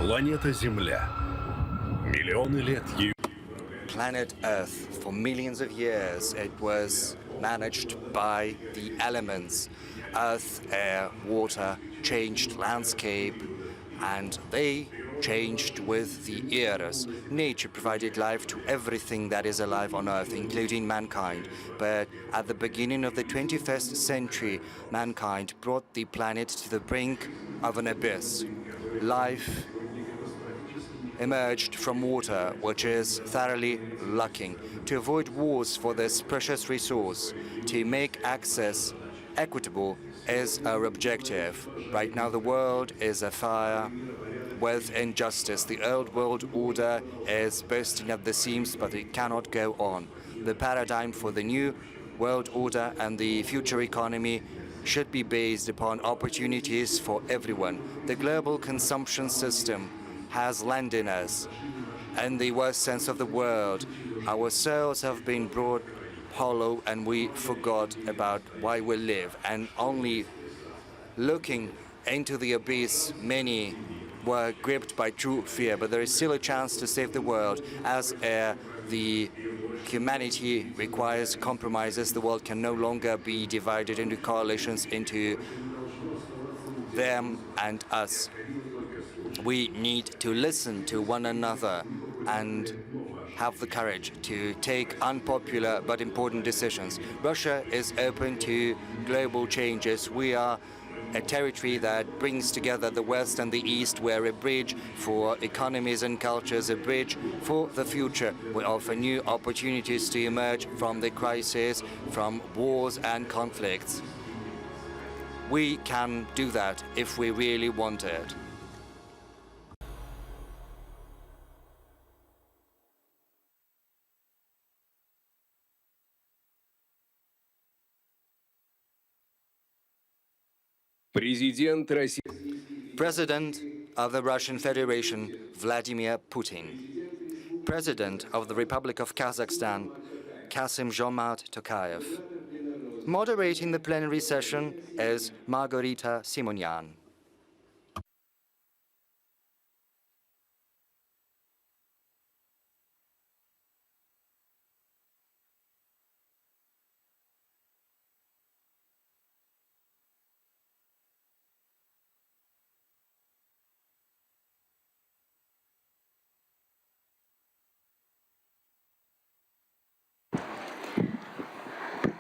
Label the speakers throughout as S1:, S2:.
S1: Планета Земля. Миллионы лет ей...
S2: Planet Earth, for millions of years, it was managed by the elements. Earth, air, water changed landscape, and they changed with the eras. Nature provided life to everything that is alive on Earth, including mankind. But at the beginning of the 21st century, mankind brought the planet to the brink of an abyss. Life emerged from water, which is thoroughly lacking. To avoid wars for this precious resource, to make access equitable is our objective. Right now the world is afire with injustice. The old world order is bursting at the seams, but it cannot go on. The paradigm for the new world order and the future economy should be based upon opportunities for everyone. The global consumption system has landed us in the worst sense of the word. Our souls have been brought hollow and we forgot about why we live. And only looking into the abyss, many were gripped by true fear. But there is still a chance to save the world. As the humanity requires compromises, the world can no longer be divided into coalitions, into them and us. We need to listen to one another and have the courage to take unpopular but important decisions. Russia is open to global changes. We are a territory that brings together the West and the East. We're a bridge for economies and cultures, a bridge for the future. We offer new opportunities to emerge from the crisis, from wars and conflicts. We can do that if we really want it. President of the Russian Federation, Vladimir Putin. President of the Republic of Kazakhstan, Kassym-Jomart Tokayev. Moderating the plenary session is Margarita Simonyan.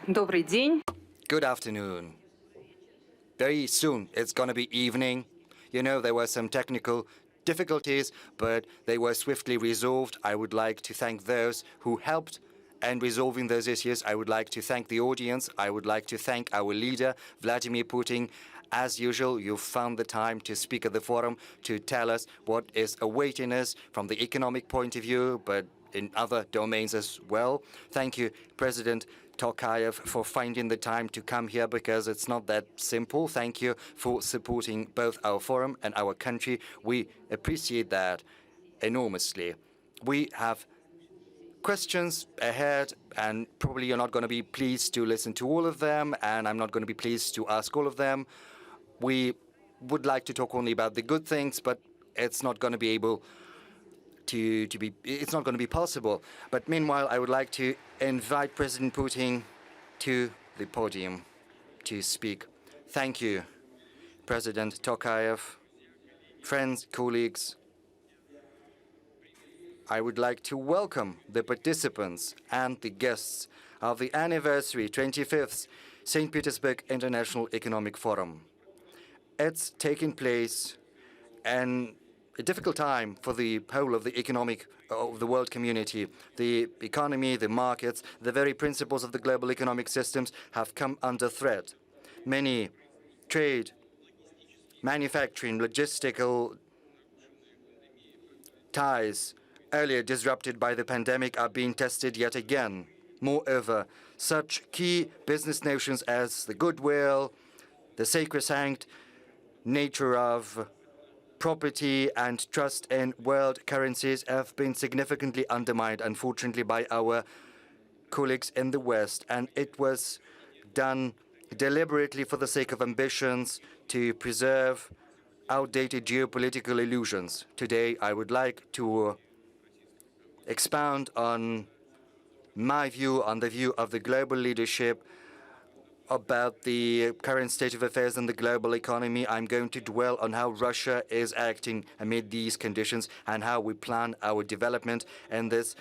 S3: Добрый день.
S2: Good afternoon. Very soon it's going to be evening. You know, there were some technical difficulties, but they were swiftly resolved. I would like to thank those who helped in resolving those issues. I would like to thank the audience. I would like to thank our leader, Vladimir Putin. As usual, you found the time to speak at the forum to tell us what is awaiting us from the economic point of view, but in other domains as well. Thank you, President Tokayev, for finding the time to come here, because it's not that simple. Thank you for supporting both our forum and our country. We appreciate that enormously. We have questions ahead, and probably you're not going to be pleased to listen to all of them, and I'm not going to be pleased to ask all of them. We would like to talk only about the good things, but it's not going to be able it's not going to be possible. But meanwhile, I would like to invite President Putin to the podium to speak. Thank you, President Tokayev. Friends, colleagues, I would like to welcome the participants and the guests of the anniversary 25th St. Petersburg International Economic Forum. It's taking place in a difficult time for the whole of the world community. The economy, the markets, the very principles of the global economic systems have come under threat. Many trade, manufacturing, logistical ties earlier disrupted by the pandemic are being tested yet again. Moreover, such key business notions as the goodwill, the sacrosanct nature of property and trust in world currencies have been significantly undermined, unfortunately, by our colleagues in the West. And it was done deliberately for the sake of ambitions to preserve outdated geopolitical illusions. Today, I would like to expound on my view, on the view of the global leadership about the current state of affairs in the global economy. I'm going to dwell on how Russia is acting amid these conditions and how we plan our development in this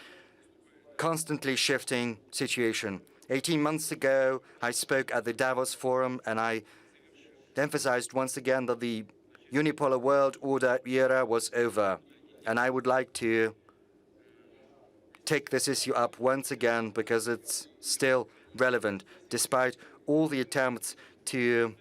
S2: constantly shifting situation. 18 months ago, I spoke at the Davos Forum and I emphasized once again that the unipolar world order era was over. And I would like to take this issue up once again because it's still relevant, despite all the attempts to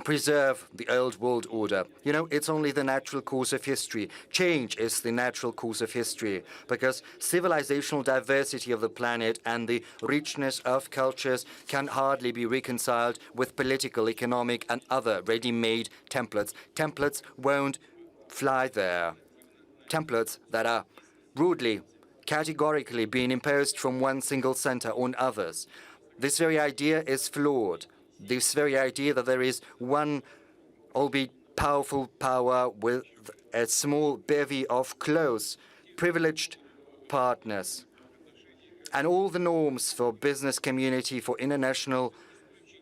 S2: preserve the old world order. You know, it's only the natural course of history. Change is the natural course of history because civilizational diversity of the planet and the richness of cultures can hardly be reconciled with political, economic, and other ready-made templates. Templates won't fly there. Templates that are rudely, categorically being imposed from one single center on others. This very idea is flawed. This very idea that there is one, albeit powerful power with a small bevy of close, privileged partners. And all the norms for business community, for international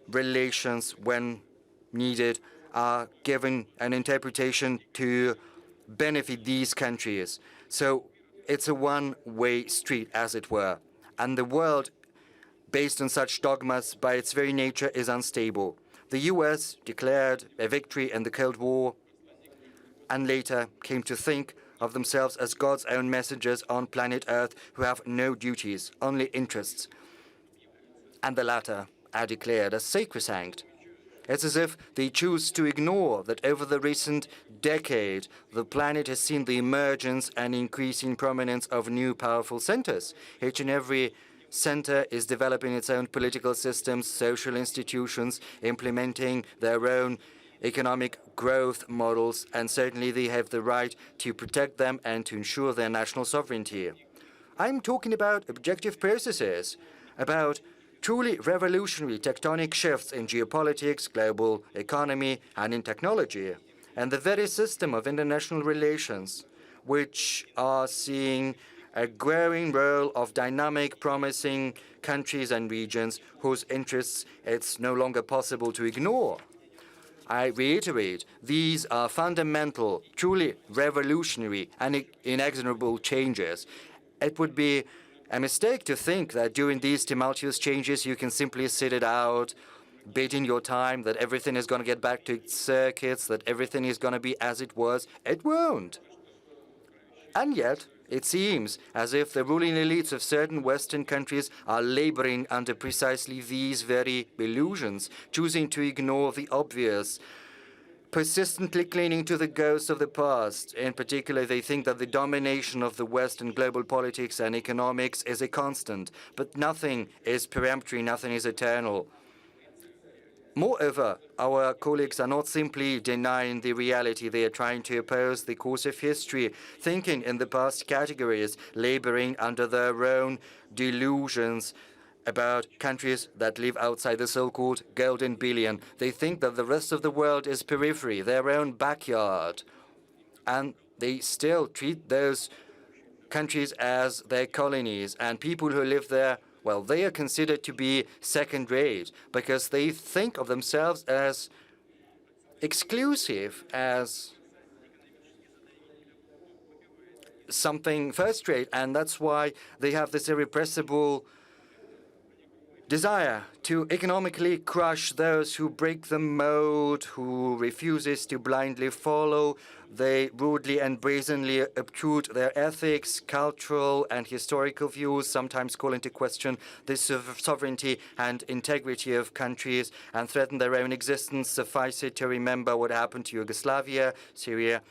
S2: relations when needed, are given an interpretation to benefit these countries. So it's a one-way street, as it were. And the world, based on such dogmas, by its very nature, is unstable. The US declared a victory in the Cold War and later came to think of themselves as God's own messengers on planet Earth who have no duties, only interests. And the latter are declared as sacrosanct. It's as if they choose to ignore that over the recent decade, the planet has seen the emergence and increasing prominence of new powerful centers. Each and every center is developing its own political systems, social institutions, implementing their own economic growth models, and certainly they have the right to protect them and to ensure their national sovereignty. I'm talking about objective processes, about truly revolutionary tectonic shifts in geopolitics, global economy, and in technology, and the very system of international relations, which are seeing a growing role of dynamic, promising countries and regions whose interests it's no longer possible to ignore. I reiterate, these are fundamental, truly revolutionary and inexorable changes. It would be a mistake to think that during these tumultuous changes you can simply sit it out, biding your time, that everything is going to get back to its circuits, that everything is going to be as it was. It won't. And yet, it seems as if the ruling elites of certain Western countries are laboring under precisely these very illusions, choosing to ignore the obvious, persistently clinging to the ghosts of the past. In particular, they think that the domination of the West in global politics and economics is a constant, but nothing is peremptory, nothing is eternal. Moreover, our colleagues are not simply denying the reality. They are trying to oppose the course of history, thinking in the past categories, laboring under their own delusions about countries that live outside the so-called golden billion. They think that the rest of the world is periphery, their own backyard. And they still treat those countries as their colonies, and people who live there, well, they are considered to be second-rate because they think of themselves as exclusive, as something first-rate, and that's why they have this irrepressible desire to economically crush those who break the mode, who refuses to blindly follow. They rudely and brazenly obtrude their ethics, cultural and historical views, sometimes call into question the sovereignty and integrity of countries and threaten their own existence. Suffice it to remember what happened to Yugoslavia, Syria,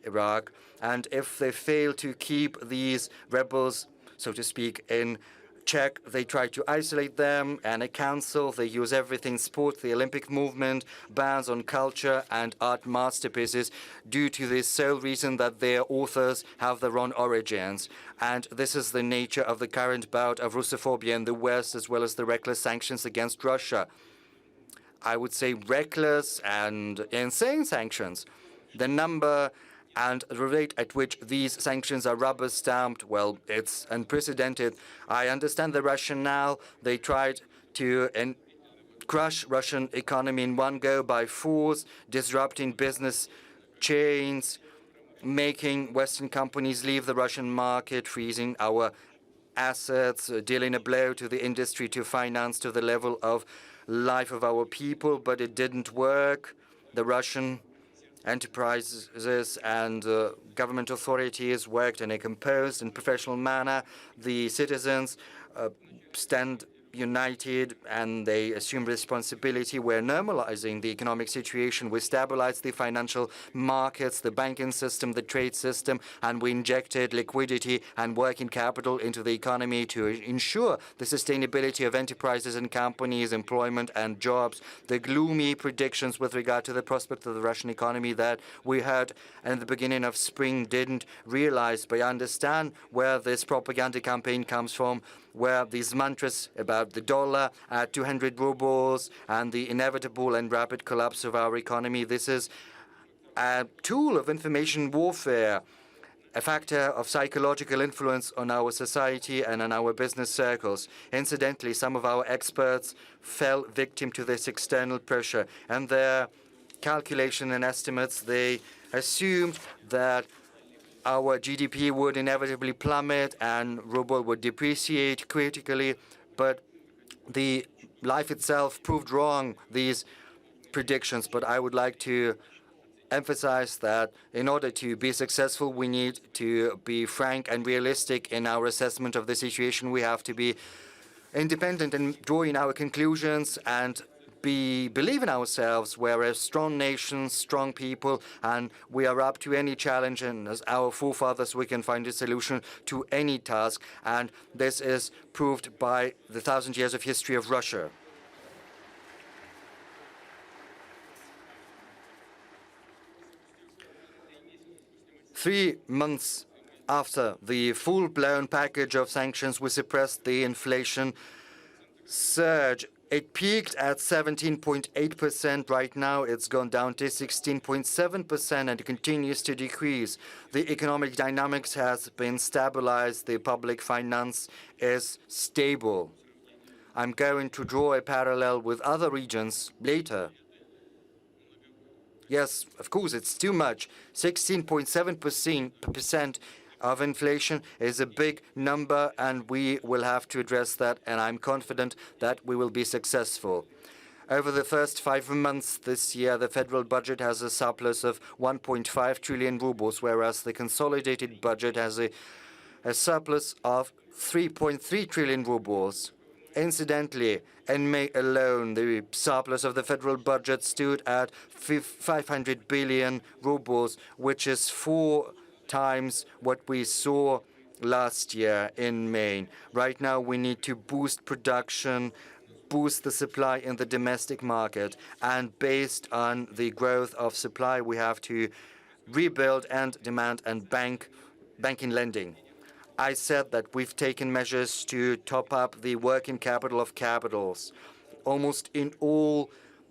S2: Iraq. And if they fail to keep these rebels, so to speak, in check, they try to isolate them, and a council, they use everything, sport, the Olympic movement, bans on culture and art masterpieces due to the sole reason that their authors have their own origins. And this is the nature of the current bout of Russophobia in the West, as well as the reckless sanctions against Russia. I would say reckless and insane sanctions. The number and the rate at which these sanctions are rubber-stamped, well, it's unprecedented. I understand the rationale. They tried to crush Russian economy in one go by force, disrupting business chains, making Western companies leave the Russian market, freezing our assets, dealing a blow to the industry, to finance, to the level of life of our people. But it didn't work. The Russian enterprises and government authorities worked in a composed and professional manner. The citizens stand united and they assume responsibility. We're normalizing the economic situation. We stabilized the financial markets, the banking system, the trade system, and we injected liquidity and working capital into the economy to ensure the sustainability of enterprises and companies, employment and jobs. The gloomy predictions with regard to the prospect of the Russian economy that we heard in the beginning of spring didn't realize. But I understand where this propaganda campaign comes from, where these mantras about the dollar at 200 rubles and the inevitable and rapid collapse of our economy. This is a tool of information warfare, a factor of psychological influence on our society and on our business circles. Incidentally, some of our experts fell victim to this external pressure, and their calculation and estimates, they assumed that our GDP would inevitably plummet and ruble would depreciate critically, but the life itself proved wrong, these predictions. But I would like to emphasize that in order to be successful, we need to be frank and realistic in our assessment of the situation. We have to be independent in drawing our conclusions and believe in ourselves. We're a strong nation, strong people, and we are up to any challenge. And as our forefathers, we can find a solution to any task. And this is proved by the 1,000 years of history of Russia. Three months after the full-blown package of sanctions, we suppressed the inflation surge. It peaked at 17.8%. Right now, it's gone down to 16.7%, and it continues to decrease. The economic dynamics has been stabilized. The public finance is stable. I'm going to draw a parallel with other regions later. Yes, of course, it's too much. 16.7% of inflation is a big number, and we will have to address that, and I'm confident that we will be successful. Over the first 5 months this year, the federal budget has a surplus of 1.5 trillion rubles, whereas the consolidated budget has a surplus of 3.3 trillion rubles. Incidentally, in May alone, the surplus of the federal budget stood at 500 billion rubles, which is 4 times what we saw last year in May. Right now, we need to boost production, boost the supply in the domestic market, and based on the growth of supply, we have to rebuild and demand and banking lending. I said that we've taken measures to top up the working capital of capitals. Almost in all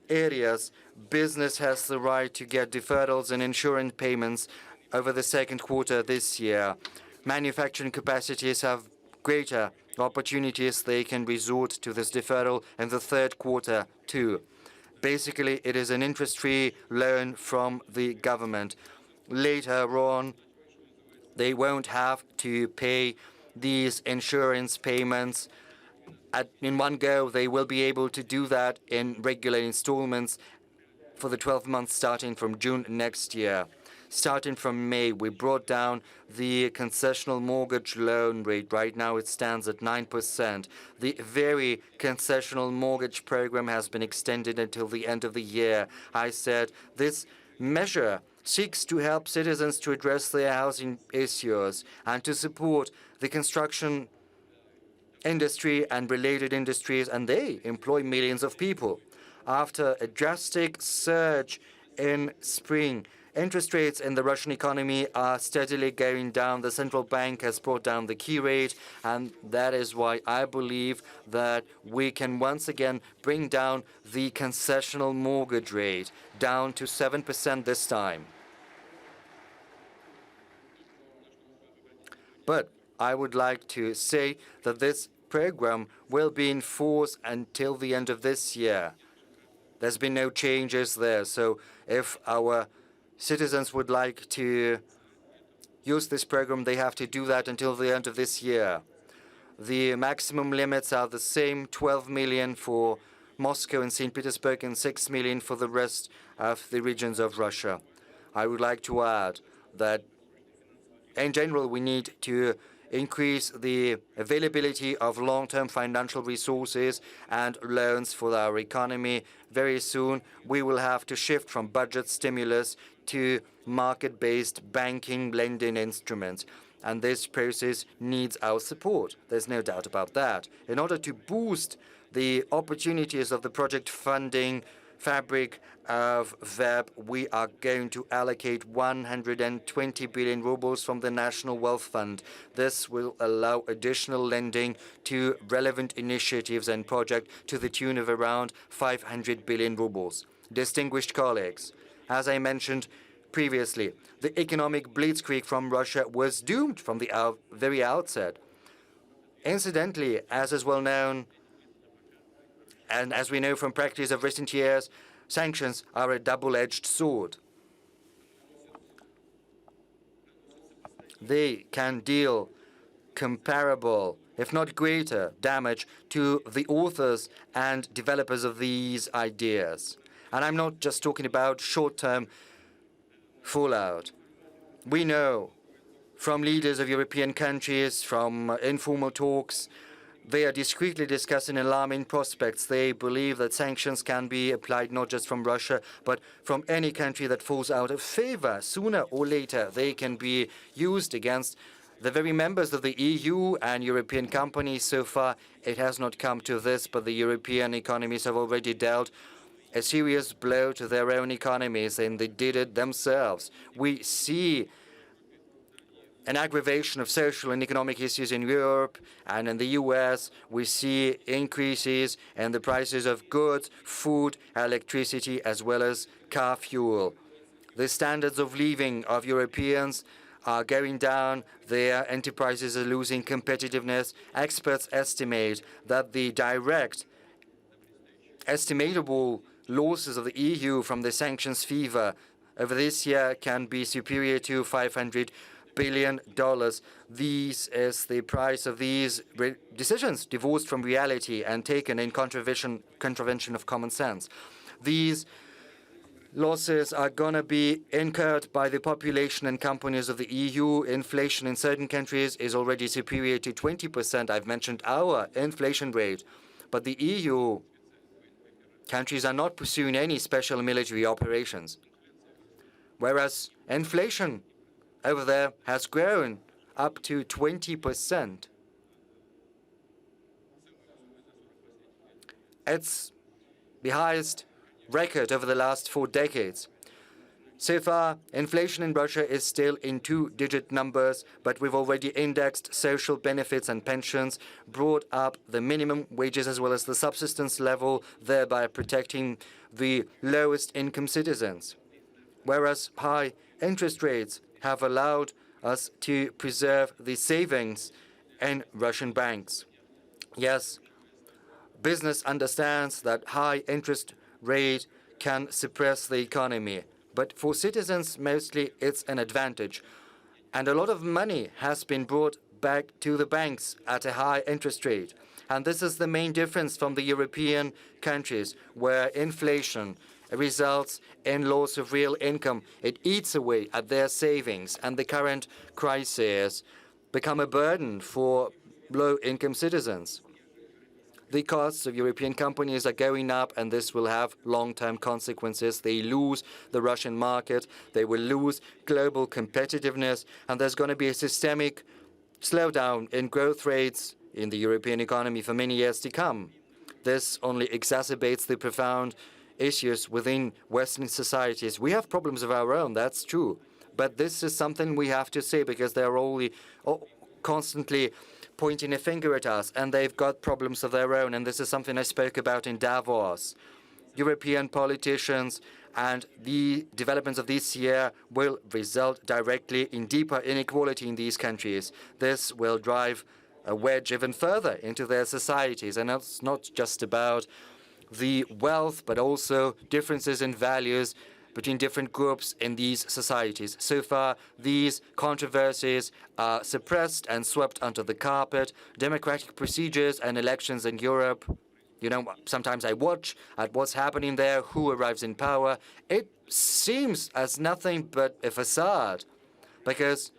S2: areas, business has the right to get deferrals and insurance payments over the second quarter this year. Manufacturing capacities have greater opportunities. They can resort to this deferral in the third quarter too. Basically, it is an interest-free loan from the government. Later on, they won't have to pay these insurance payments in one go. They will be able to do that in regular installments for the 12 months starting from June next year. Starting from May, we brought down the concessional mortgage loan rate. Right now, it stands at 9%. The very concessional mortgage program has been extended until the end of the year. I said this measure seeks to help citizens to address their housing issues and to support the construction industry and related industries, and they employ millions of people. After a drastic surge in spring, interest rates in the Russian economy are steadily going down. The central bank has brought down the key rate, and that is why I believe that we can once again bring down the concessional mortgage rate down to 7% this time. But I would like to say that this program will be in force until the end of this year. There's been no changes there. So if our citizens would like to use this program, they have to do that until the end of this year. The maximum limits are the same, 12 million for Moscow and St. Petersburg and 6 million for the rest of the regions of Russia. I would like to add that in general, we need to increase the availability of long-term financial resources and loans for our economy. Very soon, we will have to shift from budget stimulus to market-based banking lending instruments. And this process needs our support. There's no doubt about that. In order to boost the opportunities of the project funding fabric of VEB, we are going to allocate 120 billion rubles from the National Wealth Fund. This will allow additional lending to relevant initiatives and projects to the tune of around 500 billion rubles. Distinguished colleagues, as I mentioned previously, the economic blitzkrieg from Russia was doomed from the very outset. Incidentally, as is well known, and as we know from practice of recent years, sanctions are a double-edged sword. They can deal comparable, if not greater, damage to the authors and developers of these ideas. And I'm not just talking about short-term fallout. We know from leaders of European countries, from informal talks, they are discreetly discussing alarming prospects. They believe that sanctions can be applied not just from Russia, but from any country that falls out of favor. Sooner or later, they can be used against the very members of the EU and European companies. So far, it has not come to this, but the European economies have already dealt a serious blow to their own economies, and they did it themselves. We see an aggravation of social and economic issues in Europe and in the US. We see increases in the prices of goods, food, electricity, as well as car fuel. The standards of living of Europeans are going down. Their enterprises are losing competitiveness. Experts estimate that the direct estimatable losses of the EU from the sanctions fever over this year can be superior to $500 billion. This is the price of these decisions divorced from reality and taken in contravention of common sense. These losses are going to be incurred by the population and companies of the EU. Inflation in certain countries is already superior to 20%. I've mentioned our inflation rate. But the EU countries are not pursuing any special military operations, whereas inflation over there has grown up to 20%. It's the highest record over the last 4 decades. So far, inflation in Russia is still in 2-digit numbers, but we've already indexed social benefits and pensions, brought up the minimum wages as well as the subsistence level, thereby protecting the lowest income citizens. Whereas high interest rates have allowed us to preserve the savings in Russian banks. Yes, business understands that high interest rate can suppress the economy, but for citizens mostly it's an advantage. And a lot of money has been brought back to the banks at a high interest rate. And this is the main difference from the European countries, where inflation results in loss of real income. It eats away at their savings, and the current crisis become a burden for low-income citizens. The costs of European companies are going up, and this will have long-term consequences. They lose the Russian market, they will lose global competitiveness, and there's going to be a systemic slowdown in growth rates in the European economy for many years to come. This only exacerbates the profound issues within Western societies. We have problems of our own, that's true. But this is something we have to say, because they're only constantly pointing a finger at us, and they've got problems of their own. And this is something I spoke about in Davos. European politicians, and the developments of this year will result directly in deeper inequality in these countries. This will drive a wedge even further into their societies. And it's not just about the wealth, but also differences in values between different groups in these societies. So far, these controversies are suppressed and swept under the carpet. Democratic procedures and elections in Europe, you know, sometimes I watch at what's happening there, who arrives in power. It seems as nothing but a facade, because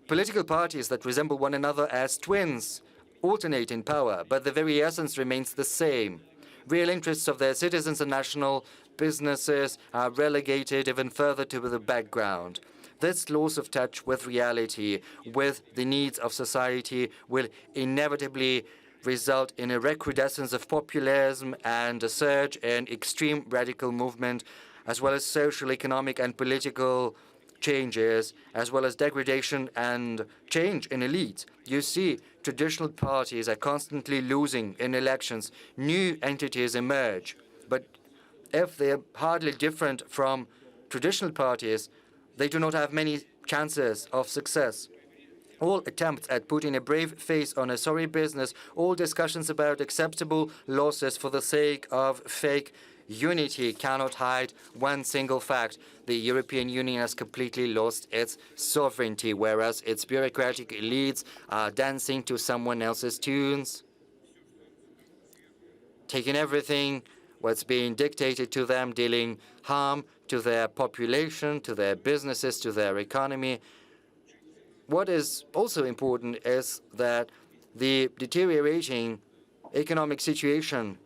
S2: political parties that resemble one another as twins alternate in power, but the very essence remains the same. Real interests of their citizens and national businesses are relegated even further to the background. This loss of touch with reality, with the needs of society, will inevitably result in a recrudescence of populism and a surge in extreme radical movement, as well as social, economic, and political changes, as well as degradation and change in elites. You see, traditional parties are constantly losing in elections. New entities emerge. But if they are hardly different from traditional parties, they do not have many chances of success. All attempts at putting a brave face on a sorry business, all discussions about acceptable losses for the sake of fake unity cannot hide one single fact. The European Union has completely lost its sovereignty, whereas its bureaucratic elites are dancing to someone else's tunes, taking everything what's being dictated to them, dealing harm to their population, to their businesses, to their economy. What is also important is that the deteriorating economic situation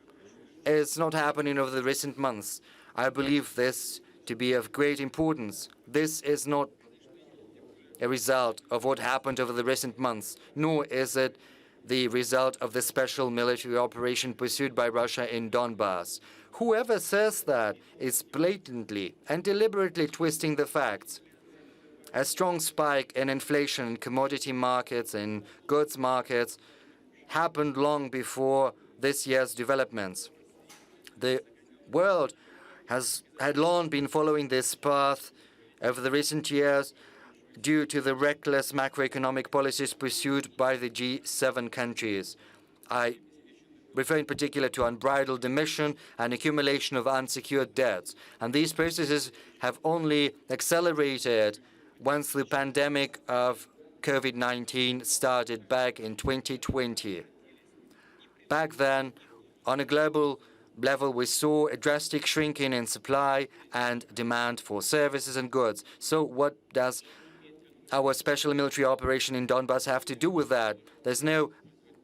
S2: is not happening over the recent months. I believe this to be of great importance. This is not a result of what happened over the recent months, nor is it the result of the special military operation pursued by Russia in Donbass. Whoever says that is blatantly and deliberately twisting the facts. A strong spike in inflation in commodity markets and goods markets happened long before this year's developments. The world had long been following this path over the recent years due to the reckless macroeconomic policies pursued by the G7 countries. I refer in particular to unbridled emission and accumulation of unsecured debts. And these processes have only accelerated once the pandemic of COVID-19 started back in 2020. Back then, on a global level, we saw a drastic shrinking in supply and demand for services and goods. So what does our special military operation in Donbass have to do with that? There's no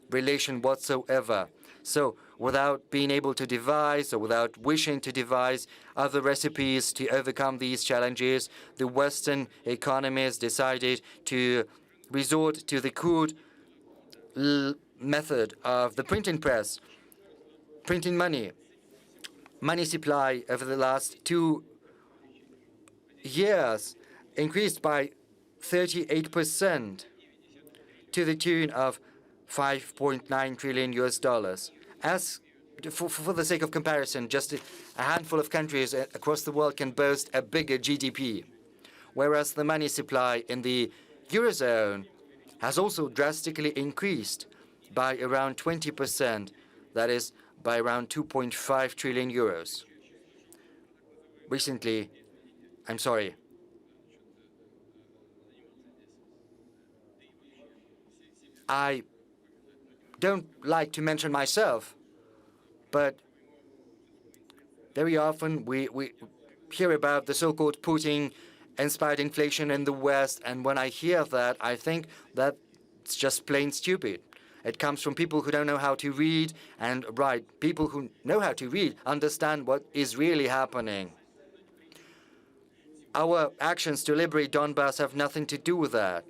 S2: relation whatsoever. So without being able to devise or without wishing to devise other recipes to overcome these challenges, the Western economies decided to resort to the crude method of the printing press, printing money. Money supply over the last 2 years increased by 38% to the tune of $5.9 trillion US. As for the sake of comparison, just a handful of countries across the world can boast a bigger GDP, whereas the money supply in the Eurozone has also drastically increased by around 20%, that is, by around 2.5 trillion euros. Recently, I don't like to mention myself, but very often we hear about the so-called Putin-inspired inflation in the West, and when I hear that, I think that it's just plain stupid. It comes from people who don't know how to read and write. People who know how to read understand what is really happening. Our actions to liberate Donbass have nothing to do with that.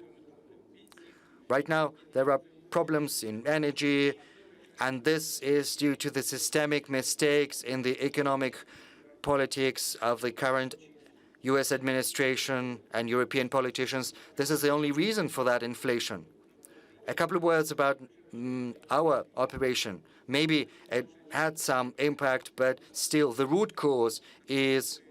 S2: Right now, there are problems in energy, and this is due to the systemic mistakes in the economic politics of the current U.S. administration and European politicians. This is the only reason for that inflation. A couple of words about our operation. Maybe it had some impact, but still the root cause is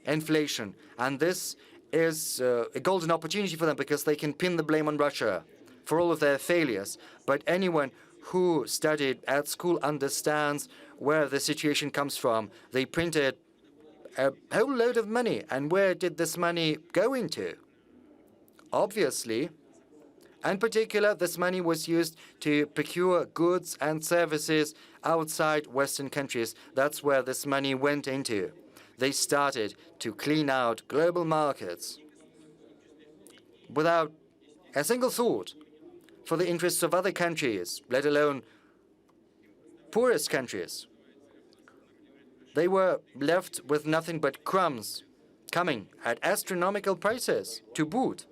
S2: inflation. And this is a golden opportunity for them because they can pin the blame on Russia for all of their failures. But anyone who studied at school understands where the situation comes from. They printed a whole load of money. And where did this money go into? Obviously, in particular, this money was used to procure goods and services outside Western countries. That's where this money went into. They started to clean out global markets without a single thought for the interests of other countries, let alone poorest countries. They were left with nothing but crumbs, coming at astronomical prices to boot.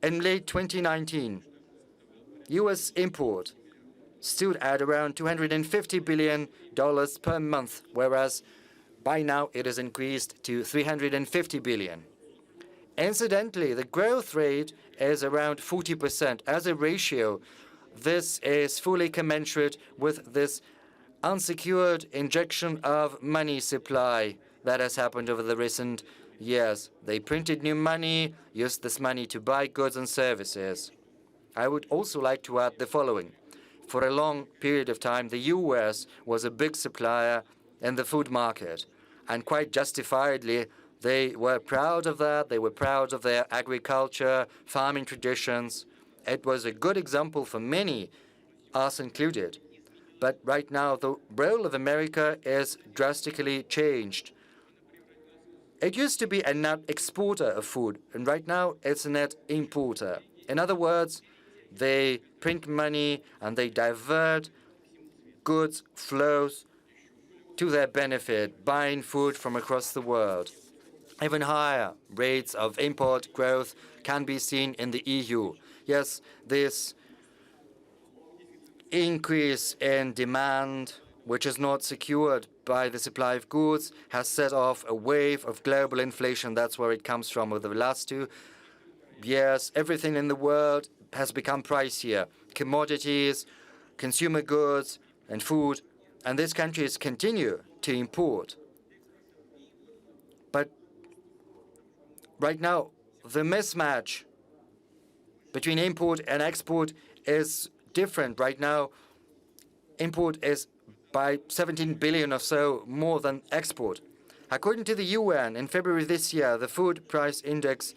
S2: In late 2019, U.S. import stood at around $250 billion per month, whereas by now it has increased to $350 billion. Incidentally, the growth rate is around 40%. As a ratio, this is fully commensurate with this unsecured injection of money supply that has happened over the recent years. They printed new money, used this money to buy goods and services. I would also like to add the following. For a long period of time, the U.S. was a big supplier in the food market, and quite justifiably, they were proud of that. They were proud of their agriculture, farming traditions. It was a good example for many, us included. But right now, the role of America is drastically changed. It used to be a net exporter of food, and right now it's a net importer. In other words, they print money and they divert goods flows to their benefit, buying food from across the world. Even higher rates of import growth can be seen in the EU. Yes, this increase in demand, which is not secured by the supply of goods, has set off a wave of global inflation. That's where it comes from. Over the last 2 years, everything in the world has become pricier. Commodities, consumer goods, and food. And these countries continue to import. But right now, the mismatch between import and export is different. Right now, import is by 17 billion or so more than export. According to the UN, in February this year, the food price index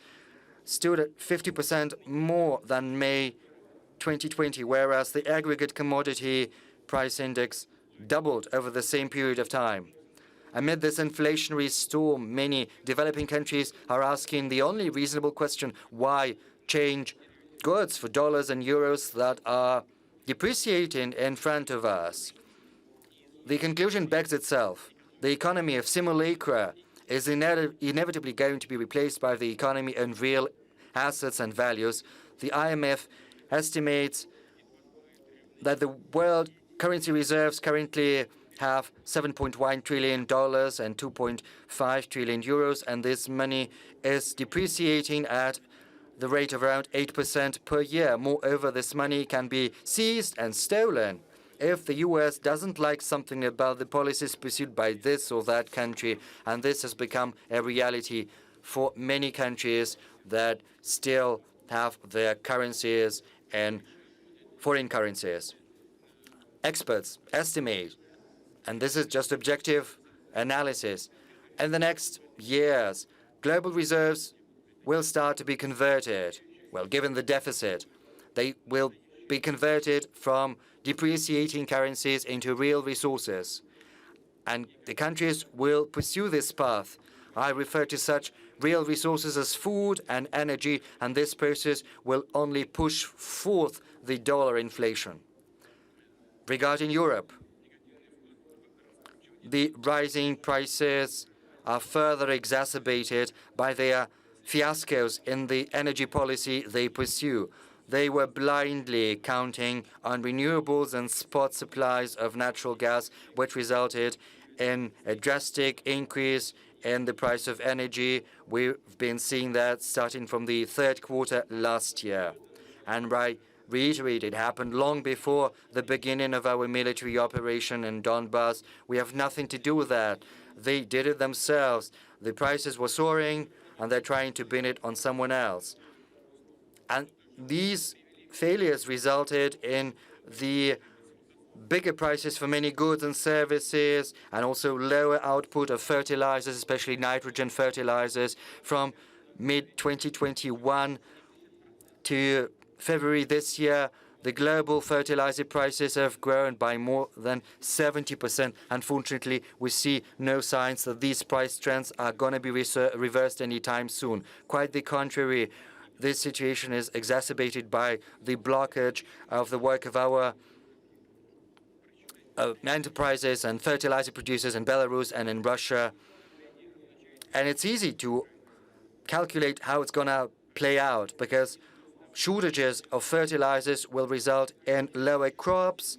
S2: stood at 50% more than May 2020, whereas the aggregate commodity price index doubled over the same period of time. Amid this inflationary storm, many developing countries are asking the only reasonable question: why change goods for dollars and euros that are depreciating in front of us? The conclusion begs itself. The economy of simulacra is inevitably going to be replaced by the economy in real assets and values. The IMF estimates that the world currency reserves currently have $7.1 trillion and 2.5 trillion euros, and this money is depreciating at the rate of around 8% per year. Moreover, this money can be seized and stolen if the U.S. doesn't like something about the policies pursued by this or that country, and this has become a reality for many countries that still have their currencies in foreign currencies. Experts estimate, and this is just objective analysis, in the next years, global reserves will start to be converted. Well, given the deficit, they will be converted from depreciating currencies into real resources. And the countries will pursue this path. I refer to such real resources as food and energy, and this process will only push forth the dollar inflation. Regarding Europe, the rising prices are further exacerbated by their fiascos in the energy policy they pursue. They were blindly counting on renewables and spot supplies of natural gas, which resulted in a drastic increase in the price of energy. We've been seeing that starting from the third quarter last year. And right reiterate, it happened long before the beginning of our military operation in Donbass. We have nothing to do with that. They did it themselves. The prices were soaring, and they're trying to pin it on someone else. And these failures resulted in the bigger prices for many goods and services, and also lower output of fertilizers, especially nitrogen fertilizers, from mid-2021 to February this year. The global fertilizer prices have grown by more than 70%. Unfortunately, we see no signs that these price trends are going to be reversed anytime soon. Quite the contrary, this situation is exacerbated by the blockage of the work of our enterprises and fertilizer producers in Belarus and in Russia. And it's easy to calculate how it's going to play out, because shortages of fertilizers will result in lower crops.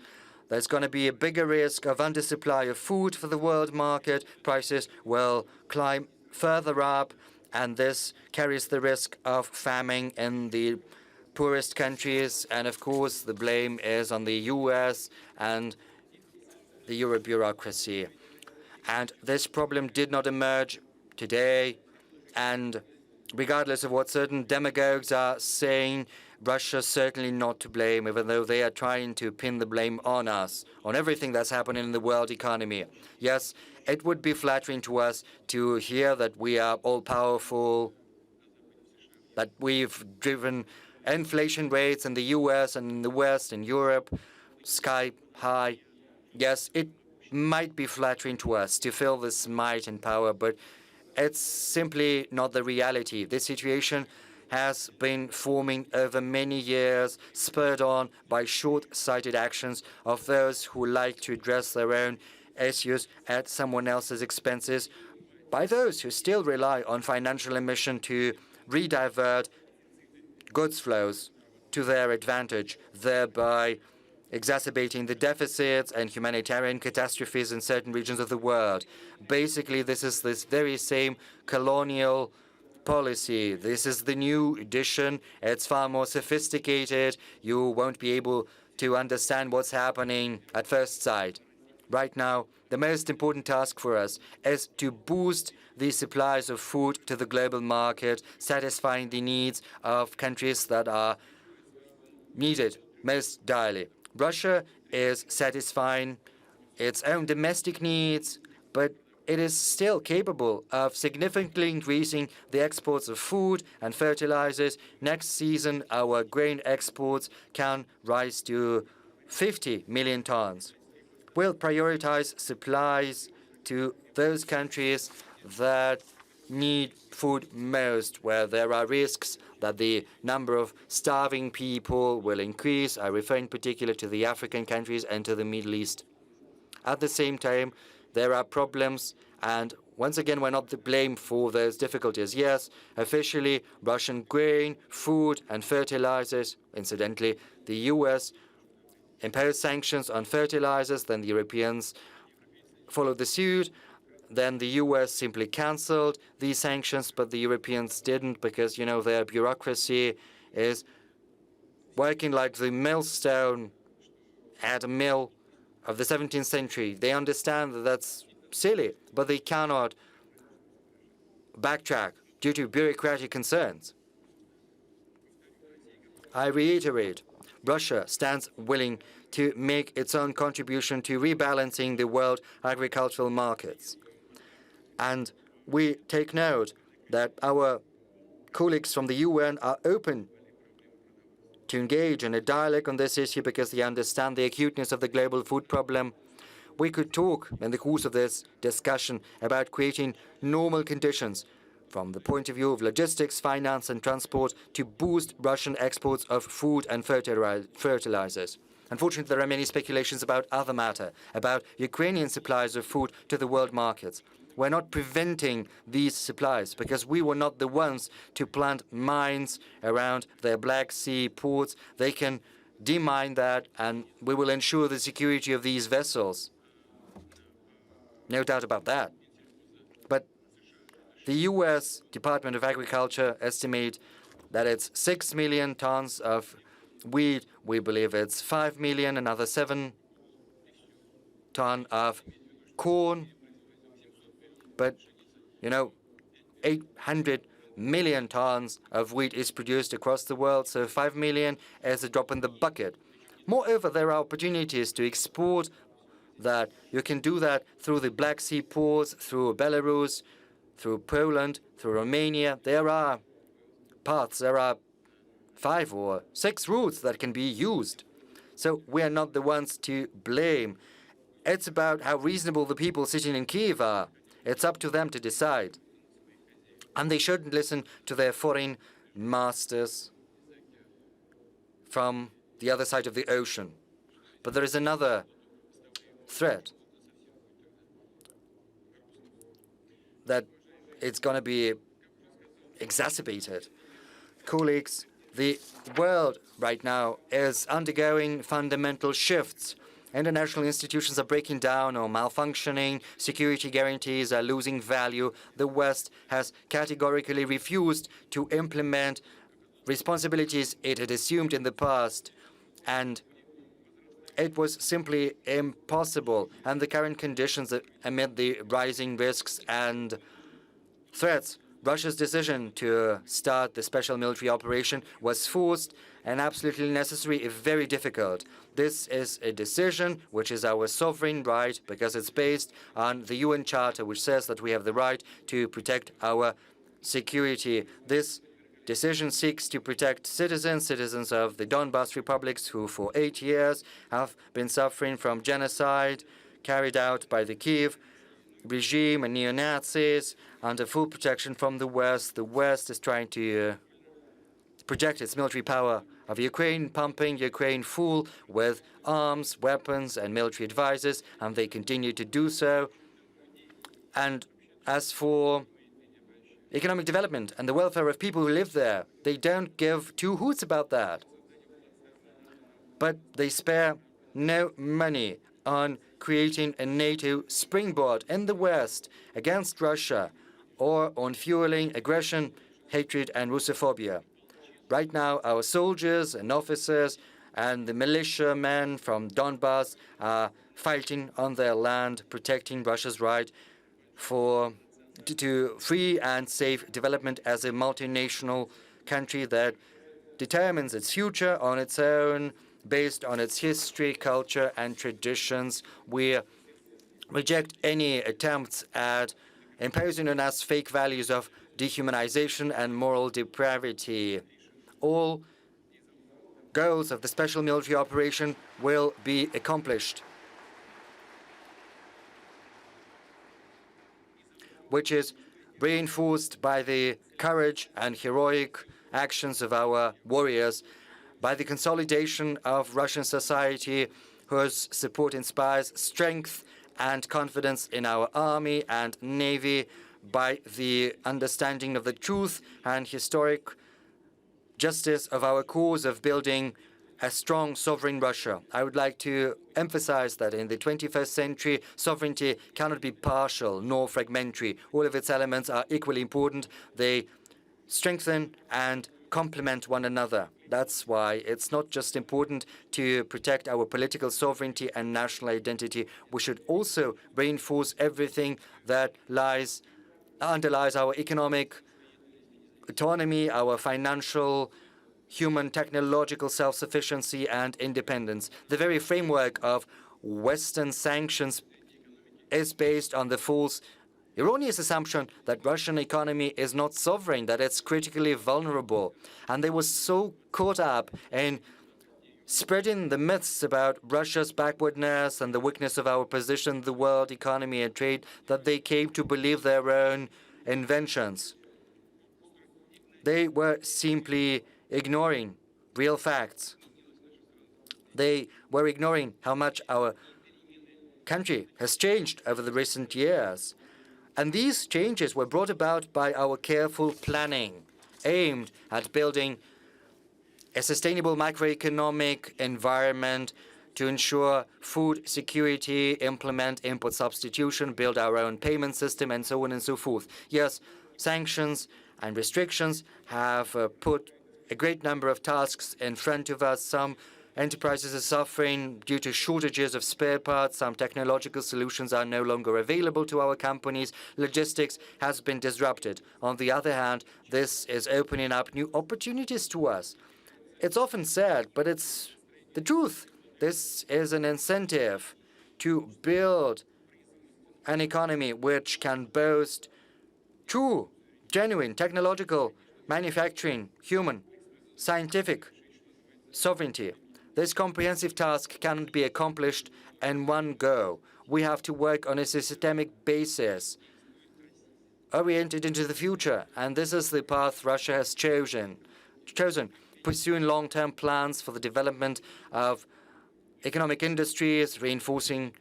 S2: There's going to be a bigger risk of undersupply of food for the world market. Prices will climb further up, and this carries the risk of famine in the poorest countries. And of course, the blame is on the US and the Euro bureaucracy. And this problem did not emerge today. And regardless of what certain demagogues are saying, Russia's certainly not to blame, even though they are trying to pin the blame on us, on everything that's happening in the world economy. Yes, it would be flattering to us to hear that we are all-powerful, that we've driven inflation rates in the US and in the West and Europe sky high. Yes, it might be flattering to us to feel this might and power, but it's simply not the reality. This situation has been forming over many years, spurred on by short-sighted actions of those who like to address their own issues at someone else's expenses, by those who still rely on financial emission to redivert goods flows to their advantage, thereby exacerbating the deficits and humanitarian catastrophes in certain regions of the world. Basically, this is this very same colonial policy. This is the new edition. It's far more sophisticated. You won't be able to understand what's happening at first sight. Right now, the most important task for us is to boost the supplies of food to the global market, satisfying the needs of countries that are needed most direly. Russia is satisfying its own domestic needs, but it is still capable of significantly increasing the exports of food and fertilizers. Next season, our grain exports can rise to 50 million tons. We'll prioritize supplies to those countries that need food most, where there are risks that the number of starving people will increase. I refer in particular to the African countries and to the Middle East. At the same time, there are problems, and once again, we're not to blame for those difficulties. Yes, officially, Russian grain, food, and fertilizers, incidentally, the US imposed sanctions on fertilizers, then the Europeans followed the suit. Then the US simply canceled these sanctions, but the Europeans didn't, because, you know, their bureaucracy is working like the millstone at a mill of the 17th century. They understand that that's silly, but they cannot backtrack due to bureaucratic concerns. I reiterate, Russia stands willing to make its own contribution to rebalancing the world agricultural markets. And we take note that our colleagues from the UN are open to engage in a dialogue on this issue because they understand the acuteness of the global food problem. We could talk in the course of this discussion about creating normal conditions from the point of view of logistics, finance, and transport to boost Russian exports of food and fertilizers. Unfortunately, there are many speculations about other matter, about Ukrainian supplies of food to the world markets. We're not preventing these supplies because we were not the ones to plant mines around their Black Sea ports. They can demine that, and we will ensure the security of these vessels. No doubt about that. But the U.S. Department of Agriculture estimates that it's 6 million tons of wheat, we believe it's 5 million, another 7 ton of corn. But, 800 million tons of wheat is produced across the world, so 5 million is a drop in the bucket. Moreover, there are opportunities to export that. You can do that through the Black Sea ports, through Belarus, through Poland, through Romania. There are paths, there are 5 or 6 routes that can be used. So we are not the ones to blame. It's about how reasonable the people sitting in Kiev are. It's up to them to decide. And they shouldn't listen to their foreign masters from the other side of the ocean. But there is another threat that it's going to be exacerbated. Colleagues, the world right now is undergoing fundamental shifts. International institutions are breaking down or malfunctioning. Security guarantees are losing value. The West has categorically refused to implement responsibilities it had assumed in the past. And it was simply impossible. And the current conditions amid the rising risks and threats, Russia's decision to start the special military operation was forced and absolutely necessary, if very difficult. This is a decision which is our sovereign right because it's based on the UN Charter, which says that we have the right to protect our security. This decision seeks to protect citizens of the Donbas republics who for 8 years have been suffering from genocide carried out by the Kiev regime and neo-Nazis under full protection from the West. The West is trying to project its military power of Ukraine, pumping Ukraine full with arms, weapons, and military advisors, and they continue to do so. And as for economic development and the welfare of people who live there, they don't give two hoots about that. But they spare no money on creating a NATO springboard in the West against Russia or on fueling aggression, hatred, and Russophobia. Right now, our soldiers and officers and the militiamen from Donbas are fighting on their land, protecting Russia's right to free and safe development as a multinational country that determines its future on its own, based on its history, culture, and traditions. We reject any attempts at imposing on us fake values of dehumanization and moral depravity. All goals of the special military operation will be accomplished, which is reinforced by the courage and heroic actions of our warriors, by the consolidation of Russian society, whose support inspires strength and confidence in our army and navy, by the understanding of the truth and historic justice of our cause of building a strong sovereign Russia. I would like to emphasize that in the 21st century, sovereignty cannot be partial nor fragmentary. All of its elements are equally important. They strengthen and complement one another. That's why it's not just important to protect our political sovereignty and national identity. We should also reinforce everything that underlies our economic autonomy, our financial, human, technological self-sufficiency and independence. The very framework of Western sanctions is based on the false, erroneous assumption that Russian economy is not sovereign, that it's critically vulnerable. And they were so caught up in spreading the myths about Russia's backwardness and the weakness of our position in the world economy and trade that they came to believe their own inventions. They were simply ignoring real facts. They were ignoring how much our country has changed over the recent years. And these changes were brought about by our careful planning, aimed at building a sustainable macroeconomic environment to ensure food security, implement import substitution, build our own payment system, and so on and so forth. Yes, sanctions and restrictions have put a great number of tasks in front of us. Some enterprises are suffering due to shortages of spare parts. Some technological solutions are no longer available to our companies. Logistics has been disrupted. On the other hand, this is opening up new opportunities to us. It's often said, but it's the truth. This is an incentive to build an economy which can boast true, genuine, technological, manufacturing, human, scientific sovereignty. This comprehensive task cannot be accomplished in one go. We have to work on a systemic basis, oriented into the future, and this is the path Russia has chosen, pursuing long-term plans for the development of economic industries, reinforcing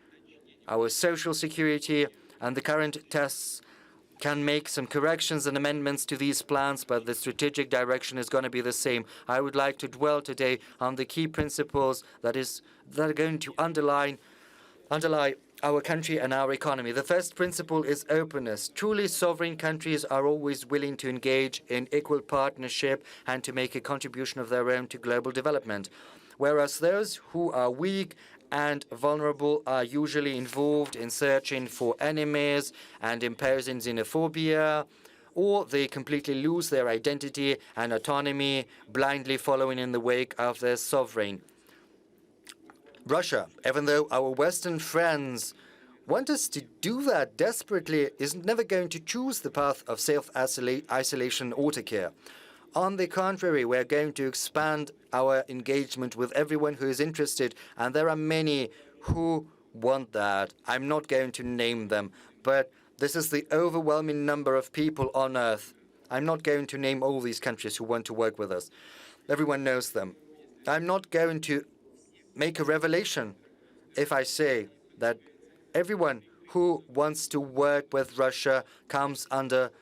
S2: our social security, and the current tests can make some corrections and amendments to these plans, but the strategic direction is going to be the same. I would like to dwell today on the key principles that are going to underlie our country and our economy. The first principle is openness. Truly sovereign countries are always willing to engage in equal partnership and to make a contribution of their own to global development, whereas those who are weak and vulnerable are usually involved in searching for enemies and imposing xenophobia, or they completely lose their identity and autonomy, blindly following in the wake of their sovereign. Russia, even though our Western friends want us to do that desperately, is never going to choose the path of self-isolation altogether. On the contrary, we are going to expand our engagement with everyone who is interested, and there are many who want that. I'm not going to name them, but this is the overwhelming number of people on Earth. I'm not going to name all these countries who want to work with us. Everyone knows them. I'm not going to make a revelation if I say that everyone who wants to work with Russia comes under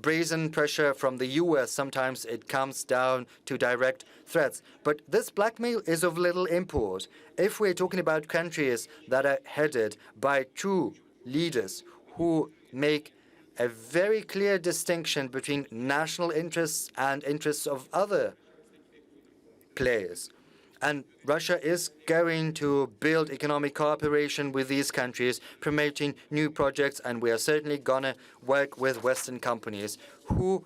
S2: brazen pressure from the U.S. Sometimes it comes down to direct threats. But this blackmail is of little import. If we're talking about countries that are headed by true leaders who make a very clear distinction between national interests and interests of other players. And Russia is going to build economic cooperation with these countries, promoting new projects, and we are certainly going to work with Western companies who,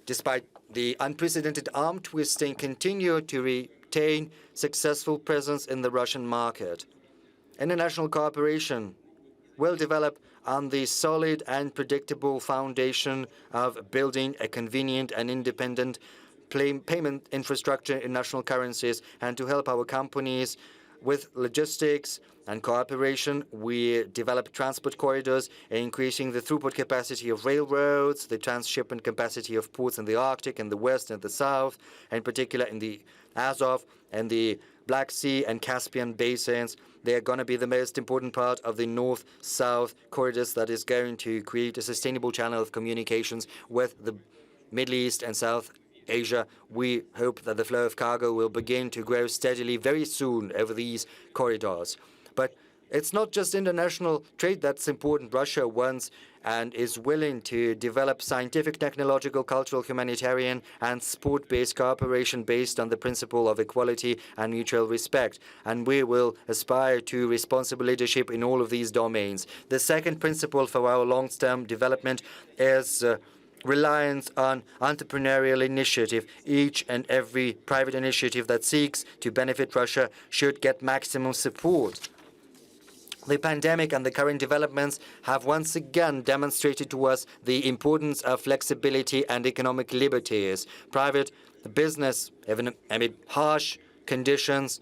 S2: despite the unprecedented arm twisting, continue to retain successful presence in the Russian market. International cooperation will develop on the solid and predictable foundation of building a convenient and independent payment infrastructure in national currencies, and to help our companies with logistics and cooperation, we develop transport corridors, increasing the throughput capacity of railroads, the transshipment capacity of ports in the Arctic, in the West and the South, in particular in the Azov and the Black Sea and Caspian basins. They are going to be the most important part of the North-South corridors that is going to create a sustainable channel of communications with the Middle East and South Asia. We hope that the flow of cargo will begin to grow steadily very soon over these corridors. But it's not just international trade that's important. Russia wants and is willing to develop scientific, technological, cultural, humanitarian, and sport-based cooperation based on the principle of equality and mutual respect. And we will aspire to responsible leadership in all of these domains. The second principle for our long-term development is reliance on entrepreneurial initiative. Each and every private initiative that seeks to benefit Russia should get maximum support. The pandemic and the current developments have once again demonstrated to us the importance of flexibility and economic liberties. Private business, even amid harsh conditions,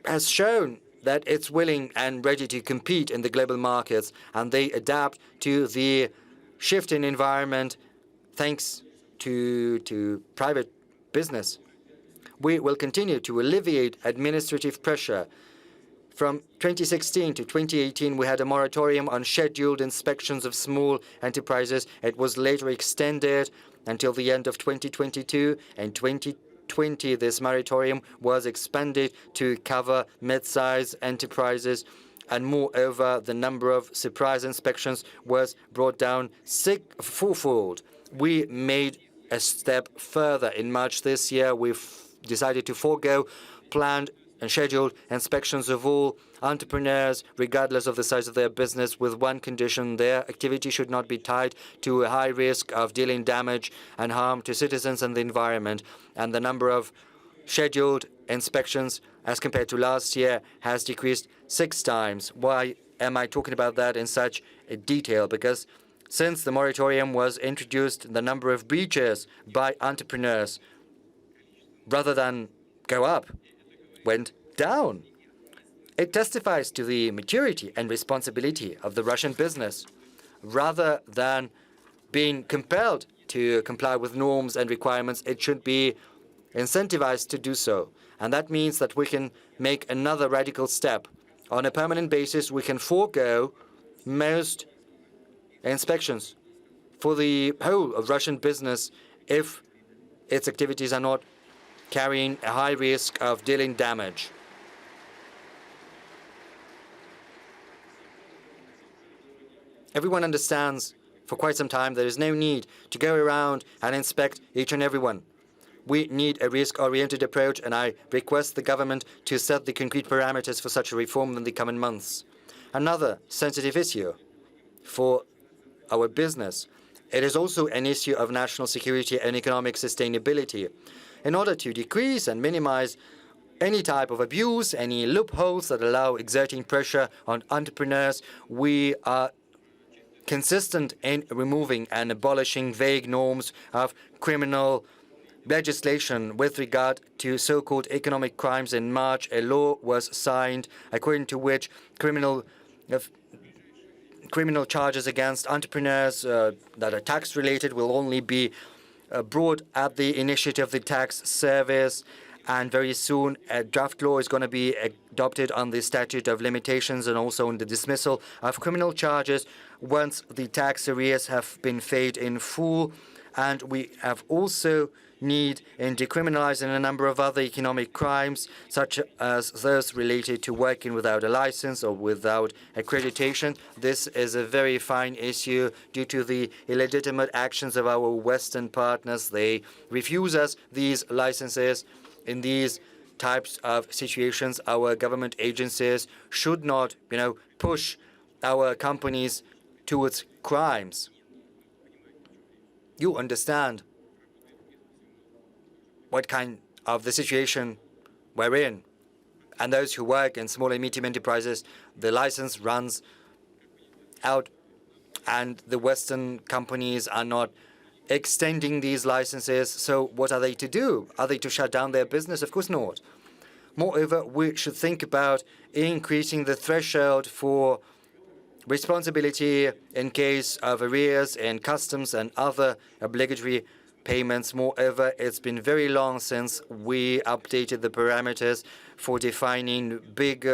S2: has shown that it's willing and ready to compete in the global markets, and they adapt to the shifting environment thanks to private business. We will continue to alleviate administrative pressure. From 2016 to 2018, we had a moratorium on scheduled inspections of small enterprises. It was later extended until the end of 2022. In 2020, this moratorium was expanded to cover mid-size enterprises, and moreover, the number of surprise inspections was brought down fourfold. We made a step further. In March this year, we've decided to forego planned and scheduled inspections of all entrepreneurs, regardless of the size of their business, with one condition: their activity should not be tied to a high risk of dealing damage and harm to citizens and the environment. And the number of scheduled inspections as compared to last year has decreased 6 times. Why am I talking about that in such detail? Because since the moratorium was introduced, the number of breaches by entrepreneurs, rather than go up, went down. It testifies to the maturity and responsibility of the Russian business. Rather than being compelled to comply with norms and requirements, it should be incentivized to do so. And that means that we can make another radical step. On a permanent basis, we can forego most inspections for the whole of Russian business if its activities are not carrying a high risk of dealing damage. Everyone understands for quite some time there is no need to go around and inspect each and every one. We need a risk-oriented approach, and I request the government to set the concrete parameters for such a reform in the coming months. Another sensitive issue for our business. It is also an issue of national security and economic sustainability. In order to decrease and minimize any type of abuse, any loopholes that allow exerting pressure on entrepreneurs, we are consistent in removing and abolishing vague norms of criminal legislation with regard to so-called economic crimes. In March, a law was signed according to which criminal charges against entrepreneurs that are tax-related will only be brought at the initiative of the tax service, and very soon a draft law is going to be adopted on the statute of limitations and also on the dismissal of criminal charges once the tax arrears have been paid in full. And we have also need in decriminalizing a number of other economic crimes, such as those related to working without a license or without accreditation. This is a very fine issue due to the illegitimate actions of our Western partners. They refuse us these licenses. In these types of situations, our government agencies should not, push our companies towards crimes. You understand what kind of the situation we're in. And those who work in small and medium enterprises, the license runs out, and the Western companies are not extending these licenses. So what are they to do? Are they to shut down their business? Of course not. Moreover, we should think about increasing the threshold for responsibility in case of arrears in customs and other obligatory payments. Moreover, it's been very long since we updated the parameters for defining big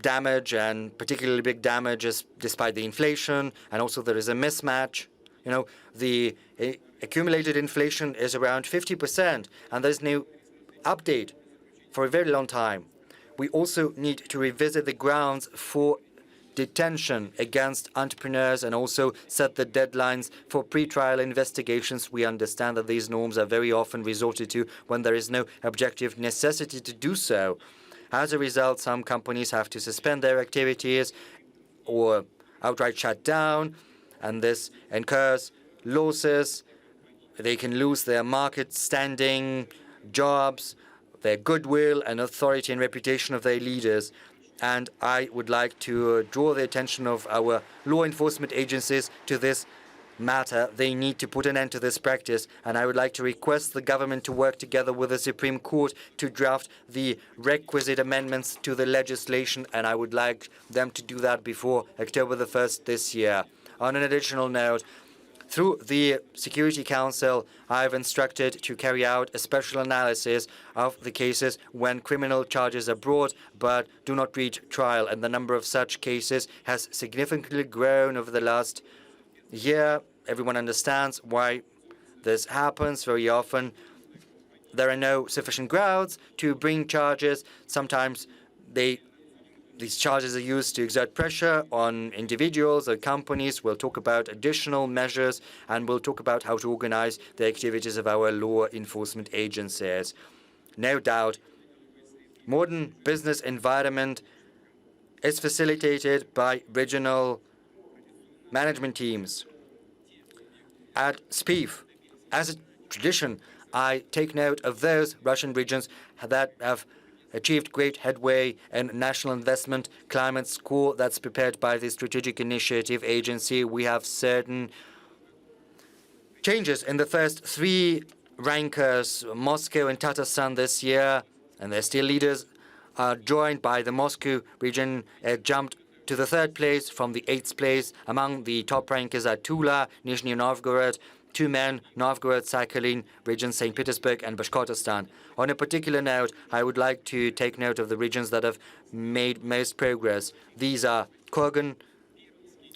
S2: damage, and particularly big damages despite the inflation, and also there is a mismatch. The accumulated inflation is around 50%, and there's no update for a very long time. We also need to revisit the grounds for detention against entrepreneurs and also set the deadlines for pre-trial investigations. We understand that these norms are very often resorted to when there is no objective necessity to do so. As a result, some companies have to suspend their activities or outright shut down, and this incurs losses. They can lose their market standing, jobs, their goodwill and authority and reputation of their leaders. And I would like to draw the attention of our law enforcement agencies to this matter. They need to put an end to this practice, and I would like to request the government to work together with the Supreme Court to draft the requisite amendments to the legislation, and I would like them to do that before October the 1st this year. On an additional note, through the Security Council, I have instructed to carry out a special analysis of the cases when criminal charges are brought but do not reach trial, and the number of such cases has significantly grown over the last year. Everyone understands why this happens. Very often, there are no sufficient grounds to bring charges. Sometimes they these charges are used to exert pressure on individuals or companies. We'll talk about additional measures, and we'll talk about how to organize the activities of our law enforcement agencies. No doubt, modern business environment is facilitated by regional management teams. At SPIF, as a tradition, I take note of those Russian regions that have achieved great headway in national investment climate score that's prepared by the Strategic Initiative Agency. We have certain changes in the first three rankers. Moscow and Tatarstan this year, and they're still leaders, are joined by the Moscow region. Jumped to the third place from the 8th place. Among the top rankers are Tula, Nizhny Novgorod, Tyumen, Novgorod, Sakhalin, region St. Petersburg, and Bashkortostan. On a particular note, I would like to take note of the regions that have made most progress. These are Kurgan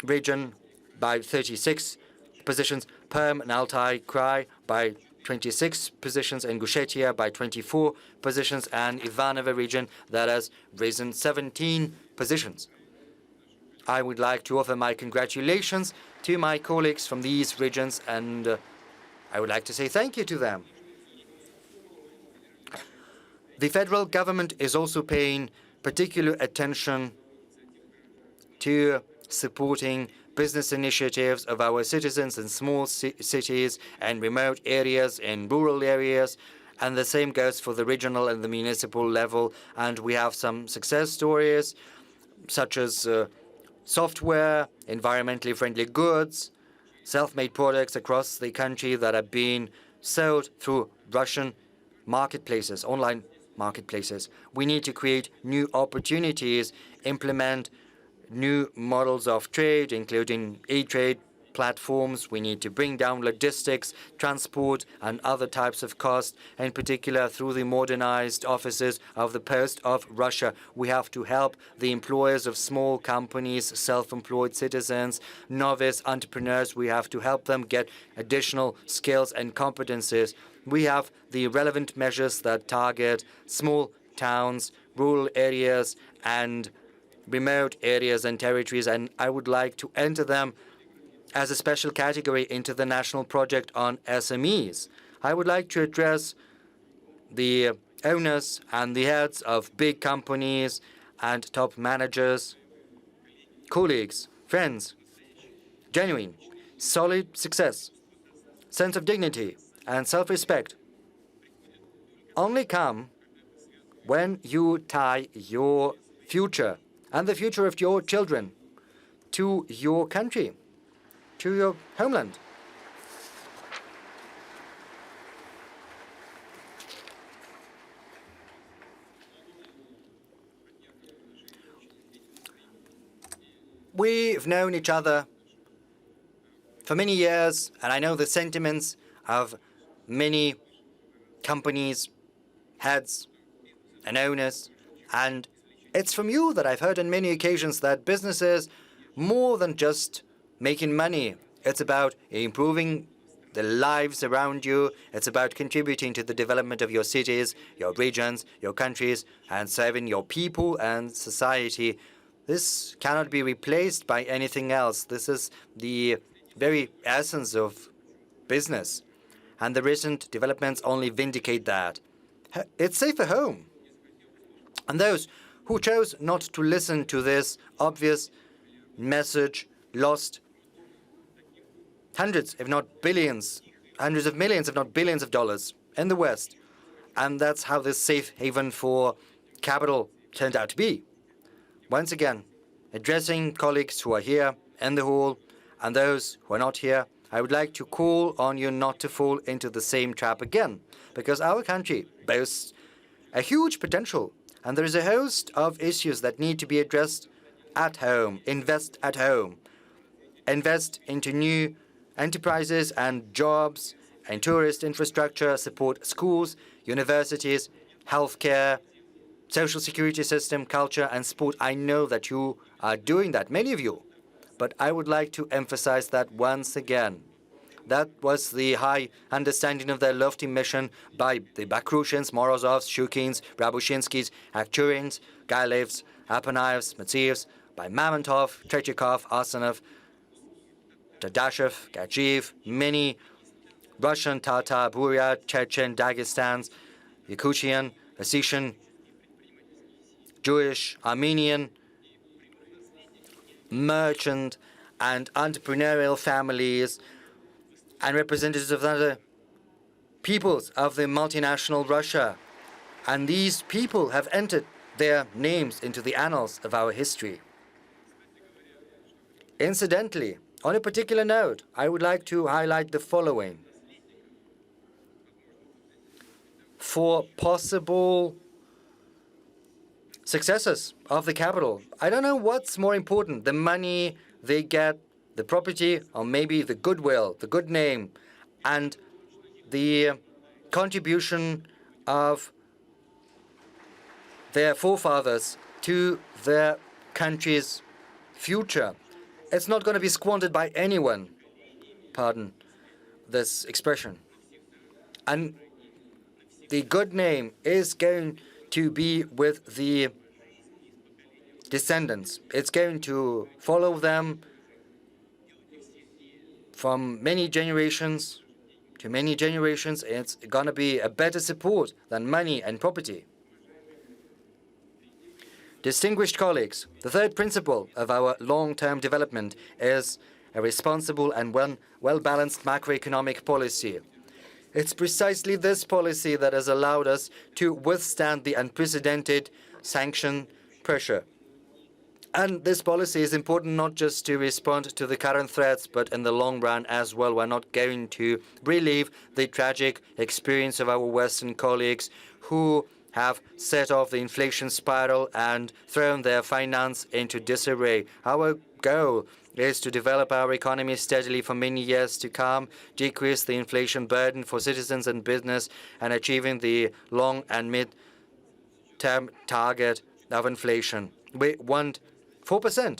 S2: region by 36 positions, Perm and Altai Krai by 26 positions, and Ingushetia by 24 positions, and Ivanovo region that has risen 17 positions. I would like to offer my congratulations to my colleagues from these regions, and I would like to say thank you to them. The federal government is also paying particular attention to supporting business initiatives of our citizens in small cities and remote areas, in rural areas, and the same goes for the regional and the municipal level. And we have some success stories, such as software, environmentally friendly goods, self-made products across the country that are being sold through Russian marketplaces, online marketplaces. We need to create new opportunities, implement new models of trade, including e-trade platforms. We need to bring down logistics, transport, and other types of costs, in particular through the modernized offices of the Post of Russia. We have to help the employers of small companies, self-employed citizens, novice entrepreneurs. We have to help them get additional skills and competencies. We have the relevant measures that target small towns, rural areas, and remote areas and territories, and I would like to enter them as a special category into the national project on SMEs. I would like to address the owners and the heads of big companies and top managers, colleagues, friends. Genuine, solid success, sense of dignity, and self-respect only come when you tie your future and the future of your children to your country, to your homeland. We've known each other for many years, and I know the sentiments of many companies, heads, and owners, and it's from you that I've heard on many occasions that business is more than just making money. It's about improving the lives around you. It's about contributing to the development of your cities, your regions, your countries, and serving your people and society. This cannot be replaced by anything else. This is the very essence of business. And the recent developments only vindicate that. It's safer home. And those who chose not to listen to this obvious message lost hundreds, if not billions, hundreds of millions, if not billions of dollars in the West. And that's how this safe haven for capital turned out to be. Once again, addressing colleagues who are here in the hall and those who are not here, I would like to call on you not to fall into the same trap again, because our country boasts a huge potential, and there is a host of issues that need to be addressed at home. Invest at home. Invest into new enterprises and jobs and tourist infrastructure, support schools, universities, healthcare, social security system, culture, and sport. I know that you are doing that, many of you. But I would like to emphasize that once again. That was the high understanding of their lofty mission by the Bakrushins, Morozovs, Shukins, Rabushinskis, Akhturins, Gailevs, Apanaevs, Matsievs, by Mamontov, Tretyakov, Arsenov, Dadashev, Gajeev, many Russian, Tatar, Buryat, Chechen, Dagestans, Yakutian, Ossetian, Jewish, Armenian, merchant and entrepreneurial families and representatives of other peoples of the multinational Russia. And these people have entered their names into the annals of our history. Incidentally, on a particular note, I would like to highlight the following. For possible successors of the capital, I don't know what's more important, the money they get, the property, or maybe the goodwill, the good name, and the contribution of their forefathers to their country's future. It's not going to be squandered by anyone, pardon this expression. And the good name is going to be with the descendants. It's going to follow them from many generations to many generations. It's going to be a better support than money and property. Distinguished colleagues, the third principle of our long-term development is a responsible and well-balanced macroeconomic policy. It's precisely this policy that has allowed us to withstand the unprecedented sanction pressure. And this policy is important not just to respond to the current threats, but in the long run as well. We're not going to relive the tragic experience of our Western colleagues who have set off the inflation spiral and thrown their finance into disarray. Our goal is to develop our economy steadily for many years to come, decrease the inflation burden for citizens and business, and achieving the long and mid-term target of inflation. We want 4%.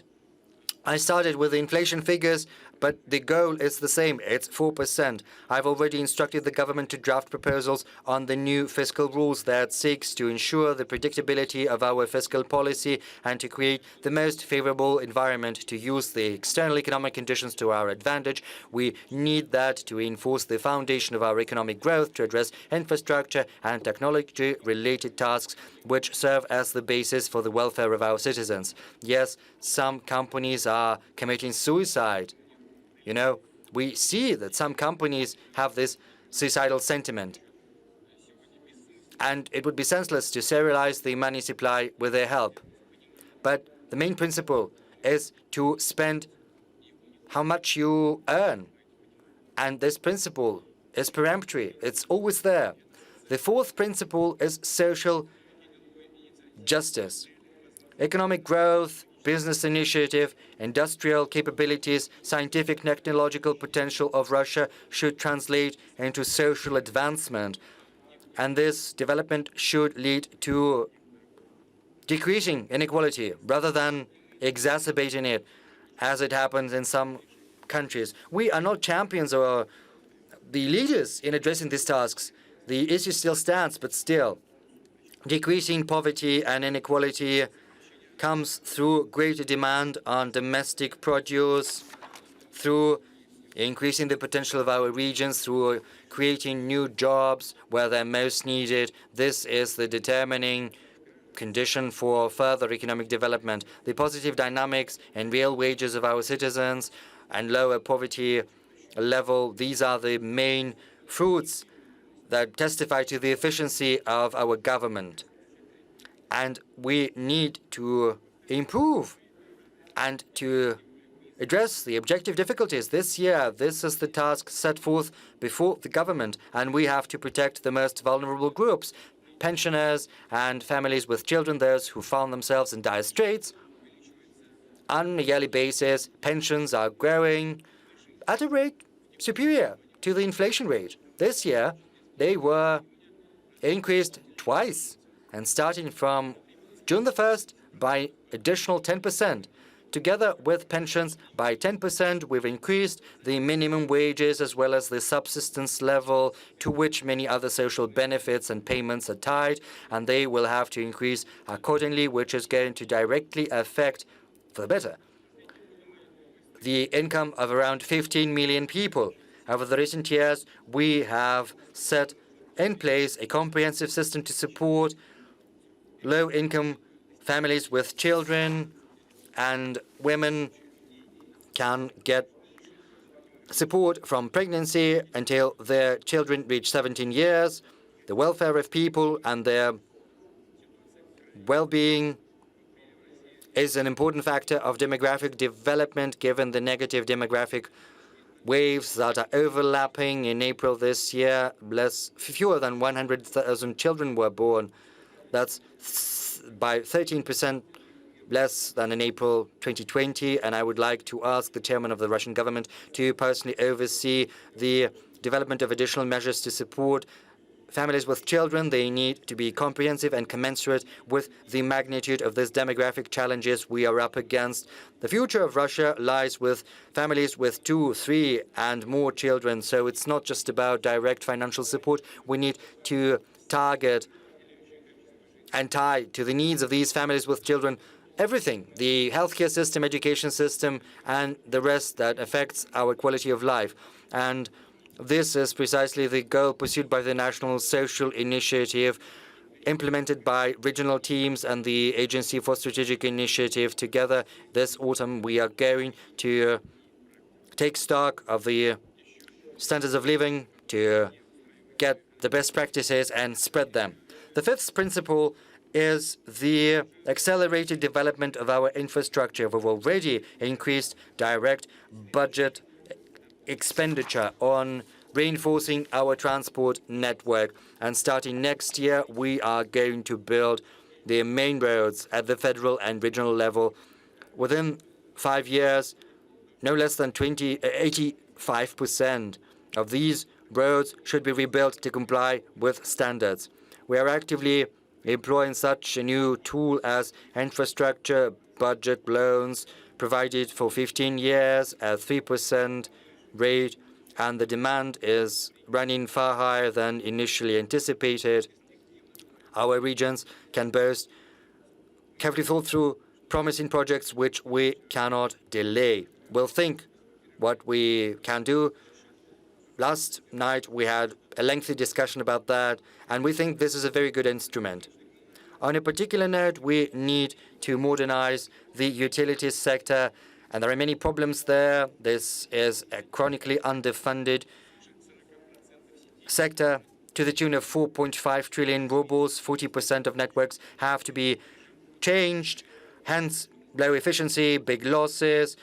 S2: I started with the inflation figures, but the goal is the same. It's 4%. I've already instructed the government to draft proposals on the new fiscal rules that seeks to ensure the predictability of our fiscal policy and to create the most favorable environment to use the external economic conditions to our advantage. We need that to reinforce the foundation of our economic growth, to address infrastructure and technology-related tasks which serve as the basis for the welfare of our citizens. Yes, some companies are committing suicide. You know, we see that some companies have this suicidal sentiment. And it would be senseless to serialize the money supply with their help. But the main principle is to spend how much you earn. And this principle is peremptory. It's always there. The fourth principle is social justice. Economic growth, business initiative, industrial capabilities, scientific technological potential of Russia should translate into social advancement. And this development should lead to decreasing inequality rather than exacerbating it, as it happens in some countries. We are not champions or the leaders in addressing these tasks. The issue still stands, but still, decreasing poverty and inequality comes through greater demand on domestic produce, through increasing the potential of our regions, through creating new jobs where they're most needed. This is the determining condition for further economic development. The positive dynamics in real wages of our citizens and lower poverty level, these are the main fruits that testify to the efficiency of our government. And we need to improve and to address the objective difficulties. This year, this is the task set forth before the government, and we have to protect the most vulnerable groups, pensioners and families with children, those who found themselves in dire straits. On a yearly basis, pensions are growing at a rate superior to the inflation rate. This year, they were increased twice, and starting from June the 1st by additional 10%. Together with pensions by 10%, we've increased the minimum wages as well as the subsistence level to which many other social benefits and payments are tied, and they will have to increase accordingly, which is going to directly affect, for the better, the income of around 15 million people. Over the recent years, we have set in place a comprehensive system to support low-income families with children, and women can get support from pregnancy until their children reach 17 years. The welfare of people and their well-being is an important factor of demographic development, given the negative demographic waves that are overlapping. In April this year, fewer than 100,000 children were born. That's by 13% less than in April 2020, and I would like to ask the chairman of the Russian government to personally oversee the development of additional measures to support families with children. They need to be comprehensive and commensurate with the magnitude of these demographic challenges we are up against. The future of Russia lies with families with 2, 3, and more children, so it's not just about direct financial support. We need to target and tie to the needs of these families with children everything: the healthcare system, education system, and the rest that affects our quality of life. And this is precisely the goal pursued by the National Social Initiative, implemented by regional teams and the Agency for Strategic Initiative. Together, this autumn, we are going to take stock of the standards of living, to get the best practices and spread them. The fifth principle is the accelerated development of our infrastructure. We've already increased direct budget expenditure on reinforcing our transport network. And starting next year, we are going to build the main roads at the federal and regional level. Within 5 years, no less than 85% of these roads should be rebuilt to comply with standards. We are actively employing such a new tool as infrastructure budget loans provided for 15 years at 3% rate, and the demand is running far higher than initially anticipated. Our regions can boast carefully thought through promising projects which we cannot delay. We'll think what we can do. Last night we had a lengthy discussion about that, and we think this is a very good instrument. On a particular note, we need to modernize the utilities sector, and there are many problems there. This is a chronically underfunded sector to the tune of 4.5 trillion rubles. 40% of networks have to be changed, hence low efficiency, big losses,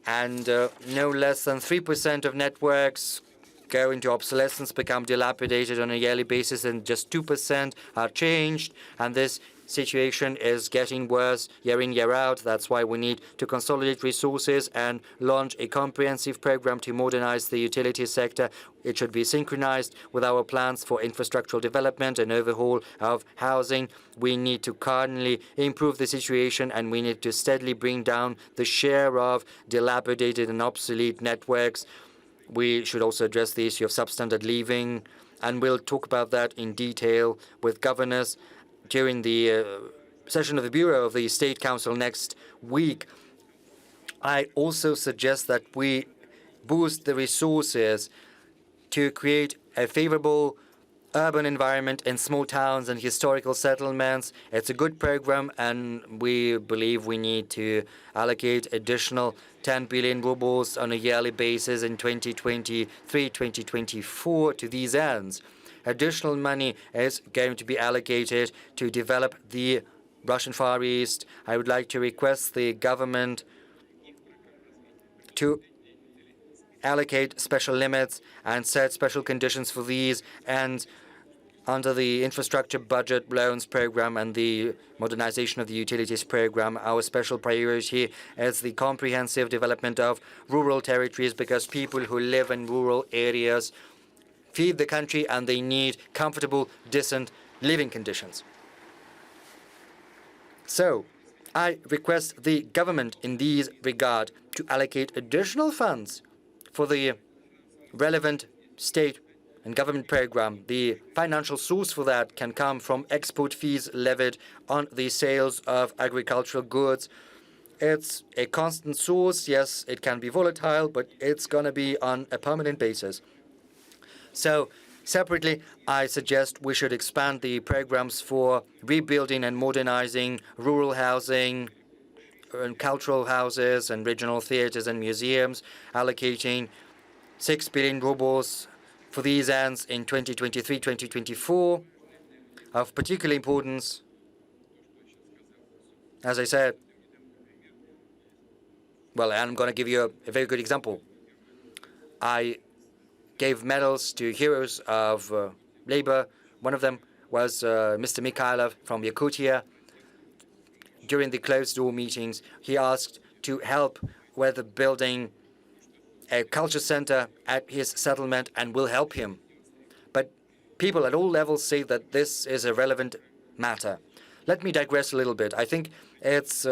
S2: and no less than 3% of networks go into obsolescence, become dilapidated on a yearly basis, and just 2% are changed. And this situation is getting worse year in, year out. That's why we need to consolidate resources and launch a comprehensive program to modernize the utility sector. It should be synchronized with our plans for infrastructural development and overhaul of housing. We need to cardinally improve the situation, and we need to steadily bring down the share of dilapidated and obsolete networks. We should also address the issue of substandard living, and we'll talk about that in detail with governors during the session of the Bureau of the State Council next week. I also suggest that we boost the resources to create a favorable urban environment in small towns and historical settlements. It's a good program, and we believe we need to allocate additional 10 billion rubles on a yearly basis in 2023-2024 to these ends. Additional money is going to be allocated to develop the Russian Far East. I would like to request the government to allocate special limits and set special conditions for these ends under the infrastructure budget loans program and the modernization of the utilities program. Our special priority is the comprehensive development of rural territories, because people who live in rural areas feed the country and they need comfortable, decent living conditions. So, I request the government in this regard to allocate additional funds for the relevant state and government program. The financial source for that can come from export fees levied on the sales of agricultural goods. It's a constant source. Yes, it can be volatile, but it's going to be on a permanent basis. So, separately, I suggest we should expand the programs for rebuilding and modernizing rural housing and cultural houses and regional theaters and museums, allocating 6 billion rubles for these ends in 2023-2024. Of particular importance, as I said, well, I'm going to give you a very good example. I gave medals to heroes of labor. One of them was Mr. Mikhailov from Yakutia. During the closed-door meetings, he asked to help with building a culture center at his settlement and will help him. But people at all levels say that this is a relevant matter. Let me digress a little bit. I think it's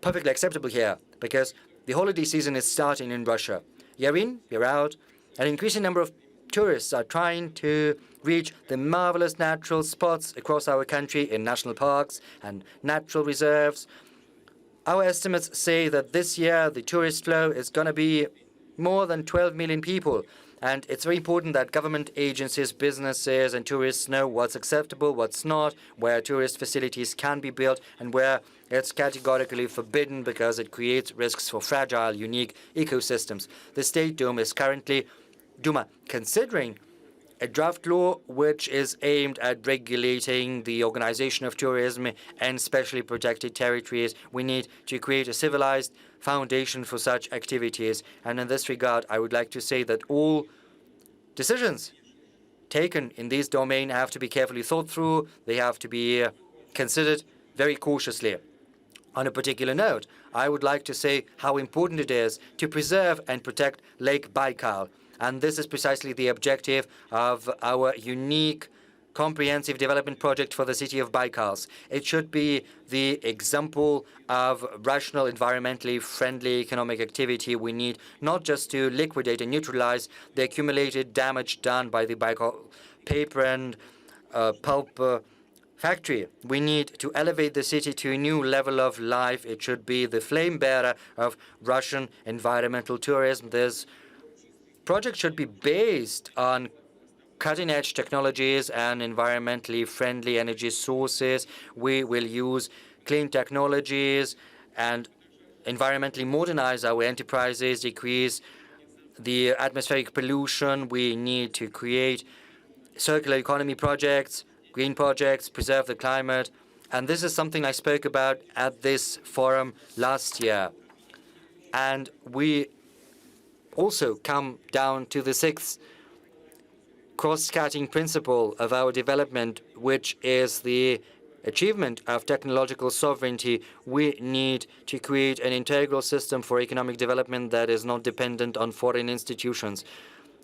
S2: perfectly acceptable here because the holiday season is starting in Russia. Year in, year out, an increasing number of tourists are trying to reach the marvelous natural spots across our country in national parks and natural reserves. Our estimates say that this year the tourist flow is going to be more than 12 million people. And it's very important that government agencies, businesses, and tourists know what's acceptable, what's not, where tourist facilities can be built, and where it's categorically forbidden because it creates risks for fragile, unique ecosystems. The State Duma is currently considering a draft law which is aimed at regulating the organization of tourism and specially protected territories. We need to create a civilized foundation for such activities. And in this regard, I would like to say that all decisions taken in this domain have to be carefully thought through. They have to be considered very cautiously. On a particular note, I would like to say how important it is to preserve and protect Lake Baikal. And this is precisely the objective of our unique comprehensive development project for the city of Baikal. It should be the example of rational, environmentally friendly economic activity we need, not just to liquidate and neutralize the accumulated damage done by the Baikal paper and pulp factory. We need to elevate the city to a new level of life. It should be the flame bearer of Russian environmental tourism. This project should be based on cutting-edge technologies and environmentally friendly energy sources. We will use clean technologies and environmentally modernize our enterprises, decrease the atmospheric pollution. We need to create circular economy projects, green projects, preserve the climate. And this is something I spoke about at this forum last year. And we also come down to the sixth cross-cutting principle of our development, which is the achievement of technological sovereignty. We need to create an integral system for economic development that is not dependent on foreign institutions.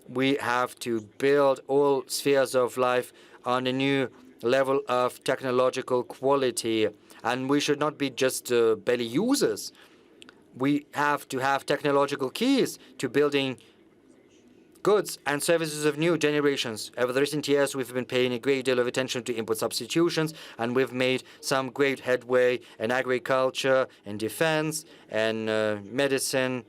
S2: We have to build all spheres of life on a new level of technological quality, and we should not be just barely users. We have to have technological keys to building goods and services of new generations. Over the recent years, we've been paying a great deal of attention to import substitutions, and we've made some great headway in agriculture, in defense, and medicine,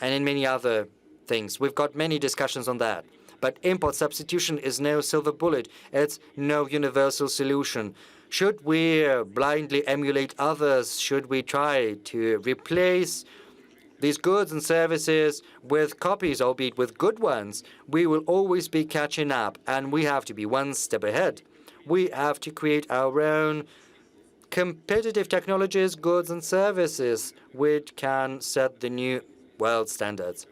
S2: and in many other things. We've got many discussions on that. But import substitution is no silver bullet. It's no universal solution. Should we blindly emulate others? Should we try to replace these goods and services with copies, albeit with good ones? We will always be catching up, and we have to be one step ahead. We have to create our own competitive technologies, goods, and services which can set the new world standards.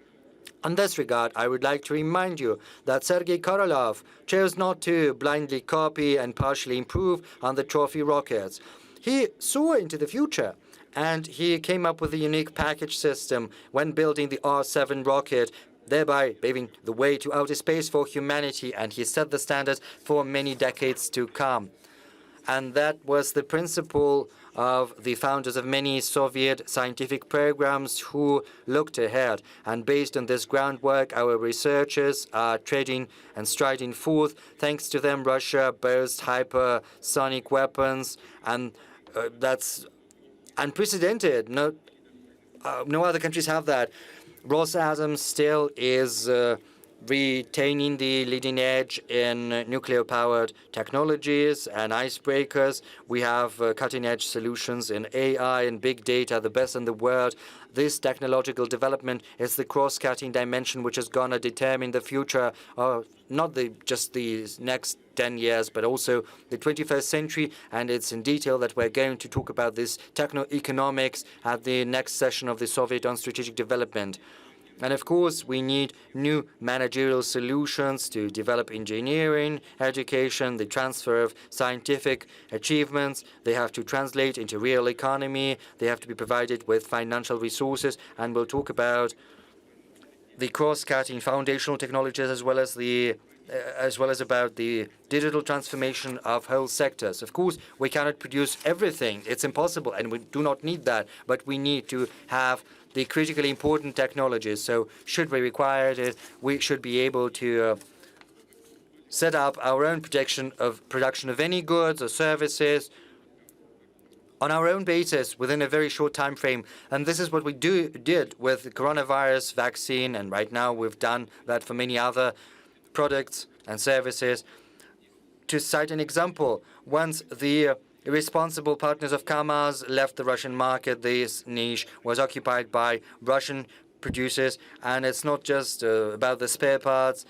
S2: In this regard, I would like to remind you that Sergei Korolev chose not to blindly copy and partially improve on the trophy rockets. He saw into the future, and he came up with a unique package system when building the R-7 rocket, thereby paving the way to outer space for humanity, and he set the standards for many decades to come. And that was the principle of the founders of many Soviet scientific programs who looked ahead. And based on this groundwork, our researchers are treading and striding forth. Thanks to them, Russia boasts hypersonic weapons, and that's unprecedented. No other countries have that. Rosatom still is retaining the leading edge in nuclear-powered technologies and icebreakers. We have cutting-edge solutions in AI and big data, the best in the world. This technological development is the cross-cutting dimension which is going to determine the future of not just the next 10 years, but also the 21st century. And it's in detail that we're going to talk about this techno-economics at the next session of the Soviet on Strategic Development. And of course, we need new managerial solutions to develop engineering, education, the transfer of scientific achievements. They have to translate into real economy. They have to be provided with financial resources. And we'll talk about the cross-cutting foundational technologies as well as about the digital transformation of whole sectors. Of course, we cannot produce everything. It's impossible, and we do not need that. But we need to have the critically important technologies. So should we require it, we should be able to set up our own production of any goods or services on our own basis within a very short time frame. And this is what we did with the coronavirus vaccine, and right now we've done that for many other products and services. To cite an example, once the responsible partners of Kamaz left the Russian market, this niche was occupied by Russian producers. And it's not just about the spare parts.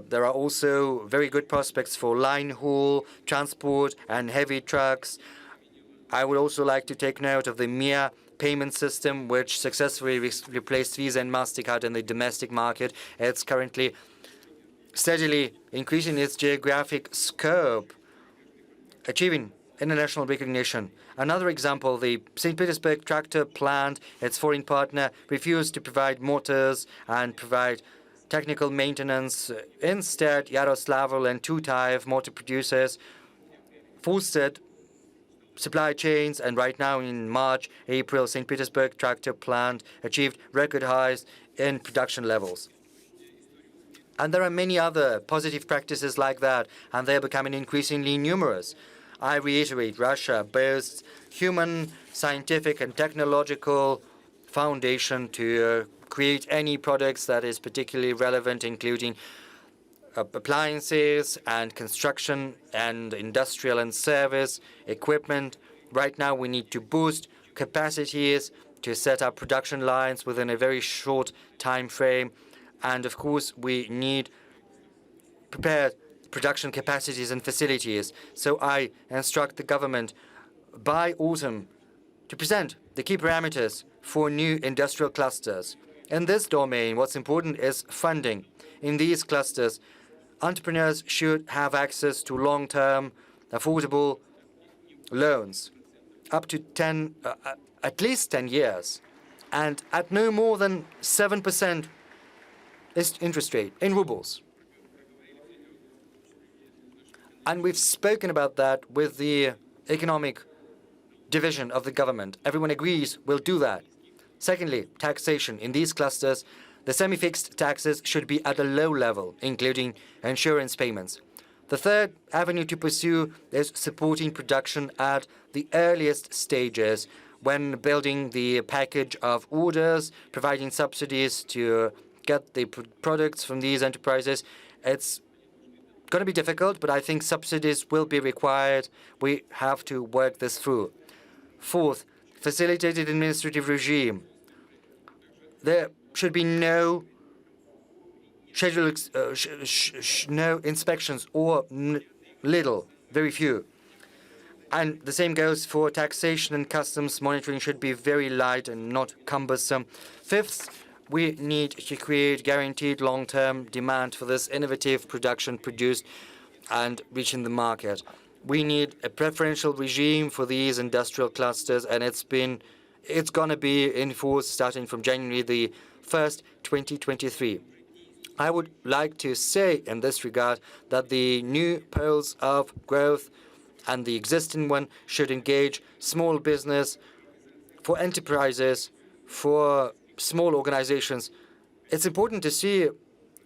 S2: There are also very good prospects for line haul, transport, and heavy trucks. I would also like to take note of the MIA payment system, which successfully replaced Visa and MasterCard in the domestic market. It's currently steadily increasing its geographic scope, achieving international recognition. Another example, the St. Petersburg tractor plant, its foreign partner, refused to provide motors and provide technical maintenance. Instead, Yaroslavl and Tokayev motor producers fostered supply chains, and right now in March, April, St. Petersburg tractor plant achieved record highs in production levels. And there are many other positive practices like that, and they're becoming increasingly numerous. I reiterate, Russia boasts human, scientific, and technological foundation to create any products that is particularly relevant, including appliances and construction and industrial and service equipment. Right now, we need to boost capacities to set up production lines within a very short time frame. And of course, we need prepared production capacities and facilities. So I instruct the government by autumn to present the key parameters for new industrial clusters. In this domain, what's important is funding. In these clusters, entrepreneurs should have access to long-term, affordable loans up to at least 10 years, and at no more than 7% interest rate in rubles. And we've spoken about that with the economic division of the government. Everyone agrees we'll do that. Secondly, taxation. In these clusters, the semi-fixed taxes should be at a low level, including insurance payments. The third avenue to pursue is supporting production at the earliest stages when building the package of orders, providing subsidies to get the products from these enterprises. It's going to be difficult, but I think subsidies will be required. We have to work this through. Fourth, facilitated administrative regime. There should be no no inspections or very few. And the same goes for taxation and customs monitoring should be very light and not cumbersome. Fifth, we need to create guaranteed long-term demand for this innovative production produced and reaching the market. We need a preferential regime for these industrial clusters, and it's going to be in force starting from January the 1st, 2023. I would like to say in this regard that the new poles of growth and the existing one should engage small business, for enterprises, for small organizations. It's important to see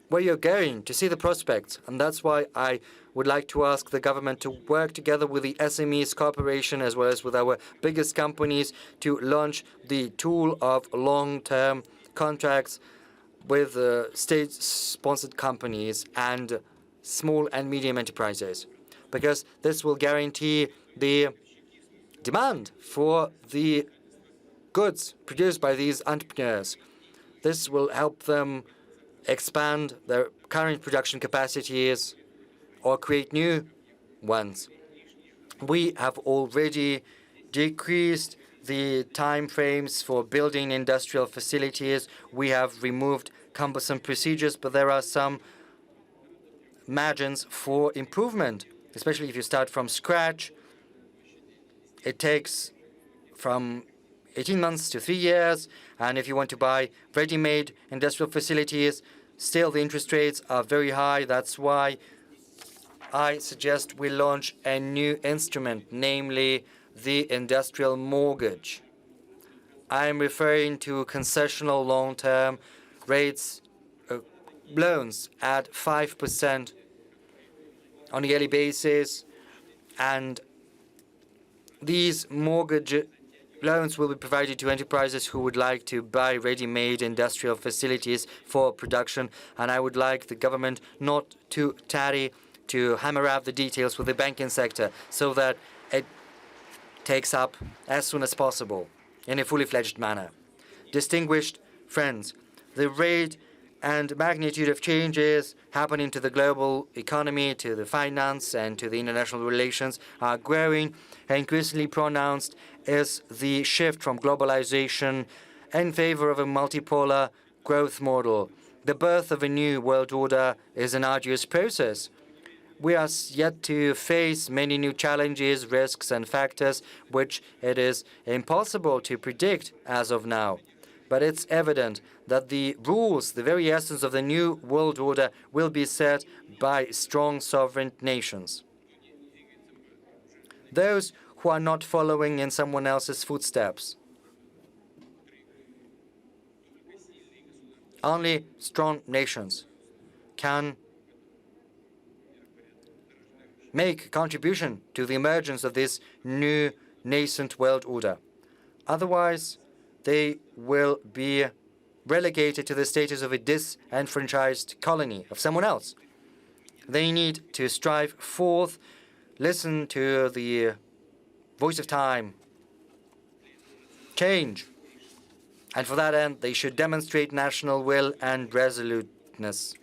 S2: where you're going, to see the prospects. And that's why I would like to ask the government to work together with the SMEs Corporation as well as with our biggest companies to launch the tool of long-term contracts with state-sponsored companies and small and medium enterprises, because this will guarantee the demand for the goods produced by these entrepreneurs. This will help them expand their current production capacities or create new ones. We have already decreased the time frames for building industrial facilities. We have removed cumbersome procedures, but there are some margins for improvement, especially if you start from scratch. It takes from 18 months to 3 years, and if you want to buy ready-made industrial facilities, still the interest rates are very high. That's why I suggest we launch a new instrument, namely the industrial mortgage. I am referring to concessional long-term rates, loans at 5% on a yearly basis, and these mortgage loans will be provided to enterprises who would like to buy ready-made industrial facilities for production, and I would like the government not to tarry to hammer out the details with the banking sector so that it takes up as soon as possible in a fully fledged manner. Distinguished friends, the rate and magnitude of changes happening to the global economy, to the finance, and to the international relations are growing. Increasingly pronounced is the shift from globalization in favor of a multipolar growth model. The birth of a new world order is an arduous process. We are yet to face many new challenges, risks, and factors which it is impossible to predict as of now. But it's evident that the rules, the very essence of the new world order, will be set by strong sovereign nations. Those who are not following in someone else's footsteps. Only strong nations can make a contribution to the emergence of this new nascent world order. Otherwise, they will be relegated to the status of a disenfranchised colony of someone else. They need to strive forth, listen to the voice of time, change. And for that end, they should demonstrate national will and resoluteness.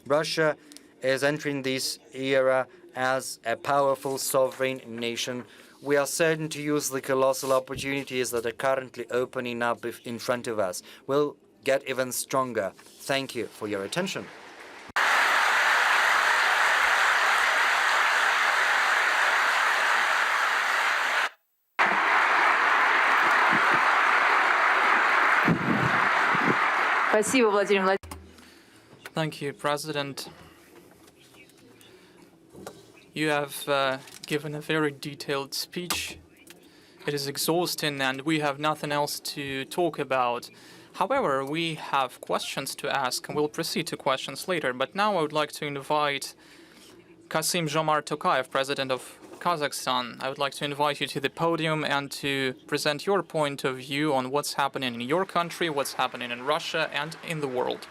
S2: Russia is entering this era as a powerful sovereign nation. We are certain to use the colossal opportunities that are currently opening up in front of us. We'll get even stronger. Thank you for your attention.
S4: Thank you, President. You have given a very detailed speech. It is exhausting, and we have nothing else to talk about. However, we have questions to ask, and we'll proceed to questions later. But now I would like to invite Kassym-Jomart Tokayev, President of Kazakhstan. I would like to invite you to the podium and to present your point of view on what's happening in your country, what's happening in Russia, and in the world.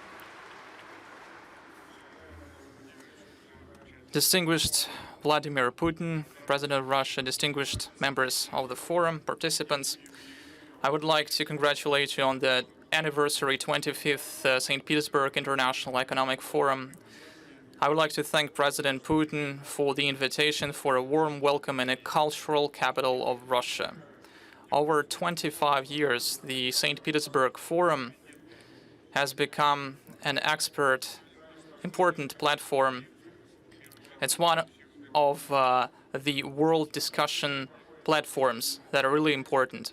S4: Distinguished Vladimir Putin, President of Russia, distinguished members of the forum, participants, I would like to congratulate you on the anniversary 25th St. Petersburg International Economic Forum. I would like to thank President Putin for the invitation for a warm welcome in a cultural capital of Russia. Over 25 years, the St. Petersburg Forum has become an important platform. It's one of the world discussion platforms that are really important.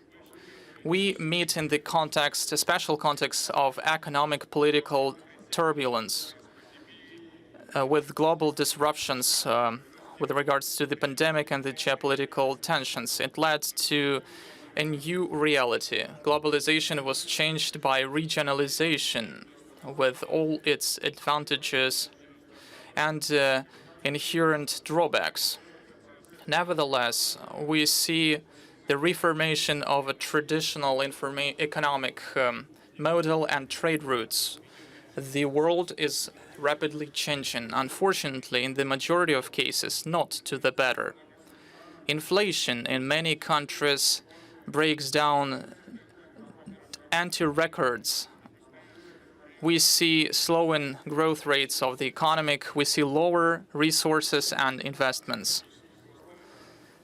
S4: We meet in the context, a special context of economic political turbulence with global disruptions with regards to the pandemic and the geopolitical tensions. It led to a new reality. Globalization was changed by regionalization with all its advantages and inherent drawbacks. Nevertheless, we see the reformation of a traditional economic model and trade routes. The world is rapidly changing, unfortunately, in the majority of cases, not to the better. Inflation in many countries breaks down into records. We see slowing growth rates of the economy. We see lower resources and investments.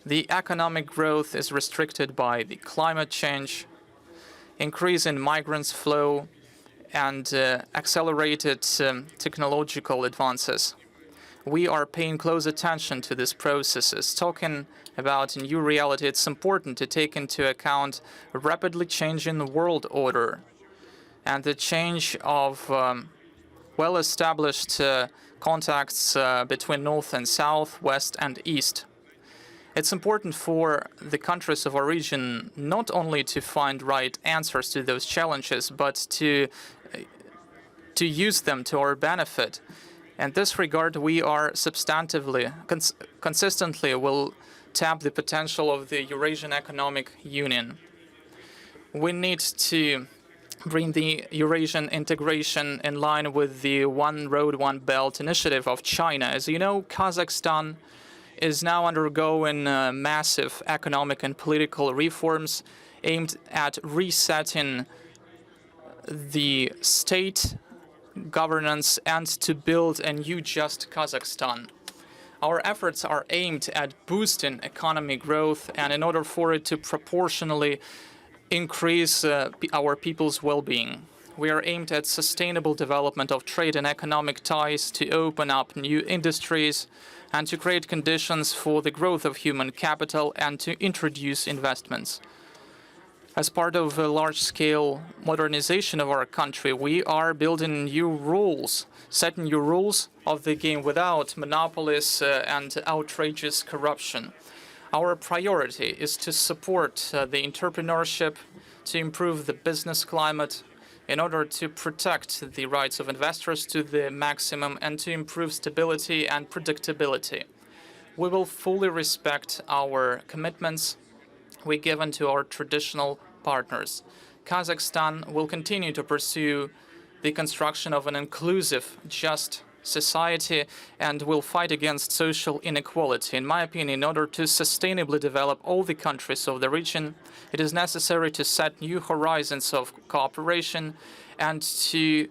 S4: The economic growth is restricted by the climate change, increase in migrants flow, and accelerated technological advances. We are paying close attention to these processes. Talking about a new reality, it's important to take into account a rapidly changing world order and the change of well-established contacts between North and South, West and East. It's important for the countries of our region not only to find right answers to those challenges, but to use them to our benefit. In this regard, we are substantively, consistently will tap the potential of the Eurasian Economic Union. We need to bring the Eurasian integration in line with the One Road, One Belt initiative of China. As you know, Kazakhstan is now undergoing massive economic and political reforms aimed at resetting the state governance and to build a new just Kazakhstan. Our efforts are aimed at boosting economic growth and in order for it to proportionally increase our people's well-being. We are aimed at sustainable development of trade and economic ties to open up new industries and to create conditions for the growth of human capital and to introduce investments. As part of a large-scale modernization of our country, we are building new rules, setting new rules of the game without monopolies and outrageous corruption. Our priority is to support the entrepreneurship, to improve the business climate, in order to protect the rights of investors to the maximum and to improve stability and predictability. We will fully respect our commitments we given to our traditional partners. Kazakhstan will continue to pursue the construction of an inclusive, just society and will fight against social inequality. In my opinion, in order to sustainably develop all the countries of the region, it is necessary to set new horizons of cooperation and to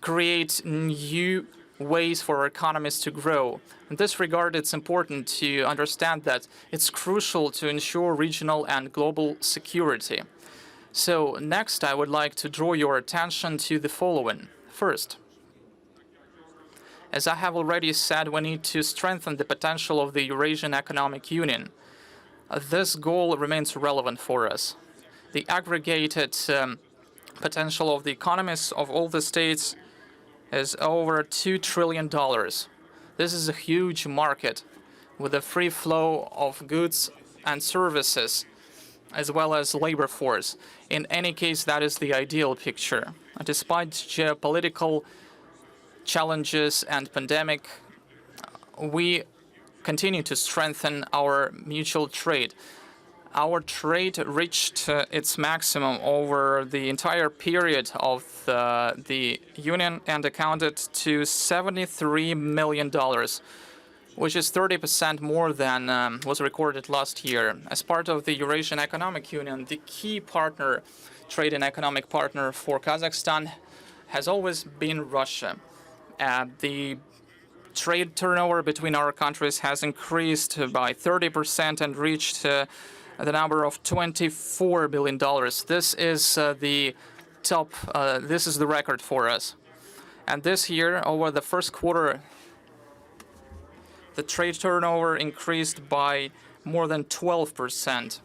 S4: create new ways for our economies to grow. In this regard, it's important to understand that it's crucial to ensure regional and global security. So next, I would like to draw your attention to the following. First, as I have already said, we need to strengthen the potential of the Eurasian Economic Union. This goal remains relevant for us. The aggregated potential of the economies of all the states is over $2 trillion. This is a huge market with a free flow of goods and services, as well as labor force. In any case, that is the ideal picture. Despite geopolitical challenges and pandemic, we continue to strengthen our mutual trade. Our trade reached its maximum over the entire period of the Union and accounted to $73 million, which is 30% more than was recorded last year. As part of the Eurasian Economic Union, the key partner, trade and economic partner for Kazakhstan has always been Russia. The trade turnover between our countries has increased by 30% and reached the number of $24 billion. This is the top, this is the record for us. And this year, over the first quarter, the trade turnover increased by more than 12%.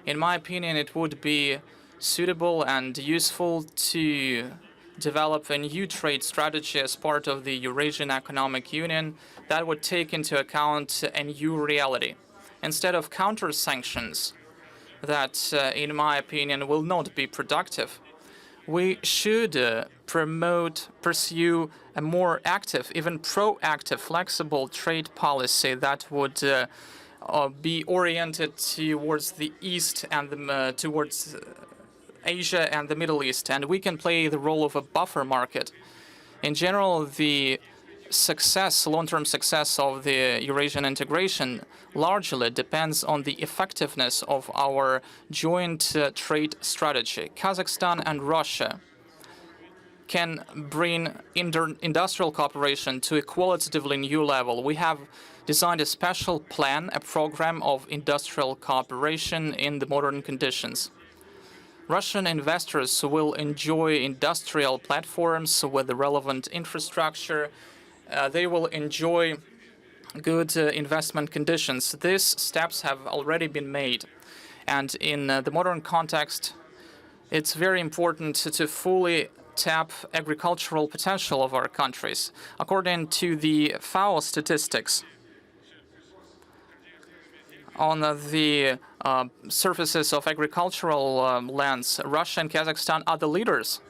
S4: In my opinion, it would be suitable and useful to develop a new trade strategy as part of the Eurasian Economic Union that would take into account a new reality. Instead of counter-sanctions that, in my opinion, will not be productive, we should pursue a more active, even proactive, flexible trade policy that would be oriented towards the East and towards Asia and the Middle East, and we can play the role of a buffer market. In general, the long-term success of the Eurasian integration largely depends on the effectiveness of our joint trade strategy. Kazakhstan and Russia can bring industrial cooperation to a qualitatively new level. We have designed a special plan, a program of industrial cooperation in the modern conditions. Russian investors will enjoy industrial platforms with the relevant infrastructure. They will enjoy good investment conditions. These steps have already been made. And in the modern context, it's very important to fully tap agricultural potential of our countries. According to the FAO statistics, on the surfaces of agricultural lands, Russia and Kazakhstan are the leaders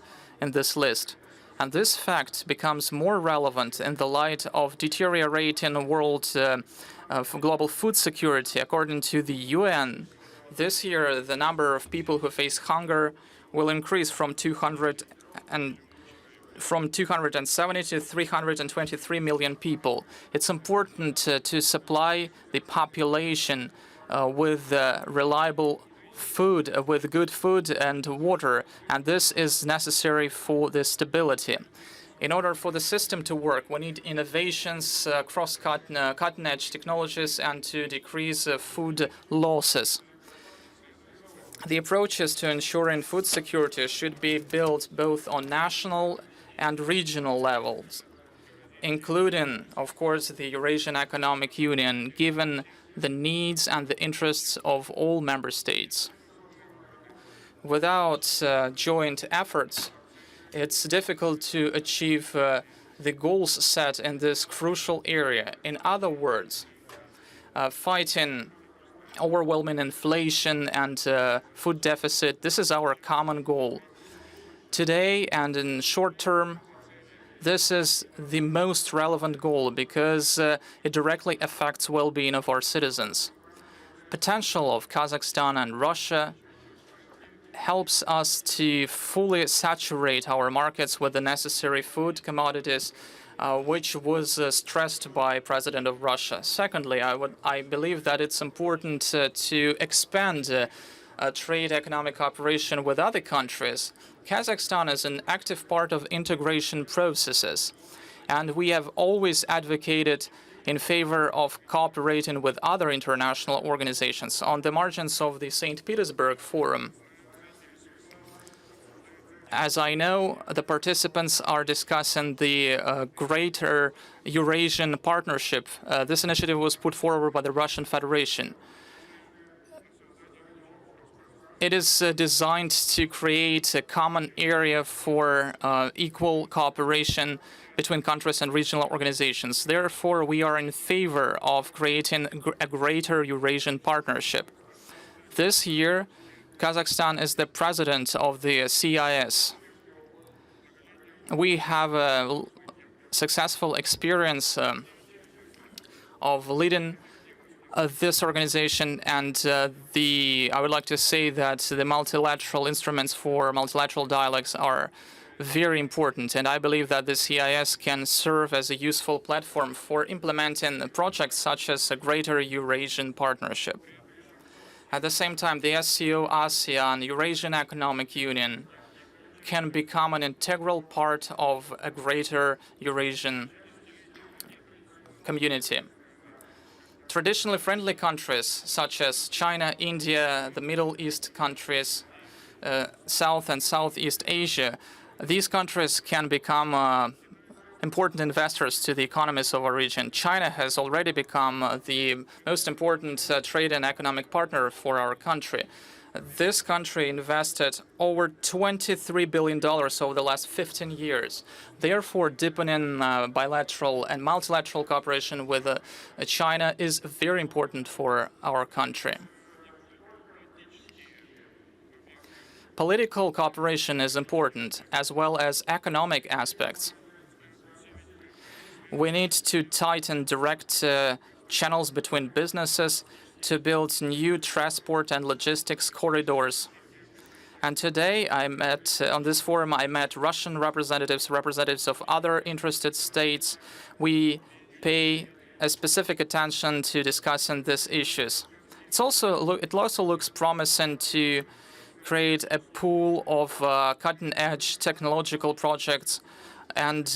S4: in this list. And this fact becomes more relevant in the light of deteriorating world global food security. According to the UN, this year the number of people who face hunger will increase from 270 to 323 million people. It's important to supply the population with reliable food, with good food and water, and this is necessary for the stability. In order for the system to work, we need innovations, cutting-edge technologies, and to decrease food losses. The approaches to ensuring food security should be built both on national and regional levels, including, of course, the Eurasian Economic Union, given the needs and the interests of all member states. Without joint efforts, it's difficult to achieve the goals set in this crucial area. In other words, fighting overwhelming inflation and food deficit, this is our common goal. Today and in short term, this is the most relevant goal because it directly affects well-being of our citizens. Potential of Kazakhstan and Russia helps us to fully saturate our markets with the necessary food commodities, which was stressed by President of Russia. Secondly, I believe that it's important to expand trade economic cooperation with other countries. Kazakhstan is an active part of integration processes, and we have always advocated in favor of cooperating with other international organizations. On the margins of the St. Petersburg Forum, as I know, the participants are discussing the Greater Eurasian Partnership. This initiative was put forward by the Russian Federation. It is designed to create a common area for equal cooperation between countries and regional organizations. Therefore, we are in favor of creating a Greater Eurasian Partnership. This year, Kazakhstan is the president of the CIS. We have a successful experience of leading this organization, and I would like to say that the multilateral instruments for multilateral dialogues are very important, and I believe that the CIS can serve as a useful platform for implementing projects such as a Greater Eurasian Partnership. At the same time, the SCO, ASEAN, Eurasian Economic Union can become an integral part of a Greater Eurasian community. Traditionally friendly countries such as China, India, the Middle East countries, South and Southeast Asia, these countries can become important investors to the economies of our region. China has already become the most important trade and economic partner for our country. This country invested over $23 billion over the last 15 years. Therefore, deepening bilateral and multilateral cooperation with China is very important for our country. Political cooperation is important, as well as economic aspects. We need to tighten direct channels between businesses to build new transport and logistics corridors. And today, on this forum, I met Russian representatives, representatives of other interested states. We pay a specific attention to discussing these issues. It also looks promising to create a pool of cutting-edge technological projects and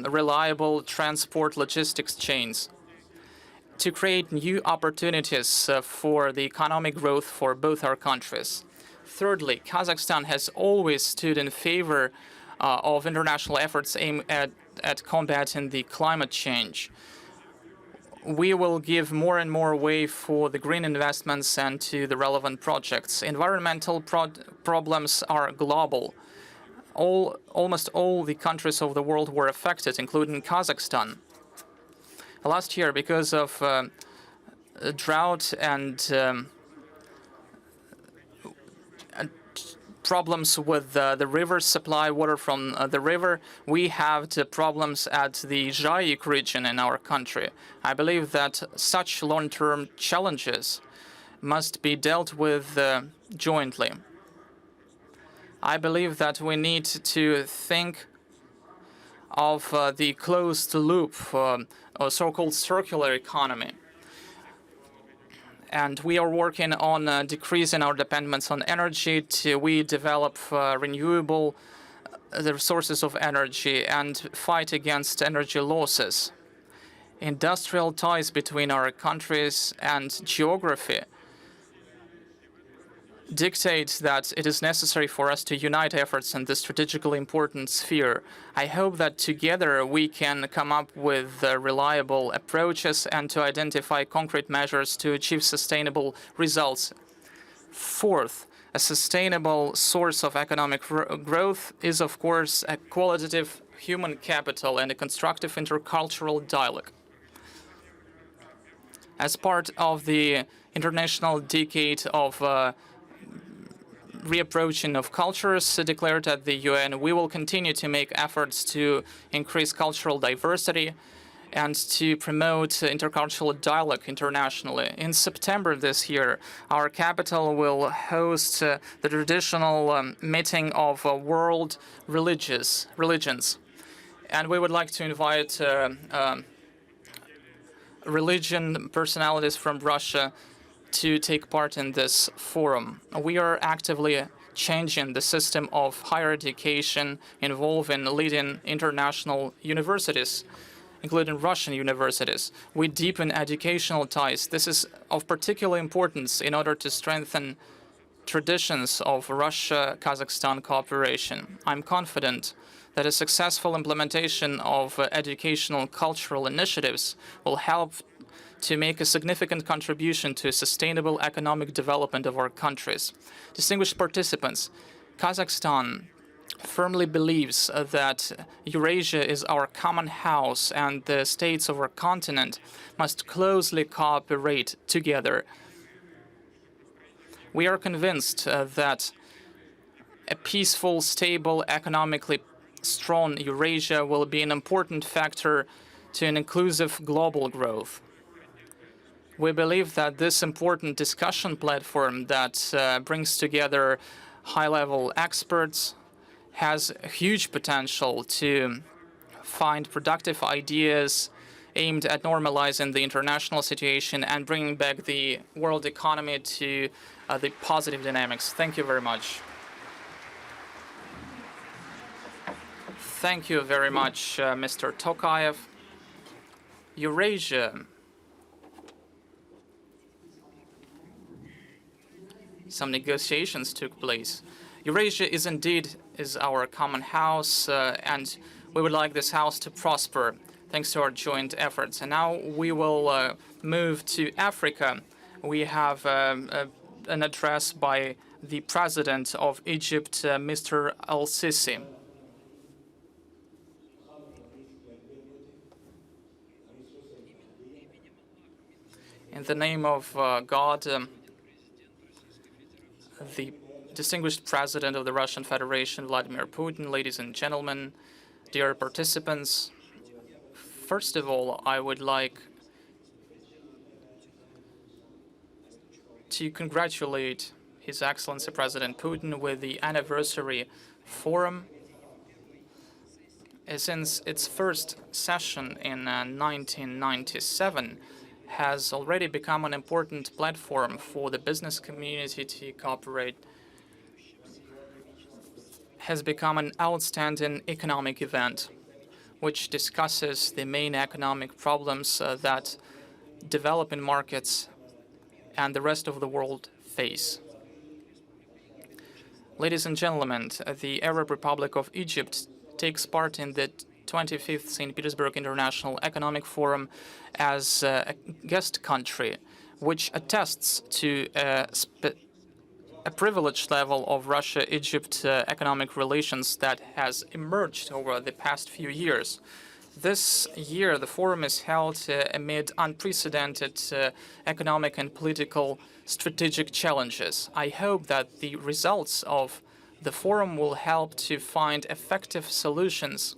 S4: reliable transport logistics chains to create new opportunities for the economic growth for both our countries. Thirdly, Kazakhstan has always stood in favor of international efforts aimed at combating the climate change. We will give more and more way for the green investments and to the relevant projects. Environmental problems are global. Almost all the countries of the world were affected, including Kazakhstan. Last year, because of drought and problems with the river supply, water from the river, we have the problems at the Zhayik region in our country. I believe that such long-term challenges must be dealt with jointly. I believe that we need to think of the closed loop, or so-called circular economy. And we are working on decreasing our dependence on energy. We develop renewable sources of energy and fight against energy losses. Industrial ties between our countries and geography dictates that it is necessary for us to unite efforts in this strategically important sphere. I hope that together we can come up with reliable approaches and to identify concrete measures to achieve sustainable results. Fourth, a sustainable source of economic growth is, of course, a qualitative human capital and a constructive intercultural dialogue. As part of the International Decade of Reapproaching of Cultures declared at the UN, we will continue to make efforts to increase cultural diversity and to promote intercultural dialogue internationally. In September this year, our capital will host the traditional meeting of world religions. And we would like to invite religion personalities from Russia to take part in this forum. We are actively changing the system of higher education involving leading international universities, including Russian universities. We deepen educational ties. This is of particular importance in order to strengthen traditions of Russia-Kazakhstan cooperation. I'm confident that a successful implementation of educational cultural initiatives will help to make a significant contribution to sustainable economic development of our countries. Distinguished participants, Kazakhstan firmly believes that Eurasia is our common house and the states of our continent must closely cooperate together. We are convinced that a peaceful, stable, economically strong Eurasia will be an important factor to an inclusive global growth. We believe that this important discussion platform that brings together high-level experts has huge potential to find productive ideas aimed at normalizing the international situation and bringing back the world economy to the positive dynamics. Thank you very much. Thank you very much, Mr. Tokayev. Eurasia. Some negotiations took place. Eurasia is indeed our common house, and we would like this house to prosper thanks to our joint efforts. And now we will move to Africa. We have an address by the President of Egypt, Mr. el-Sisi. In the name of God, the distinguished President of the Russian Federation, Vladimir Putin, ladies and gentlemen, dear participants, first of all, I would like to congratulate His Excellency President Putin with the anniversary forum. Since its first session in 1997, has already become an important platform for the business community to cooperate, has become an outstanding economic event which discusses the main economic problems that developing markets and the rest of the world face. Ladies and gentlemen, the Arab Republic of Egypt takes part in the 25th St. Petersburg International Economic Forum as a guest country, which attests to a privileged level of Russia-Egypt economic relations that has emerged over the past few years. This year, the forum is held amid unprecedented economic and political strategic challenges. I hope that the results of the forum will help to find effective solutions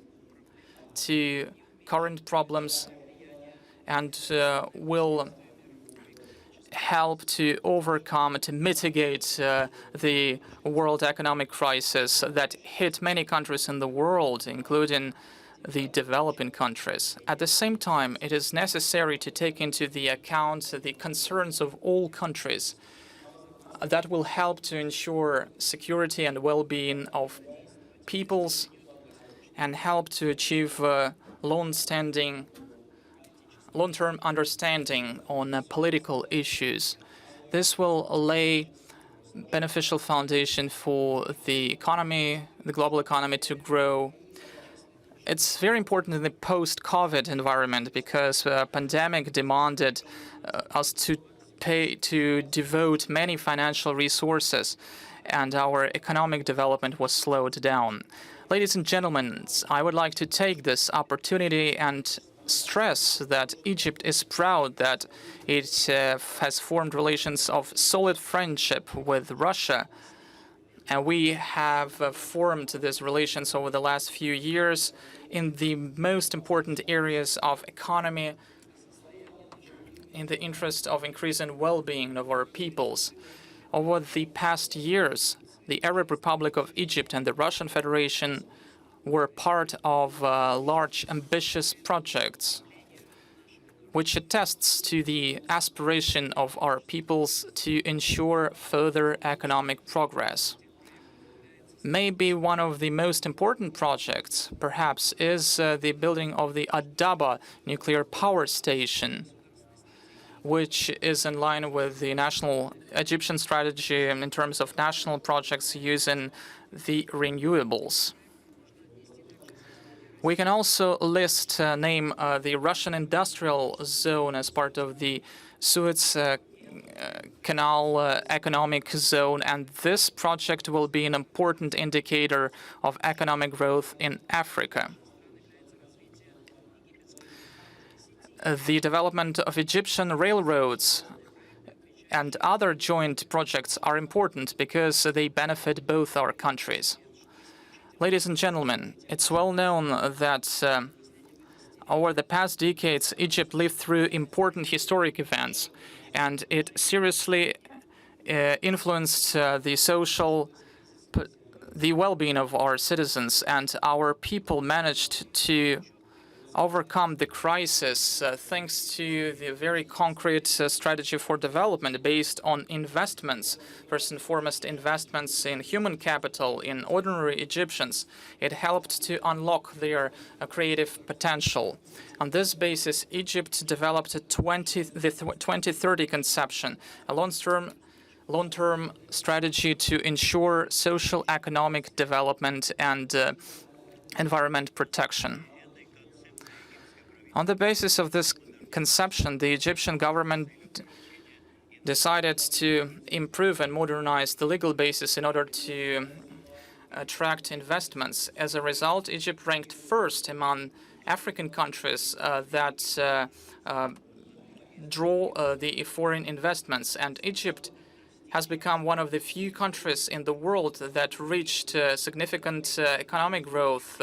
S4: to current problems and will help to overcome, to mitigate the world economic crisis that hit many countries in the world, including the developing countries. At the same time, it is necessary to take into the account the concerns of all countries. That will help to ensure security and well-being of peoples and help to achieve long-term understanding on political issues. This will lay beneficial foundation for the economy, the global economy, to grow. It's very important in the post-COVID environment because pandemic demanded us to devote many financial resources, and our economic development was slowed down. Ladies and gentlemen, I would like to take this opportunity and stress that Egypt is proud that it has formed relations of solid friendship with Russia. And we have formed these relations over the last few years in the most important areas of economy, in the interest of increasing well-being of our peoples. Over the past years, the Arab Republic of Egypt and the Russian Federation were part of large, ambitious projects, which attests to the aspiration of our peoples to ensure further economic progress. Maybe one of the most important projects, perhaps, is the building of the Adaba nuclear power station, which is in line with the national Egyptian strategy in terms of national projects using the renewables. We can also name the Russian industrial zone as part of the Suez Canal economic zone, and this project will be an important indicator of economic growth in Africa. The development of Egyptian railroads and other joint projects are important because they benefit both our countries. Ladies and gentlemen, it's well known that over the past decades, Egypt lived through important historic events, and it seriously influenced the well-being of our citizens, and our people managed to overcome the crisis thanks to the very concrete strategy for development based on investments, first and foremost investments in human capital, in ordinary Egyptians. It helped to unlock their creative potential. On this basis, Egypt developed the 2030 conception, a long-term strategy to ensure social economic development and environment protection. On the basis of this conception, the Egyptian government decided to improve and modernize the legal basis in order to attract investments. As a result, Egypt ranked first among African countries that draw the foreign investments, and Egypt has become one of the few countries in the world that reached significant economic growth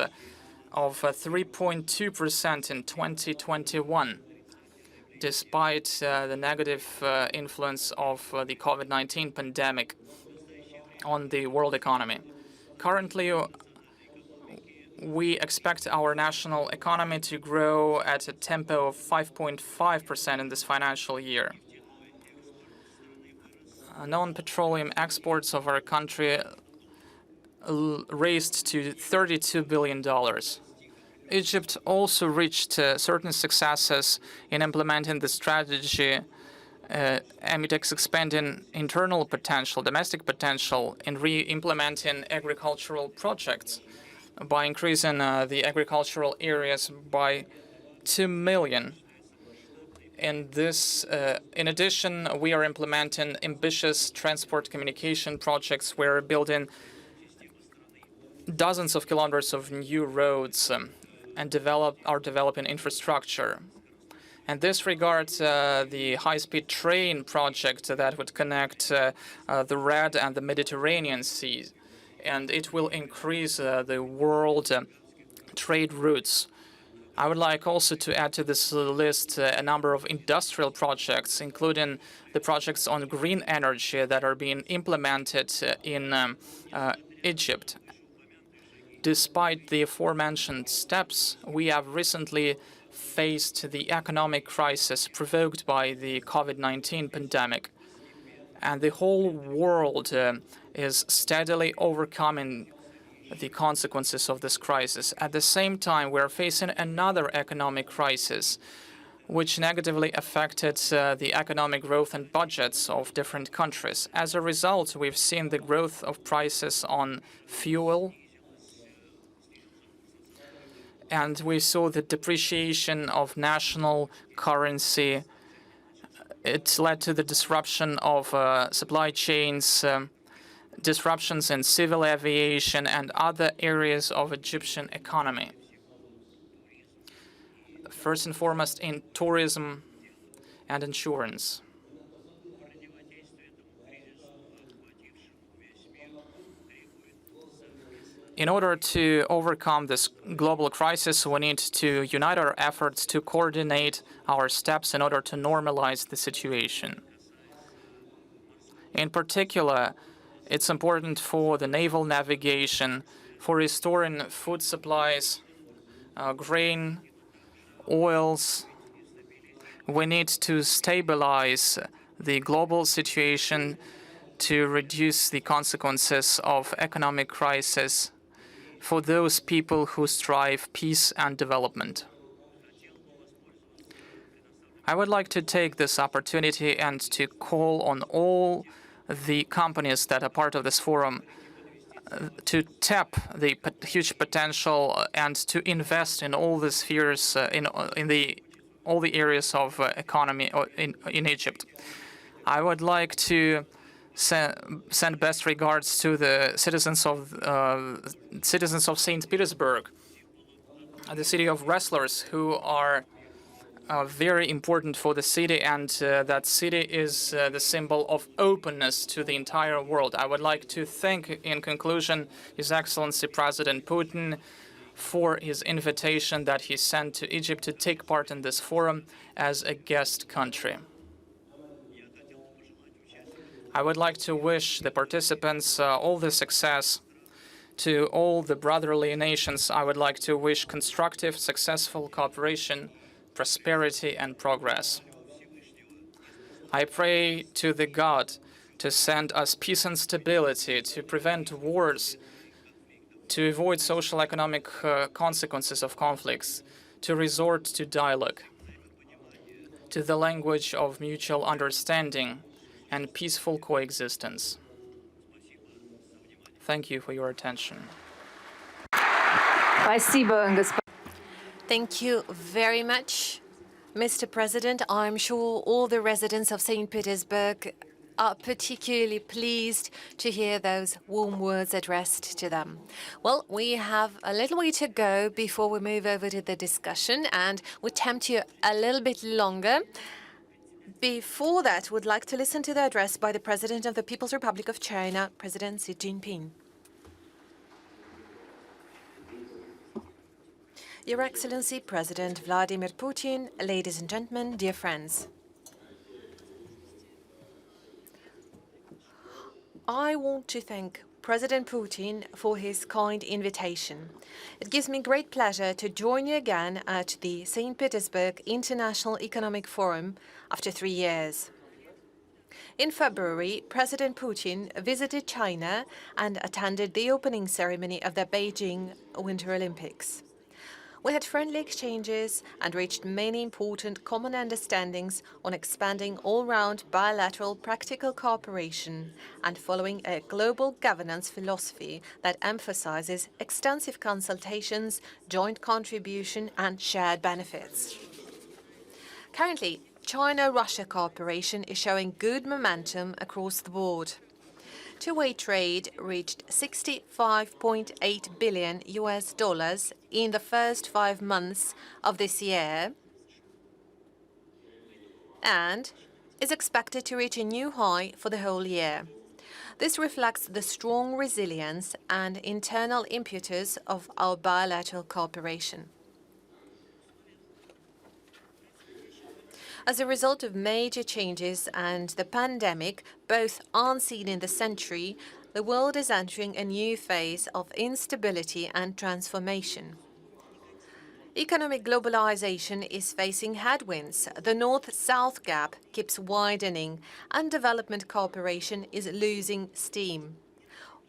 S4: of 3.2% in 2021, despite the negative influence of the COVID-19 pandemic on the world economy. Currently, we expect our national economy to grow at a tempo of 5.5% in this financial year. Non-petroleum exports of our country raised to $32 billion. Egypt also reached certain successes in implementing the strategy amid expanding internal potential, domestic potential, in re-implementing agricultural projects by increasing the agricultural areas by 2 million. In addition, we are implementing ambitious transport communication projects. We're building dozens of kilometers of new roads and developing infrastructure. And this regards the high-speed train project that would connect the Red and the Mediterranean Seas, and it will increase the world trade routes. I would like also to add to this list a number of industrial projects, including the projects on green energy that are being implemented in Egypt. Despite the aforementioned steps, we have recently faced the economic crisis provoked by the COVID-19 pandemic, and the whole world is steadily overcoming the consequences of this crisis. At the same time, we are facing another economic crisis, which negatively affected the economic growth and budgets of different countries. As a result, we've seen the growth of prices on fuel, and we saw the depreciation of national currency. It led to the disruption of supply chains, disruptions in civil aviation and other areas of Egyptian economy. First and foremost in tourism and insurance. In order to overcome this global crisis, we need to unite our efforts to coordinate our steps in order to normalize the situation. In particular, it's important for the naval navigation, for restoring food supplies, grain, oils. We need to stabilize the global situation to reduce the consequences of economic crisis for those people who strive peace and development. I would like to take this opportunity and to call on all the companies that are part of this forum to tap the huge potential and to invest in all the spheres, in all the areas of economy in Egypt. I would like to send best regards to the citizens of St. Petersburg, the city of wrestlers, who are very important for the city, and that city is the symbol of openness to the entire world. I would like to thank, in conclusion, His Excellency President Putin for his invitation that he sent to Egypt to take part in this forum as a guest country. I would like to wish the participants all the success. To all the brotherly nations, I would like to wish constructive, successful cooperation, prosperity, and progress. I pray to the God to send us peace and stability, to prevent wars, to avoid social economic consequences of conflicts, to resort to dialogue, to the language of mutual understanding and peaceful coexistence. Thank you for your attention.
S3: Спасибо, господин.
S5: Thank you very much, Mr. President, I'm sure all the residents of St. Petersburg are particularly pleased to hear those warm words addressed to them. Well, we have a little way to go before we move over to the discussion, and we tempt you a little bit longer. Before that, we'd like to listen to the address by the President of the People's Republic of China, President Xi Jinping. Your Excellency, President Vladimir Putin, ladies and gentlemen, dear friends. I want to thank President Putin for his kind invitation. It gives me great pleasure to join you again at the St. Petersburg International Economic Forum after 3 years. In February, President Putin visited China and attended the opening ceremony of the Beijing Winter Olympics. We had friendly exchanges and reached many important common understandings on expanding all-round bilateral practical cooperation and following a global governance philosophy that emphasizes extensive consultations, joint contribution, and shared benefits. Currently, China-Russia cooperation is showing good momentum across the board. Two-way trade reached $65.8 billion in the first 5 months of this year and is expected to reach a new high for the whole year. This reflects the strong resilience and internal impetus of our bilateral cooperation. As a result of major changes and the pandemic, both unseen in the century, the world is entering a new phase of instability and transformation. Economic globalization is facing headwinds. The North-South gap keeps widening, and development cooperation is losing steam.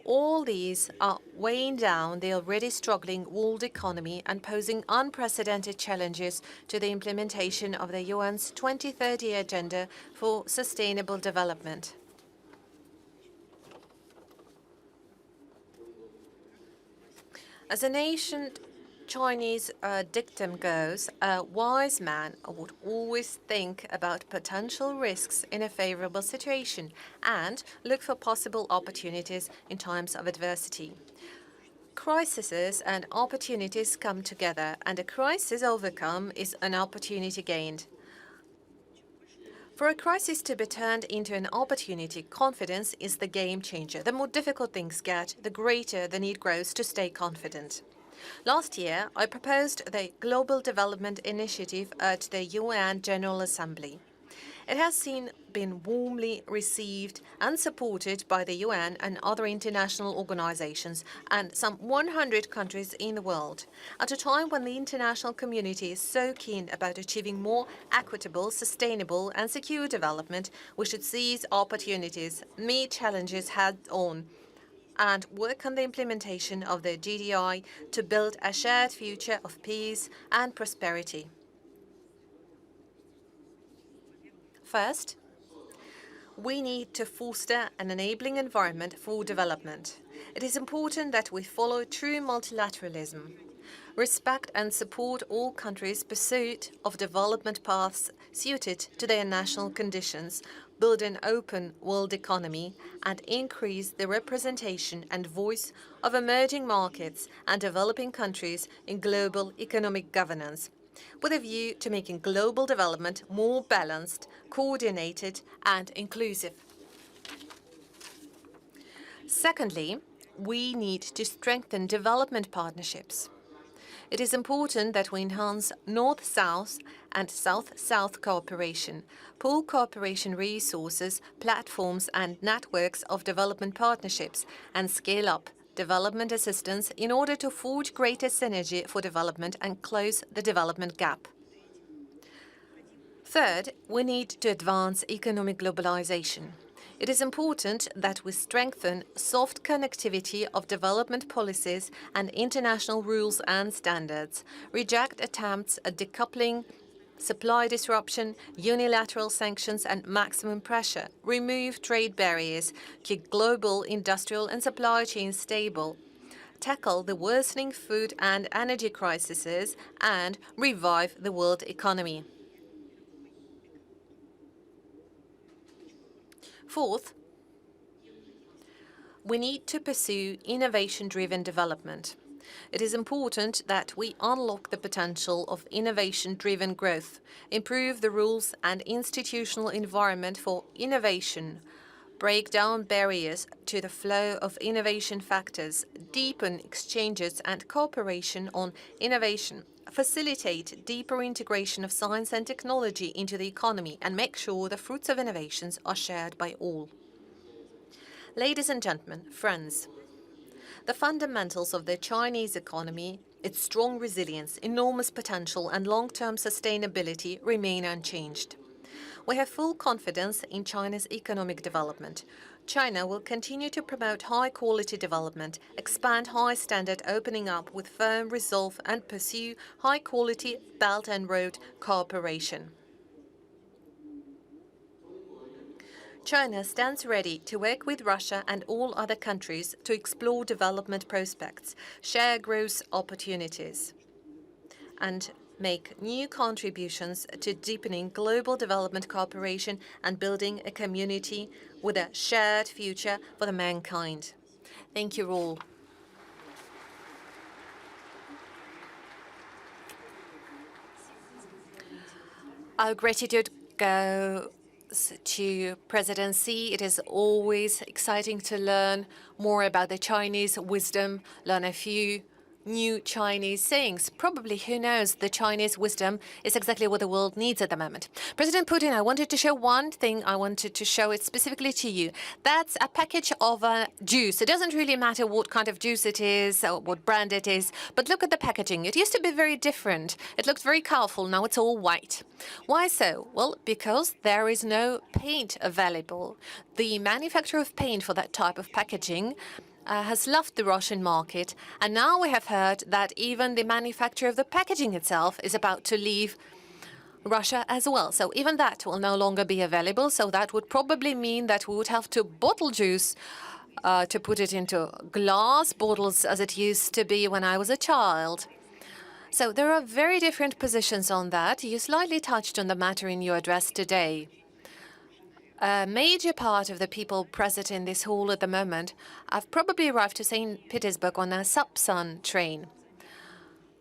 S5: All these are weighing down the already struggling world economy and posing unprecedented challenges to the implementation of the UN's 2030 Agenda for Sustainable Development. As an ancient Chinese dictum goes, a wise man would always think about potential risks in a favorable situation and look for possible opportunities in times of adversity. Crises and opportunities come together, and a crisis overcome is an opportunity gained. For a crisis to be turned into an opportunity, confidence is the game changer. The more difficult things get, the greater the need grows to stay confident. Last year, I proposed the Global Development Initiative at the UN General Assembly. It has been warmly received and supported by the UN and other international organizations and some 100 countries in the world. At a time when the international community is so keen about achieving more equitable, sustainable, and secure development, we should seize opportunities, meet challenges head-on, and work on the implementation of the GDI to build a shared future of peace and prosperity. First, we need to foster an enabling environment for development. It is important that we follow true multilateralism, respect and support all countries' pursuit of development paths suited to their national conditions, build an open world economy, and increase the representation and voice of emerging markets and developing countries in global economic governance, with a view to making global development more balanced, coordinated, and inclusive. Secondly, we need to strengthen development partnerships. It is important that we enhance North-South and South-South cooperation, pool cooperation resources, platforms and networks of development partnerships, and scale up development assistance in order to forge greater synergy for development and close the development gap. Third, we need to advance economic globalization. It is important that we strengthen soft connectivity of development policies and international rules and standards, reject attempts at decoupling, supply disruption, unilateral sanctions and maximum pressure, remove trade barriers, keep global industrial and supply chains stable, tackle the worsening food and energy crises, and revive the world economy. Fourth, we need to pursue innovation-driven development. It is important that we unlock the potential of innovation-driven growth, improve the rules and institutional environment for innovation, break down barriers to the flow of innovation factors, deepen exchanges and cooperation on innovation, facilitate deeper integration of science and technology into the economy, and make sure the fruits of innovations are shared by all. Ladies and gentlemen, friends, the fundamentals of the Chinese economy, its strong resilience, enormous potential, and long-term sustainability remain unchanged. We have full confidence in China's economic development. China will continue to promote high-quality development, expand high-standard opening up with firm resolve, and pursue high-quality Belt and Road cooperation. China stands ready to work with Russia and all other countries to explore development prospects, share growth opportunities, and make new contributions to deepening global development cooperation and building a community with a shared future for the mankind. Thank you all. Our gratitude goes to President Xi. It is always exciting to learn more about the Chinese wisdom, learn a few new Chinese sayings. Probably, who knows, the Chinese wisdom is exactly what the world needs at the moment. President Putin, I wanted to show one thing. I wanted to show it specifically to you. That's a package of juice. It doesn't really matter what kind of juice it is or what brand it is, but look at the packaging. It used to be very different. It looked very colorful. Now it's all white. Why so? Well, because there is no paint available. The manufacturer of paint for that type of packaging has left the Russian market, and now we have heard that even the manufacturer of the packaging itself is about to leave Russia as well. So even that will no longer be available. So that would probably mean that we would have to bottle juice to put it into glass bottles as it used to be when I was a child. So there are very different positions on that. You slightly touched on the matter in your address today. A major part of the people present in this hall at the moment have probably arrived to St. Petersburg on a Sapsan train.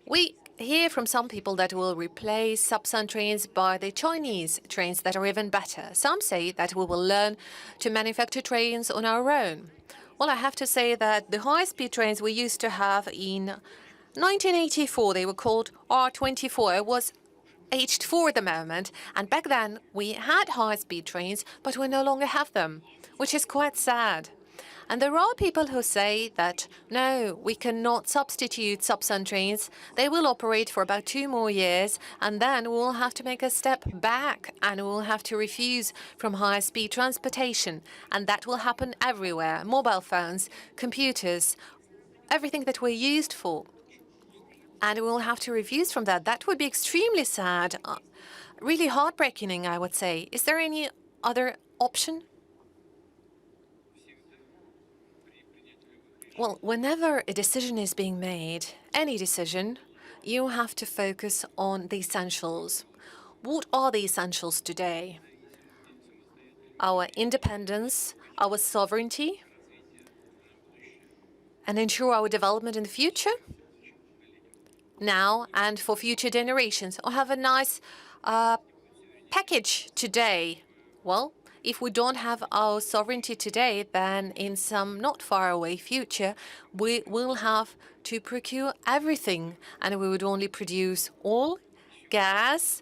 S5: We hear from some people that we'll replace Sapsan trains by the Chinese trains that are even better. Some say that we will learn to manufacture trains on our own. Well, I have to say that the high-speed trains we used to have in 1984, they were called R24, was aged 4 at the moment, and back then we had high-speed trains, but we no longer have them, which is quite sad. And there are people who say that, no, we cannot substitute Sapsan trains. They will operate for about 2 more years, and then we'll have to make a step back, and we'll have to refuse from high-speed transportation. And that will happen everywhere, mobile phones, computers, everything that we're used for. And we'll have to refuse from that. That would be extremely sad, really heartbreaking, I would say. Is there any other option? Well, whenever a decision is being made, any decision, you have to focus on the essentials. What are the essentials today? Our independence, our sovereignty, and ensure our development in the future? Now and for future generations, or have a nice package today? Well, if we don't have our sovereignty today, then in some not far away future, we will have to procure everything, and we would only produce oil, gas,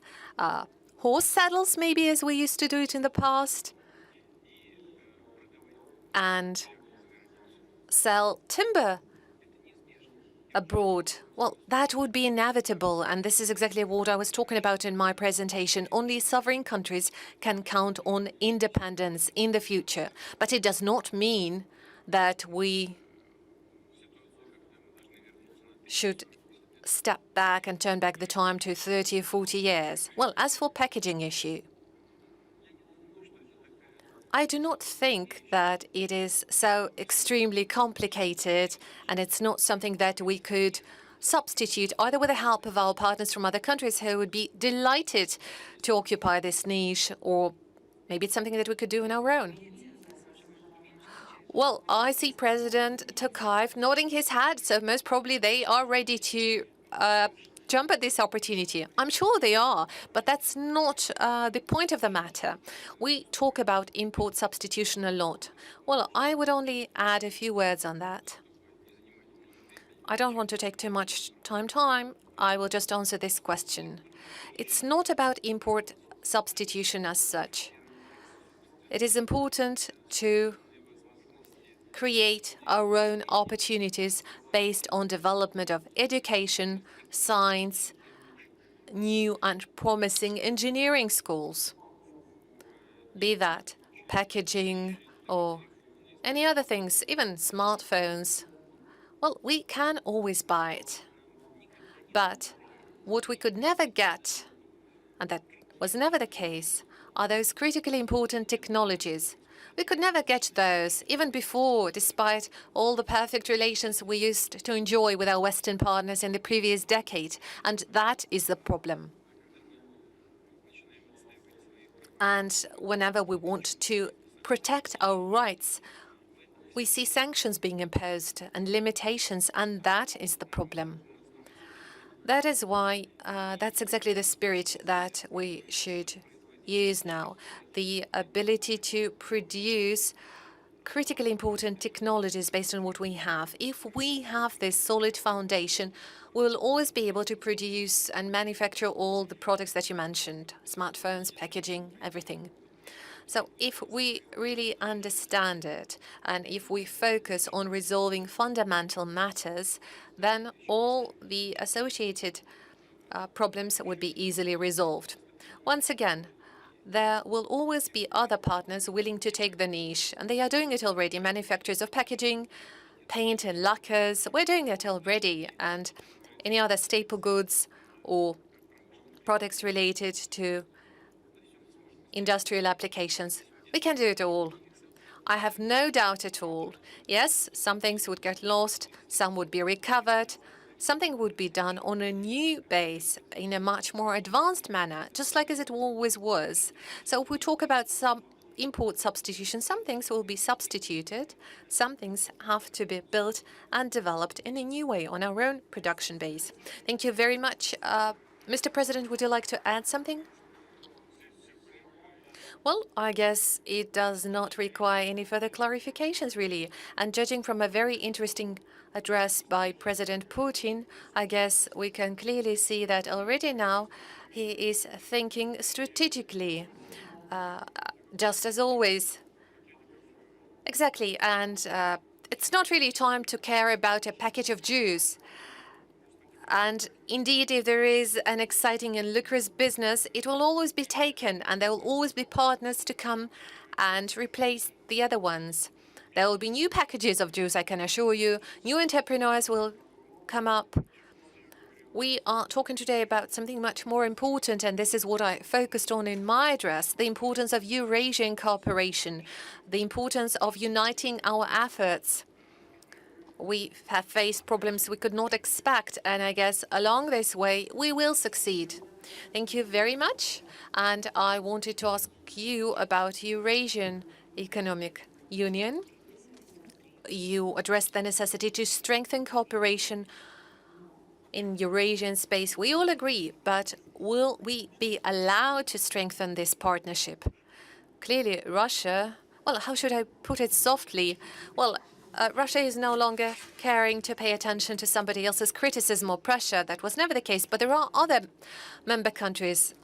S5: horse saddles, maybe as we used to do it in the past, and sell timber abroad. Well, that would be inevitable, and this is exactly what I was talking about in my presentation. Only sovereign countries can count on independence in the future. But it does not mean that we should step back and turn back the time to 30 or 40 years. Well, as for packaging issue, I do not think that it is so extremely complicated, and it's not something that we could substitute, either with the help of our partners from other countries who would be delighted to occupy this niche, or maybe it's something that we could do on our own. Well, I see President Tokayev nodding his head, so most probably they are ready to jump at this opportunity. I'm sure they are, but that's not the point of the matter. We talk about import substitution a lot. Well, I would only add a few words on that. I don't want to take too much time. I will just answer this question. It's not about import substitution as such. It is important to create our own opportunities based on development of education, science, new and promising engineering schools, be that packaging or any other things, even smartphones. Well, we can always buy it. But what we could never get, and that was never the case, are those critically important technologies. We could never get those, even before, despite all the perfect relations we used to enjoy with our Western partners in the previous decade. And that is the problem. And whenever we want to protect our rights, we see sanctions being imposed and limitations, and that is the problem. That is why that's exactly the spirit that we should use now. The ability to produce critically important technologies based on what we have. If we have this solid foundation, we will always be able to produce and manufacture all the products that you mentioned, smartphones, packaging, everything. So if we really understand it, and if we focus on resolving fundamental matters, then all the associated problems would be easily resolved. Once again, there will always be other partners willing to take the niche, and they are doing it already. Manufacturers of packaging, paint and lacquers, we're doing it already, and any other staple goods or products related to industrial applications. We can do it all. I have no doubt at all. Yes, some things would get lost, some would be recovered, something would be done on a new base in a much more advanced manner, just like as it always was. So if we talk about some import substitution, some things will be substituted, some things have to be built and developed in a new way on our own production base. Thank you very much. Mr. President, would you like to add something? Well, I guess it does not require any further clarifications, really. And judging from a very interesting address by President Putin, I guess we can clearly see that already now he is thinking strategically, just as always. Exactly, and it's not really time to care about a package of juice. And indeed, if there is an exciting and lucrative business, it will always be taken, and there will always be partners to come and replace the other ones. There will be new packages of juice, I can assure you. New entrepreneurs will come up. We are talking today about something much more important, and this is what I focused on in my address, the importance of Eurasian cooperation, the importance of uniting our efforts. We have faced problems we could not expect, and I guess along this way we will succeed. Thank you very much. And I wanted to ask you about Eurasian Economic Union. You addressed the necessity to strengthen cooperation in Eurasian space. We all agree, but will we be allowed to strengthen this partnership? Clearly, Russia, well, how should I put it softly? Well, Russia is no longer caring to pay attention to somebody else's criticism or pressure. That was never the case. But there are other member countries.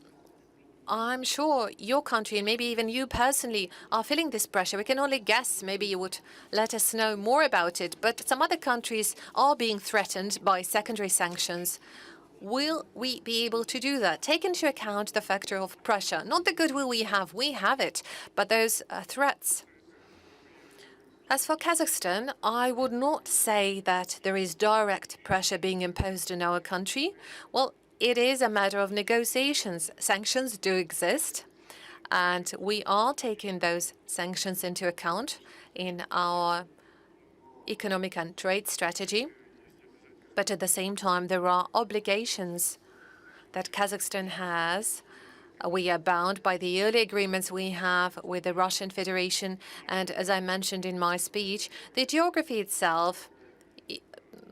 S5: I'm sure your country, and maybe even you personally, are feeling this pressure. We can only guess. Maybe you would let us know more about it. But some other countries are being threatened by secondary sanctions. Will we be able to do that? Take into account the factor of pressure. Not the goodwill we have it, but those threats. As for Kazakhstan, I would not say that there is direct pressure being imposed in our country. Well, it is a matter of negotiations. Sanctions do exist, and we are taking those sanctions into account in our economic and trade strategy. But at the same time, there are obligations that Kazakhstan has We are bound by the early agreements we have with the Russian Federation. And as I mentioned in my speech, the geography itself,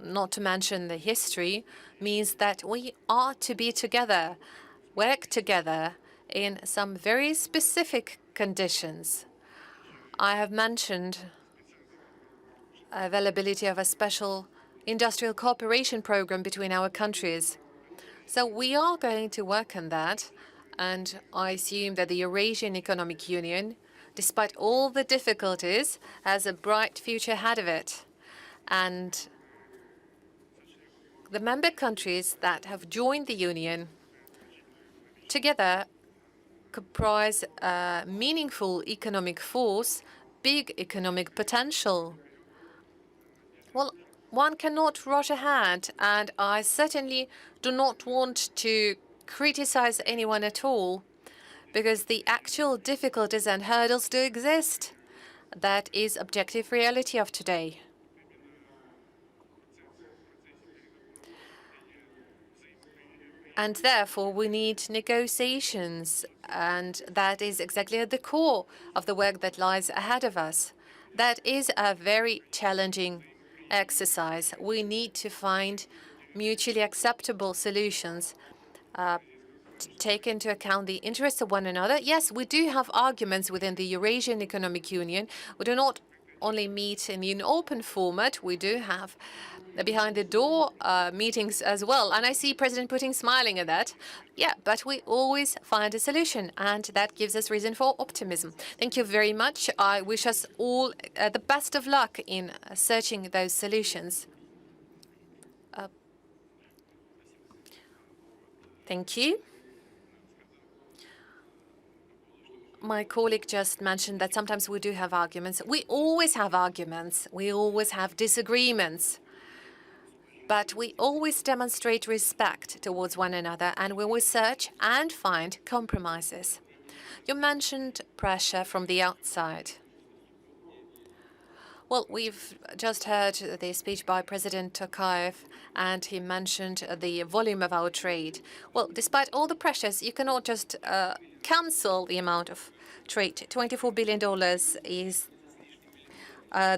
S5: not to mention the history, means that we are to be together, work together in some very specific conditions. I have mentioned availability of a special industrial cooperation program between our countries. So we are going to work on that, and I assume that the Eurasian Economic Union, despite all the difficulties, has a bright future ahead of it. And the member countries that have joined the Union together comprise a meaningful economic force, big economic potential. Well, one cannot rush ahead, and I certainly do not want to criticize anyone at all, because the actual difficulties and hurdles do exist. That is objective reality of today. And therefore, we need negotiations, and that is exactly at the core of the work that lies ahead of us. That is a very challenging exercise. We need to find mutually acceptable solutions, take into account the interests of one another. Yes, we do have arguments within the Eurasian Economic Union. We do not only meet in an open format, we do have behind-the-door meetings as well. And I see President Putin smiling at that. Yeah, but we always find a solution, and that gives us reason for optimism. Thank you very much. I wish us all the best of luck in searching those solutions. Thank you. My colleague just mentioned that sometimes we do have arguments. We always have arguments. We always have disagreements. But we always demonstrate respect towards one another, and we will search and find compromises. You mentioned pressure from the outside. Well, we've just heard the speech by President Tokayev, and he mentioned the volume of our trade. Well, despite all the pressures, you cannot just cancel the amount of trade. $24 billion is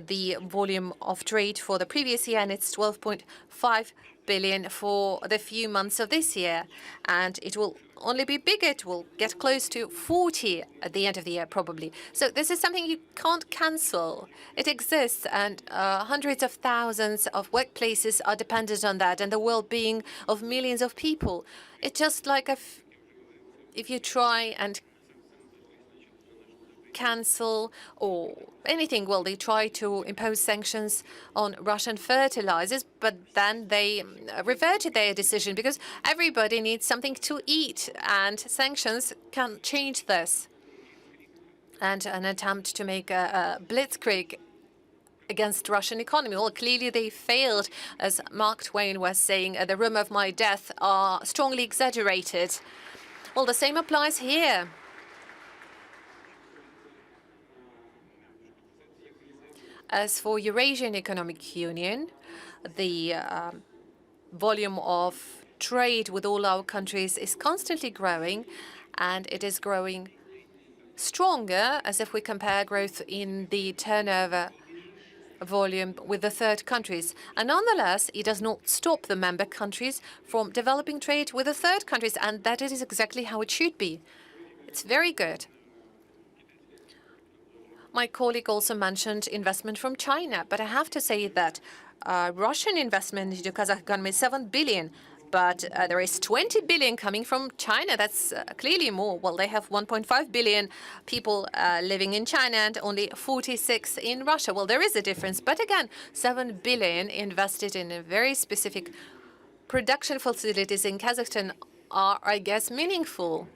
S5: the volume of trade for the previous year, and it's 12.5 billion for the few months of this year. And it will only be bigger. It will get close to 40 at the end of the year, probably. So this is something you can't cancel. It exists, and hundreds of thousands of workplaces are dependent on that, and the well-being of millions of people. It's just like if you try and cancel or anything, well, they try to impose sanctions on Russian fertilizers, but then they reverted their decision because everybody needs something to eat, and sanctions can change this. And an attempt to make a blitzkrieg against Russian economy. Well, clearly they failed. As Mark Twain was saying, the rumor of my death are strongly exaggerated. Well, the same applies here. As for Eurasian Economic Union, the volume of trade with all our countries is constantly growing, and it is growing stronger as if we compare growth in the turnover volume with the third countries. And nonetheless, it does not stop the member countries from developing trade with the third countries, and that is exactly how it should be. It's very good. My colleague also mentioned investment from China, but I have to say that Russian investment into Kazakhstan is 7 billion, but there is 20 billion coming from China. That's clearly more. Well, they have 1.5 billion people living in China and only 46 in Russia. Well, there is a difference, but again, 7 billion invested in a very specific production facilities in Kazakhstan are, I guess, meaningful.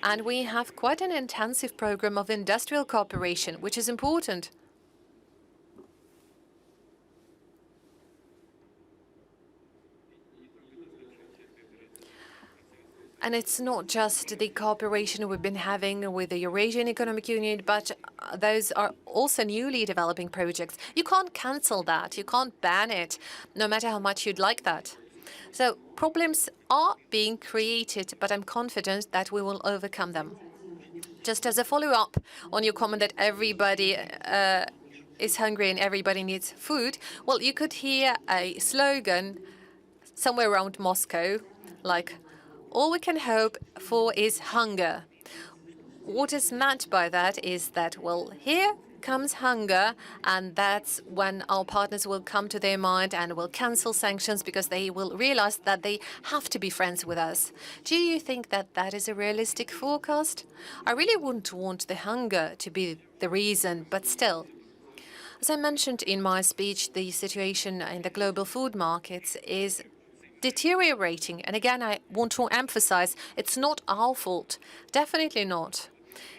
S5: And we have quite an intensive program of industrial cooperation, which is important. And it's not just the cooperation we've been having with the Eurasian Economic Union, but those are also newly developing projects. You can't cancel that. You can't ban it, no matter how much you'd like that. So problems are being created, but I'm confident that we will overcome them. Just as a follow-up on your comment that everybody is hungry and everybody needs food, well, you could hear a slogan somewhere around Moscow, like, all we can hope for is hunger. What is meant by that is that, well, here comes hunger, and that's when our partners will come to their mind and will cancel sanctions because they will realize that they have to be friends with us. Do you think that that is a realistic forecast? I really wouldn't want the hunger to be the reason, but still. As I mentioned in my speech, the situation in the global food markets is deteriorating. And again, I want to emphasize it's not our fault. Definitely not.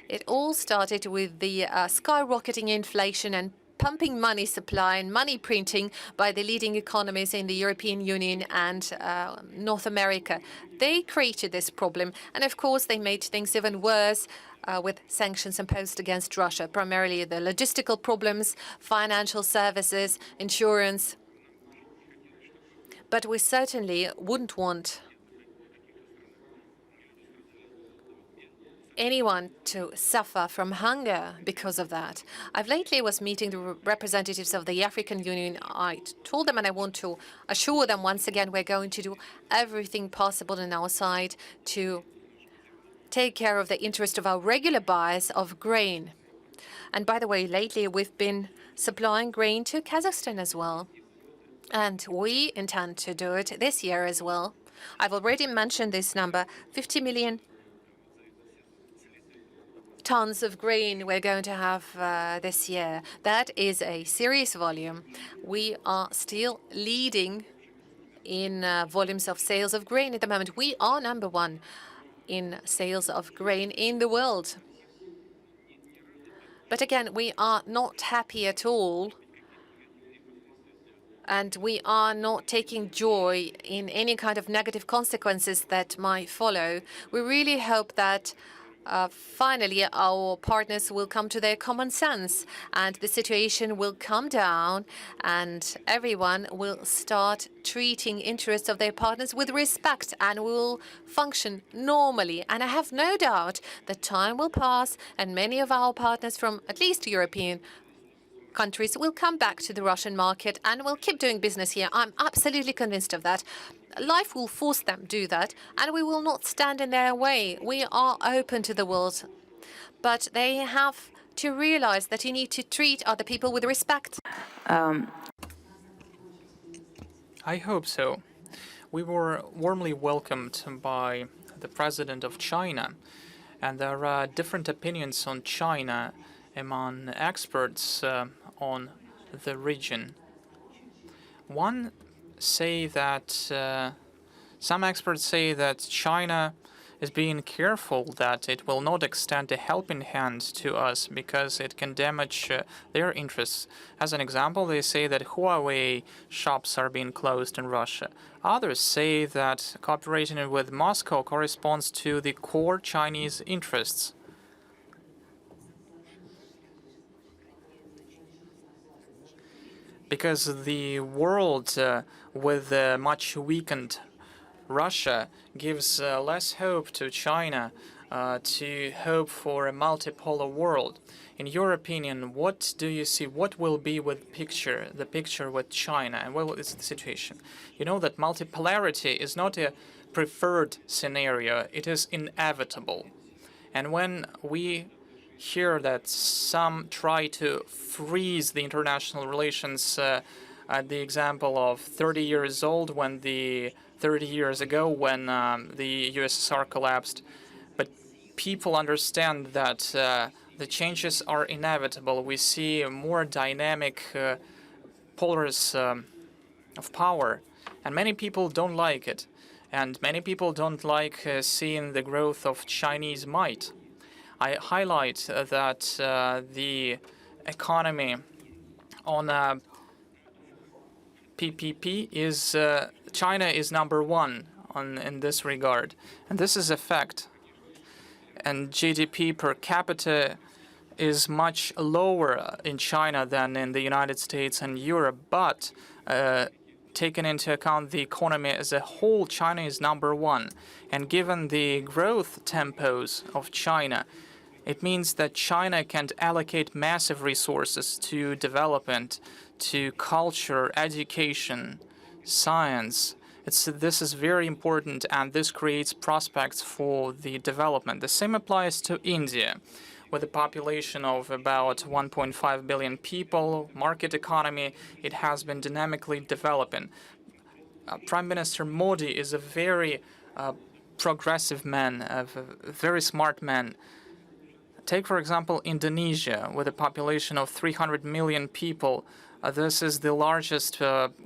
S5: It all started with the skyrocketing inflation and pumping money supply and money printing by the leading economies in the European Union and North America. They created this problem. And of course, they made things even worse with sanctions imposed against Russia, primarily the logistical problems, financial services, insurance. But we certainly wouldn't want anyone to suffer from hunger because of that. I've lately was meeting the representatives of the African Union. I told them, and I want to assure them once again, we're going to do everything possible on our side to take care of the interest of our regular buyers of grain. And by the way, lately we've been supplying grain to Kazakhstan as well. And we intend to do it this year as well. I've already mentioned this number, 50 million tons of grain we're going to have this year. That is a serious volume. We are still leading in volumes of sales of grain at the moment. We are #1 in sales of grain in the world. But again, we are not happy at all. And we are not taking joy in any kind of negative consequences that might follow. We really hope that finally our partners will come to their common sense and the situation will calm down and everyone will start treating interests of their partners with respect and will function normally. And I have no doubt that time will pass and many of our partners from at least European countries will come back to the Russian market and will keep doing business here. I'm absolutely convinced of that. Life will force them to do that, and we will not stand in their way. We are open to the world, but they have to realize that you need to treat other people with respect.
S4: I hope so. We were warmly welcomed by the president of China, and there are different opinions on China among experts on the region. One say that some experts say that China is being careful that it will not extend a helping hand to us because it can damage their interests. As an example, they say that Huawei shops are being closed in Russia. Others say that cooperation with Moscow corresponds to the core Chinese interests. Because the world with much weakened Russia gives less hope to China to hope for a multipolar world. In your opinion, what do you see? What will be with the picture with China, and what is the situation? You know that multipolarity is not a preferred scenario; it is inevitable. And when we hear that some try to freeze the international relations at the example of 30 years old, when 30 years ago when the USSR collapsed. But people understand that the changes are inevitable. We see more dynamic polars of power, and many people don't like it. And many people don't like seeing the growth of Chinese might. I highlight that the economy on PPP is China is #1 in this regard, and this is a fact. And GDP per capita is much lower in China than in the United States and Europe, but taken into account the economy as a whole, China is #1. And given the growth tempos of China, it means that China can allocate massive resources to development, to culture, education, science. This is very important, and this creates prospects for the development. The same applies to India, with a population of about 1.5 billion people, market economy. It has been dynamically developing. Prime Minister Modi is a very progressive man, a very smart man. Take, for example, Indonesia, with a population of 300 million people. This is the largest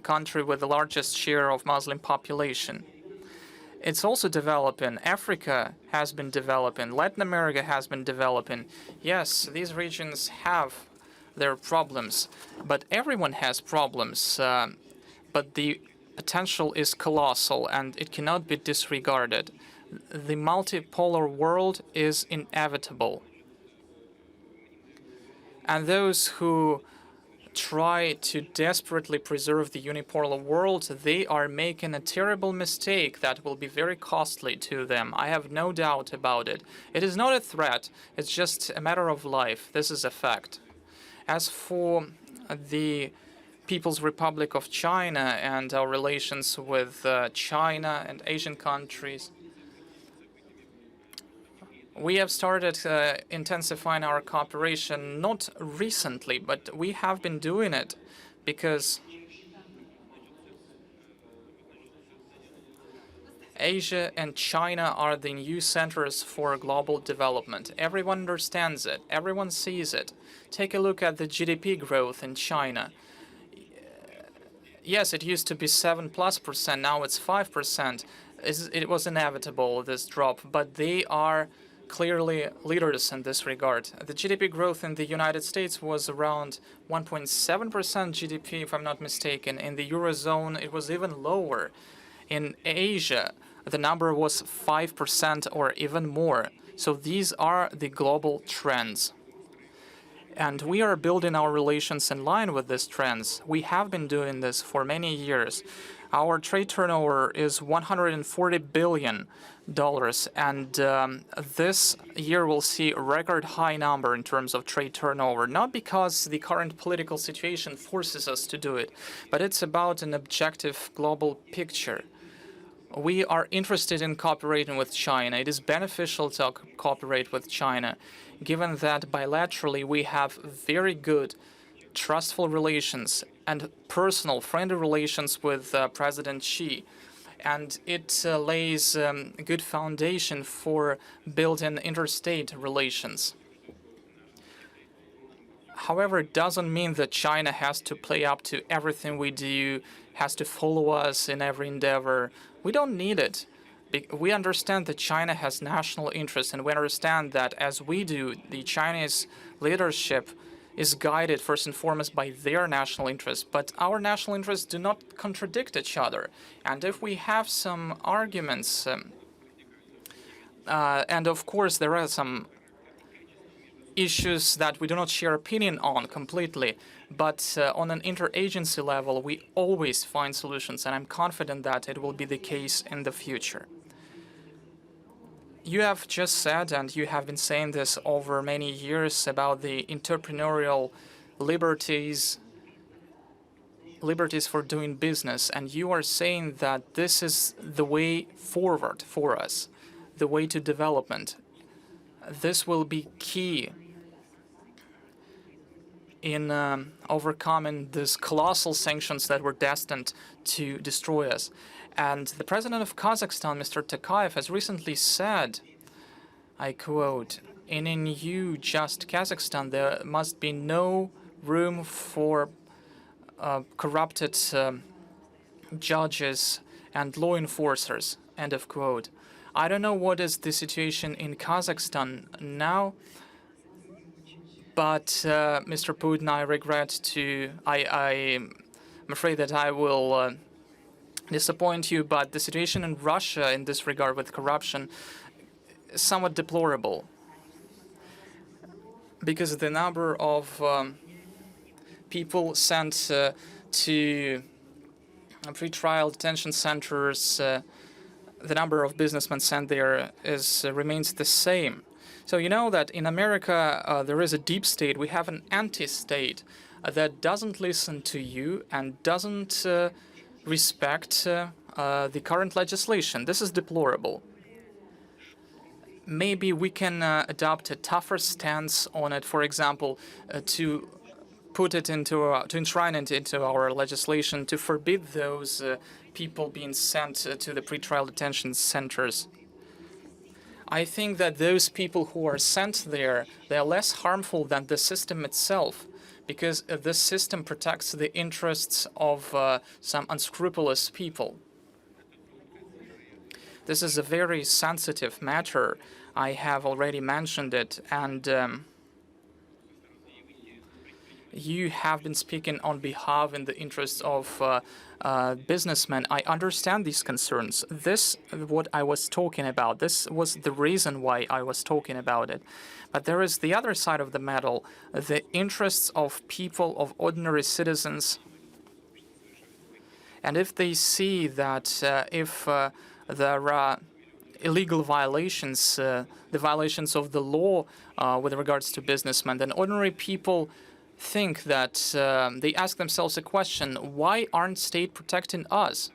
S4: country with the largest share of Muslim population. It's also developing. Africa has been developing. Latin America has been developing. Yes, these regions have their problems, but everyone has problems. But the potential is colossal, and it cannot be disregarded. The multipolar world is inevitable. And those who try to desperately preserve the unipolar world, they are making a terrible mistake that will be very costly to them. I have no doubt about it. It is not a threat. It's just a matter of life. This is a fact. As for the People's Republic of China and our relations with China and Asian countries, we have started intensifying our cooperation not recently, but we have been doing it because Asia and China are the new centers for global development. Everyone understands it. Everyone sees it. Take a look at the GDP growth in China. Yes, it used to be 7+%. Now it's 5%. It was inevitable, this drop, but they are clearly leaders in this regard. The GDP growth in the United States was around 1.7% GDP, if I'm not mistaken. In the Eurozone, it was even lower. In Asia, the number was 5% or even more. So these are the global trends. And we are building our relations in line with these trends. We have been doing this for many years. Our trade turnover is $140 billion, and this year will see a record high number in terms of trade turnover, not because the current political situation forces us to do it, but it's about an objective global picture. We are interested in cooperating with China. It is beneficial to cooperate with China, given that bilaterally we have very good, trustful relations and personal, friendly relations with President Xi. And it lays a good foundation for building interstate relations. However, it doesn't mean that China has to play up to everything we do, has to follow us in every endeavor. We don't need it. We understand that China has national interests, and we understand that, as we do, the Chinese leadership is guided first and foremost by their national interests. But our national interests do not contradict each other. And if we have some arguments, and of course there are some issues that we do not share opinion on completely, but on an interagency level, we always find solutions, and I'm confident that it will be the case in the future. You have just said, and you have been saying this over many years, about the entrepreneurial liberties for doing business, and you are saying that this is the way forward for us, the way to development. This will be key in overcoming these colossal sanctions that were destined to destroy us. And the president of Kazakhstan, Mr. Tokayev, has recently said, I quote, "In a new just Kazakhstan, there must be no room for corrupted judges and law enforcers," end of quote. I don't know what is the situation in Kazakhstan now, but Mr. Putin, I'm afraid that I will disappoint you, but the situation in Russia in this regard with corruption is somewhat deplorable, because the number of people sent to pre-trial detention centers, the number of businessmen sent there remains the same. So you know that in America there is a deep state. We have an anti-state that doesn't listen to you and doesn't respect the current legislation. This is deplorable. Maybe we can adopt a tougher stance on it, for example, to enshrine it into our legislation to forbid those people being sent to the pretrial detention centers. I think that those people who are sent there, they are less harmful than the system itself, because this system protects the interests of some unscrupulous people. This is a very sensitive matter. I have already mentioned it, and you have been speaking on behalf in the interests of businessmen. I understand these concerns. This is what I was talking about. This was the reason why I was talking about it. But there is the other side of the medal, the interests of people, of ordinary citizens. And if they see that if there are illegal violations, the violations of the law with regards to businessmen, then ordinary people think that they ask themselves a question: why aren't state protecting us?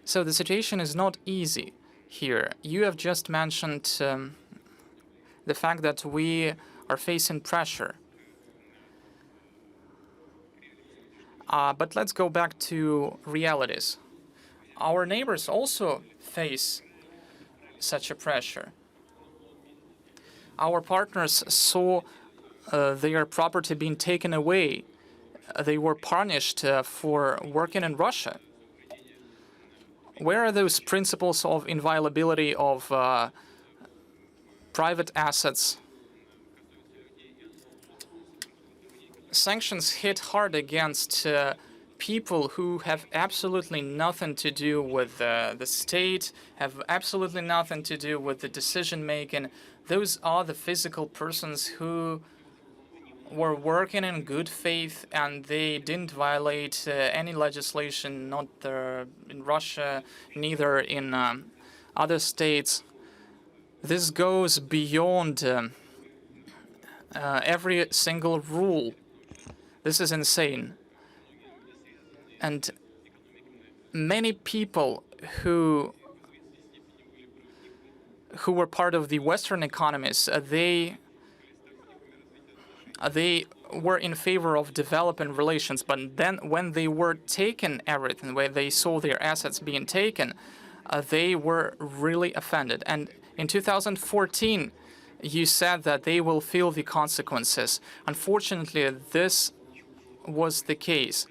S4: So the situation is not easy here. You have just mentioned the fact that we are facing pressure. But let's go back to realities. Our neighbors also face such a pressure. Our partners saw their property being taken away. They were punished for working in Russia. Where are those principles of inviolability of private assets? Sanctions hit hard against people who have absolutely nothing to do with the state, have absolutely nothing to do with the decision-making. Those are the physical persons who were working in good faith, and they didn't violate any legislation, not in Russia, neither in other states. This goes beyond every single rule. This is insane. And many people who were part of the Western economies, they were in favor of developing relations, but then when they were taken everything, when they saw their assets being taken, they were really offended. And in 2014, you said that they will feel the consequences. Unfortunately, this was the case.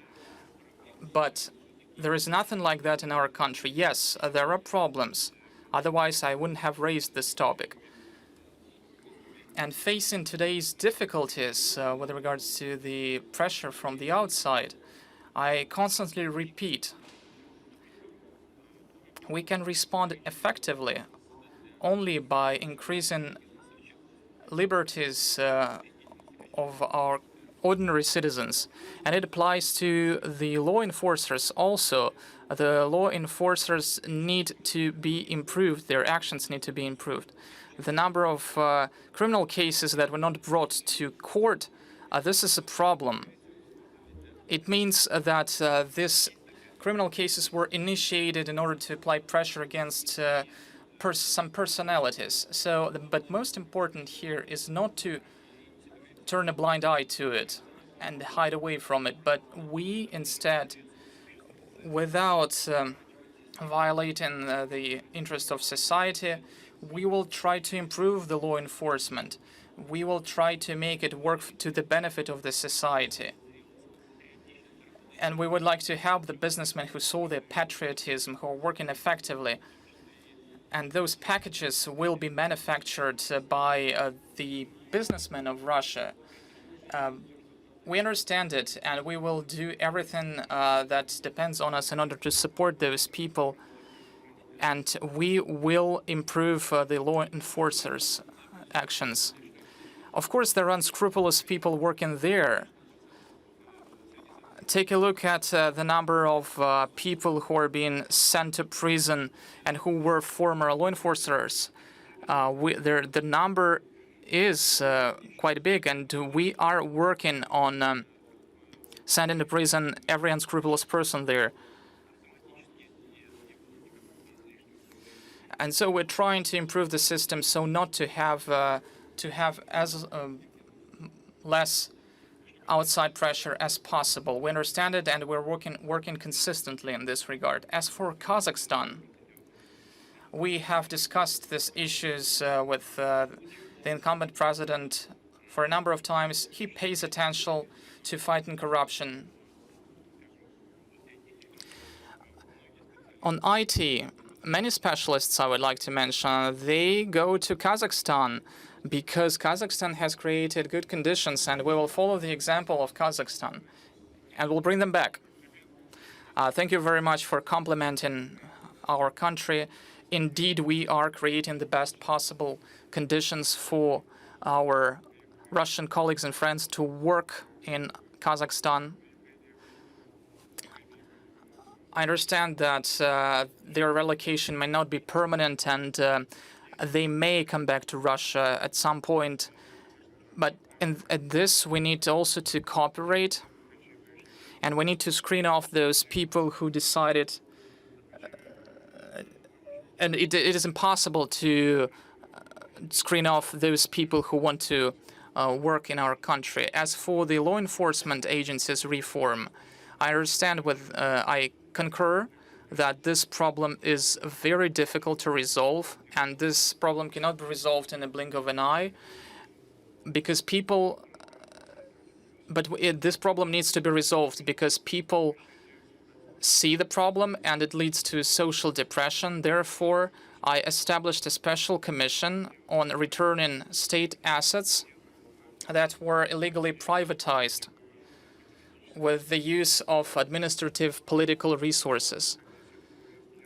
S4: But there is nothing like that in our country. Yes, there are problems. Otherwise, I wouldn't have raised this topic. And facing today's difficulties with regards to the pressure from the outside, I constantly repeat, we can respond effectively only by increasing liberties of our ordinary citizens. And it applies to the law enforcers also. The law enforcers need to be improved. Their actions need to be improved. The number of criminal cases that were not brought to court, this is a problem. It means that these criminal cases were initiated in order to apply pressure against some personalities. So, but most important here is not to turn a blind eye to it and hide away from it, but we instead, without violating the interests of society, we will try to improve the law enforcement. We will try to make it work to the benefit of the society. And we would like to help the businessmen who saw their patriotism, who are working effectively. And those packages will be manufactured by the businessmen of Russia. We understand it, and we will do everything that depends on us in order to support those people. And we will improve the law enforcers' actions. Of course, there are unscrupulous people working there take a look at the number of people who are being sent to prison and who were former law enforcers. The number is quite big, and we are working on sending to prison every unscrupulous person there. And so we're trying to improve the system so not to have as less outside pressure as possible. We understand it, and we're working consistently in this regard. As for Kazakhstan, we have discussed these issues with the incumbent president for a number of times. He pays attention to fighting corruption. On IT, many specialists I would like to mention, they go to Kazakhstan because Kazakhstan has created good conditions, and we will follow the example of Kazakhstan and we'll bring them back. Thank you very much for complimenting our country. Indeed, we are creating the best possible conditions for our Russian colleagues and friends to work in Kazakhstan. I understand that their relocation may not be permanent, and they may come back to Russia at some point. But at this, we need also to cooperate, and we need to screen off those people who decided. And it is impossible to screen off those people who want to work in our country. As for the law enforcement agencies reform, I understand I concur that this problem is very difficult to resolve, and this problem cannot be resolved in a blink of an eye, because this problem needs to be resolved because people see the problem and it leads to social depression. Therefore, I established a special commission on returning state assets that were illegally privatized with the use of administrative political resources.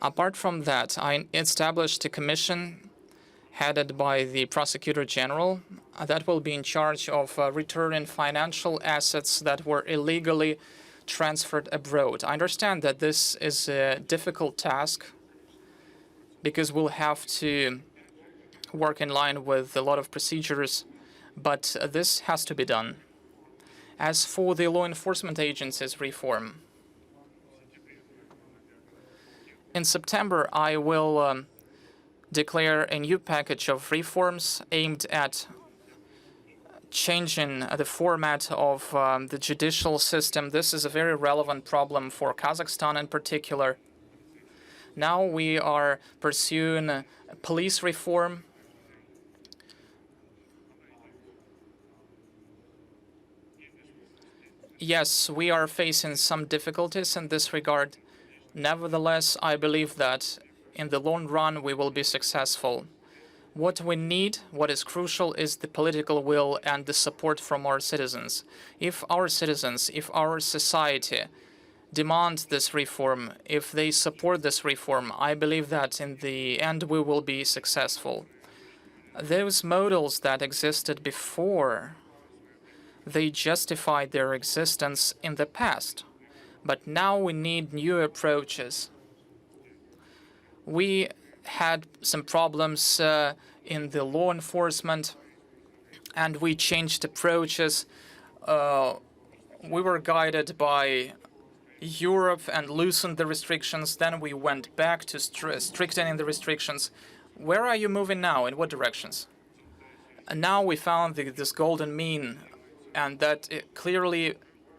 S4: Apart from that, I established a commission headed by the Prosecutor General that will be in charge of returning financial assets that were illegally transferred abroad. I understand that this is a difficult task because we'll have to work in line with a lot of procedures, but this has to be done. As for the law enforcement agencies reform, in September, I will declare a new package of reforms aimed at changing the format of the judicial system. This is a very relevant problem for Kazakhstan in particular. Now we are pursuing police reform. Yes, we are facing some difficulties in this regard. Nevertheless, I believe that in the long run we will be successful. What we need, what is crucial, is the political will and the support from our citizens. If our citizens, if our society demand this reform, if they support this reform, I believe that in the end we will be successful. Those models that existed before, they justified their existence in the past. But now we need new approaches. We had some problems in the law enforcement, and we changed approaches. We were guided by Europe and loosened the restrictions. Then we went back to strictening the restrictions. Where are you moving now? In what directions? And now we found this golden mean, and that it clearly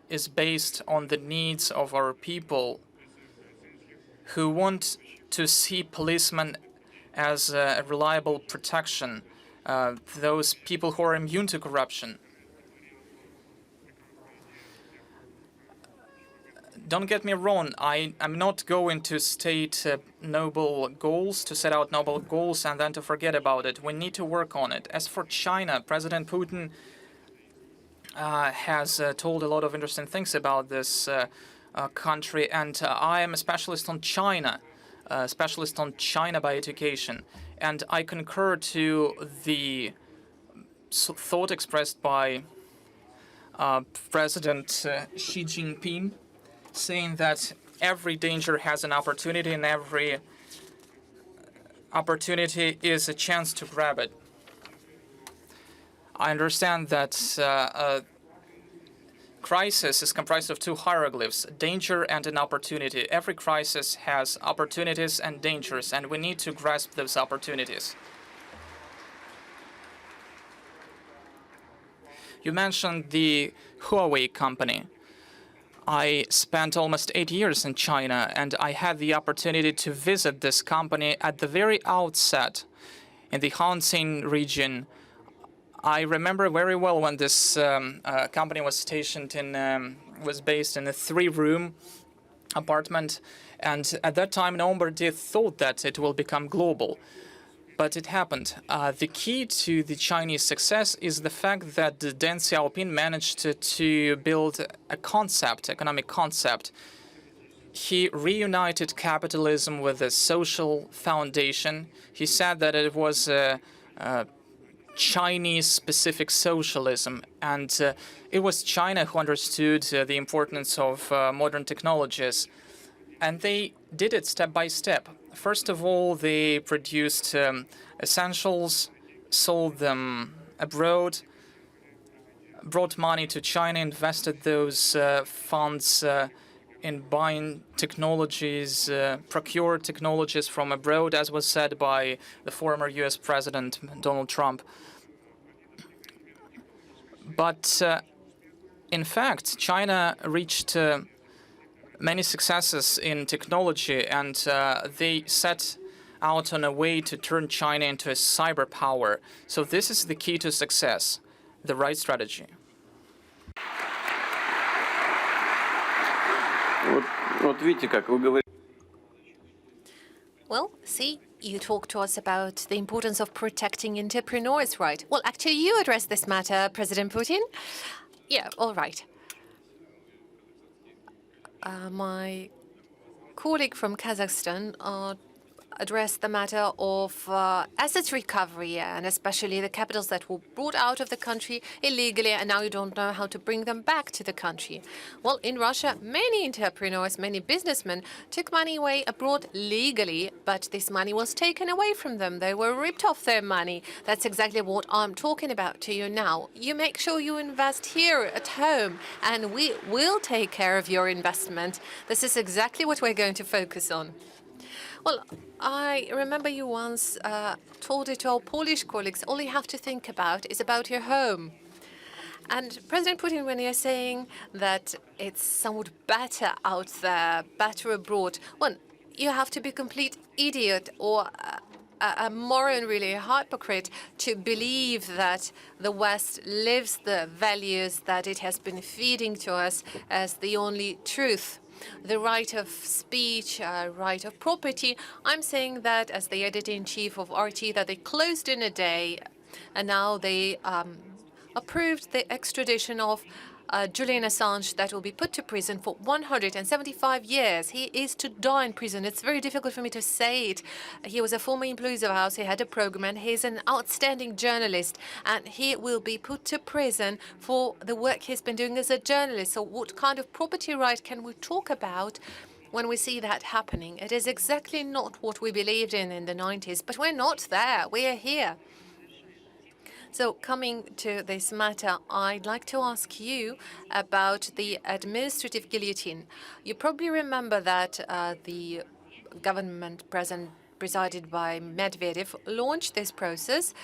S4: is based on the needs of our people who want to see policemen as a reliable protection, those people who are immune to corruption. Don't get me wrong, I'm not going to state noble goals, to set out noble goals and then to forget about it. We need to work on it. As for China, President Putin has told a lot of interesting things about this country, and I am a specialist on China. Specialist on China by education, and I concur to the thought expressed by President Xi Jinping saying that every danger has an opportunity and every opportunity is a chance to grab it. I understand that a crisis is comprised of two hieroglyphs, danger and an opportunity. Every crisis has opportunities and dangers, and we need to grasp those opportunities. You mentioned the Huawei company. I spent almost 8 years in China, and I had the opportunity to visit this company at the very outset in the Hanxin region. I remember very well when this company was stationed was based in a 3-room apartment, and at that time nobody thought that it will become global. But it happened. The key to the Chinese success is the fact that Deng Xiaoping managed to build a concept, economic concept. He reunited capitalism with a social foundation. He said that it was a Chinese-specific socialism, and it was China who understood the importance of modern technologies, and they did it step by step. First of all, they produced essentials, sold them abroad, brought money to China, invested those funds in buying technologies, procured technologies from abroad, as was said by the former US President Donald Trump. But in fact, China reached many successes in technology, and they set out on a way to turn China into a cyber power. So this is the key to success, the right strategy.
S6: Вот видите, как вы говорите.
S5: Well, see, you talk to us about the importance of protecting entrepreneurs, right? Well, actually, you addressed this matter, President Putin. Yeah, all right. My colleague from Kazakhstan addressed the matter of assets recovery, and especially the capitals that were brought out of the country illegally, and now you don't know how to bring them back to the country. Well, in Russia, many entrepreneurs, many businessmen took money away abroad legally, but this money was taken away from them. They were ripped off their money. That's exactly what I'm talking about to you now. You make sure you invest here at home, and we will take care of your investment. This is exactly what we're going to focus on. Well, I remember you once told it to our Polish colleagues, all you have to think about is about your home. And President Putin, when you're saying that it's somewhat better out there, better abroad, well, you have to be a complete idiot or a moron, really a hypocrite, to believe that the West lives the values that it has been feeding to us as the only truth. The right of speech, right of property. I'm saying that as the editor-in-chief of RT, that they closed in a day, and now they approved the extradition of Julian Assange that will be put to prison for 175 years. He is to die in prison. It's very difficult for me to say it. He was a former employee of the House. He had a program, and he's an outstanding journalist. And he will be put to prison for the work he's been doing as a journalist. So what kind of property right can we talk about when we see that happening? It is exactly not what we believed in the 90s. But we're not there. We are here. So coming to this matter, I'd like to ask you about the administrative guillotine. You probably remember that the government presided by Medvedev launched this process,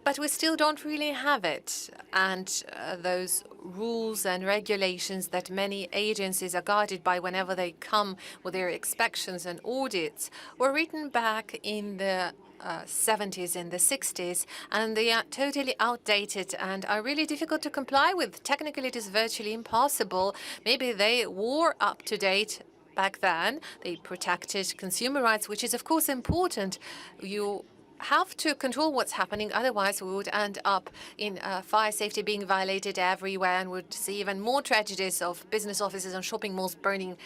S5: but we still don't really have it. And those rules and regulations that many agencies are guided by whenever they come with their inspections and audits were written back in the 70s and the 60s, and they are totally outdated and are really difficult to comply with. Technically, it is virtually impossible. Maybe they were up to date back then. They protected consumer rights, which is, of course, important. You have to control what's happening, otherwise we would end up in fire safety being violated everywhere and would see even more tragedies of business offices and shopping malls burning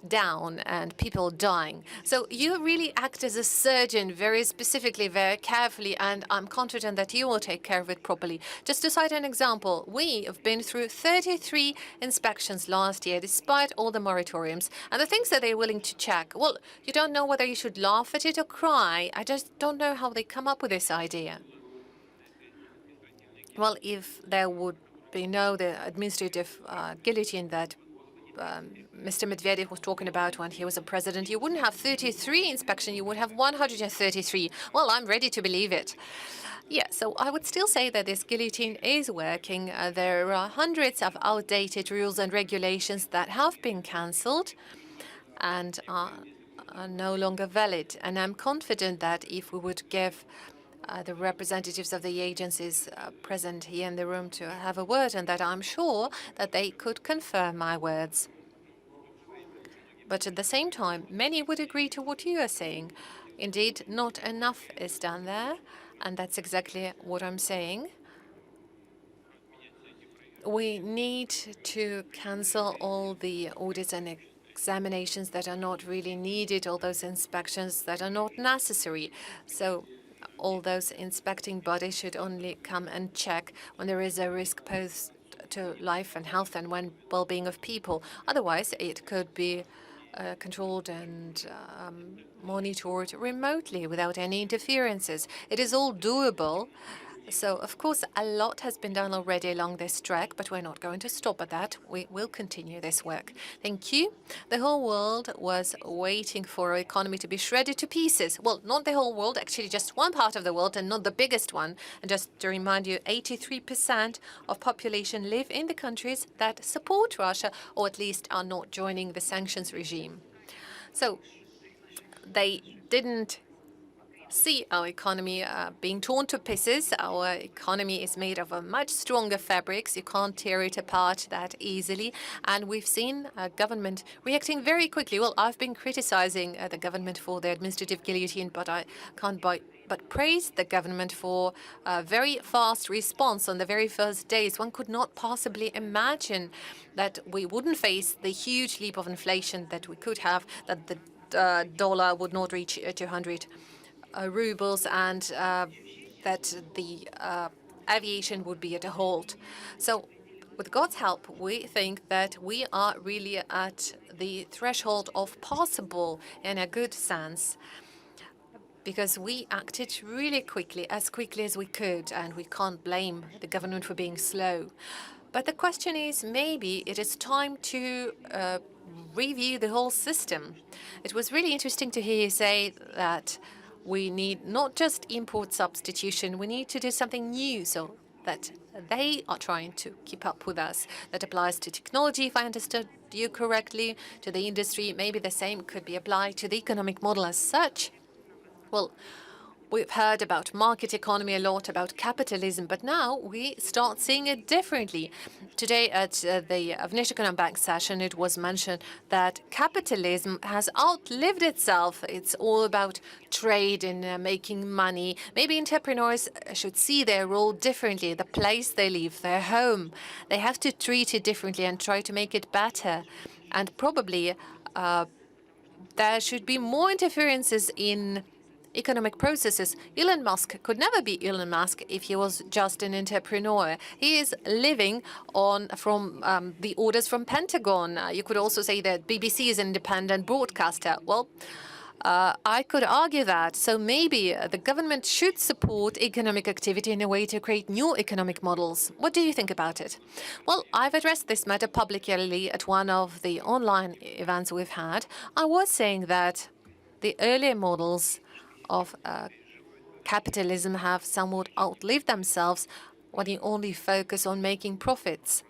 S5: down and people dying. So you really act as a surgeon very specifically, very carefully, and I'm confident that you will take care of it properly. Just to cite an example, we have been through 33 inspections last year, despite all the moratoriums. And the things that they're willing to check, well, you don't know whether you should laugh at it or cry. I just don't know how they come up with this idea. Well, if there would be the administrative guillotine that Mr. Medvedev was talking about when he was a president, you wouldn't have 33 inspections, you would have 133. Well, I'm ready to believe it. Yeah, so I would still say that this guillotine is working. There are hundreds of outdated rules and regulations that have been cancelled and are no longer valid. And I'm confident that if we would give the representatives of the agencies present here in the room to have a word, and that I'm sure that they could confirm my words. But at the same time, many would agree to what you are saying. Indeed, not enough is done there, and that's exactly what I'm saying. We need to cancel all the audits and examinations that are not really needed, all those inspections that are not necessary. So all those inspecting bodies should only come and check when there is a risk posed to life and health and well-being of people. Otherwise, it could be controlled and monitored remotely without any interferences. It is all doable. So, of course, a lot has been done already along this track, but we're not going to stop at that. We will continue this work. Thank you. The whole world was waiting for our economy to be shredded to pieces. Well, not the whole world, actually just one part of the world and not the biggest one. And just to remind you, 83% of population live in the countries that support Russia, or at least are not joining the sanctions regime. So they didn't see our economy being torn to pieces. Our economy is made of a much stronger fabrics. You can't tear it apart that easily. And we've seen a government reacting very quickly. Well, I've been criticizing the government for the administrative guillotine, but I can't but praise the government for a very fast response on the very first days. One could not possibly imagine that we wouldn't face the huge leap of inflation that we could have, that the dollar would not reach 200 rubles, and that the aviation would be at a halt. So with God's help, we think that we are really at the threshold of possible in a good sense, because we acted really quickly as we could, and we can't blame the government for being slow. But the question is, maybe it is time to review the whole system. It was really interesting to hear you say that we need not just import substitution, we need to do something new so that they are trying to keep up with us. That applies to technology, if I understood you correctly, to the industry. Maybe the same could be applied to the economic model as such. Well, we've heard about market economy a lot, about capitalism, but now we start seeing it differently. Today at the Внешэкономбанк Bank session, it was mentioned that capitalism has outlived itself. It's all about trade and making money. Maybe entrepreneurs should see their role differently, the place they live, their home. They have to treat it differently and try to make it better. And probably there should be more interferences in economic processes. Elon Musk could never be Elon Musk if he was just an entrepreneur. He is living from the orders from Pentagon. You could also say that BBC is an independent broadcaster. Well, I could argue that. So maybe the government should support economic activity in a way to create new economic models. What do you think about it? Well, I've addressed this matter publicly at one of the online events we've had. I was saying that the earlier models of capitalism have somewhat outlived themselves when you only focus on making profits.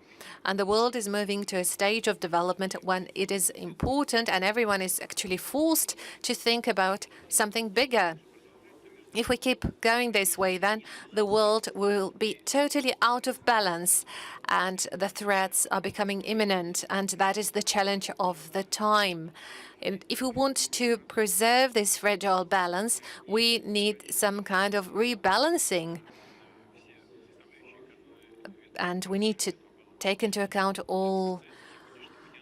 S5: And the world is moving to a stage of development when it is important and everyone is actually forced to think about something bigger. If we keep going this way, then the world will be totally out of balance and the threats are becoming imminent, and that is the challenge of the time. And if we want to preserve this fragile balance, we need some kind of rebalancing. And we need to take into account all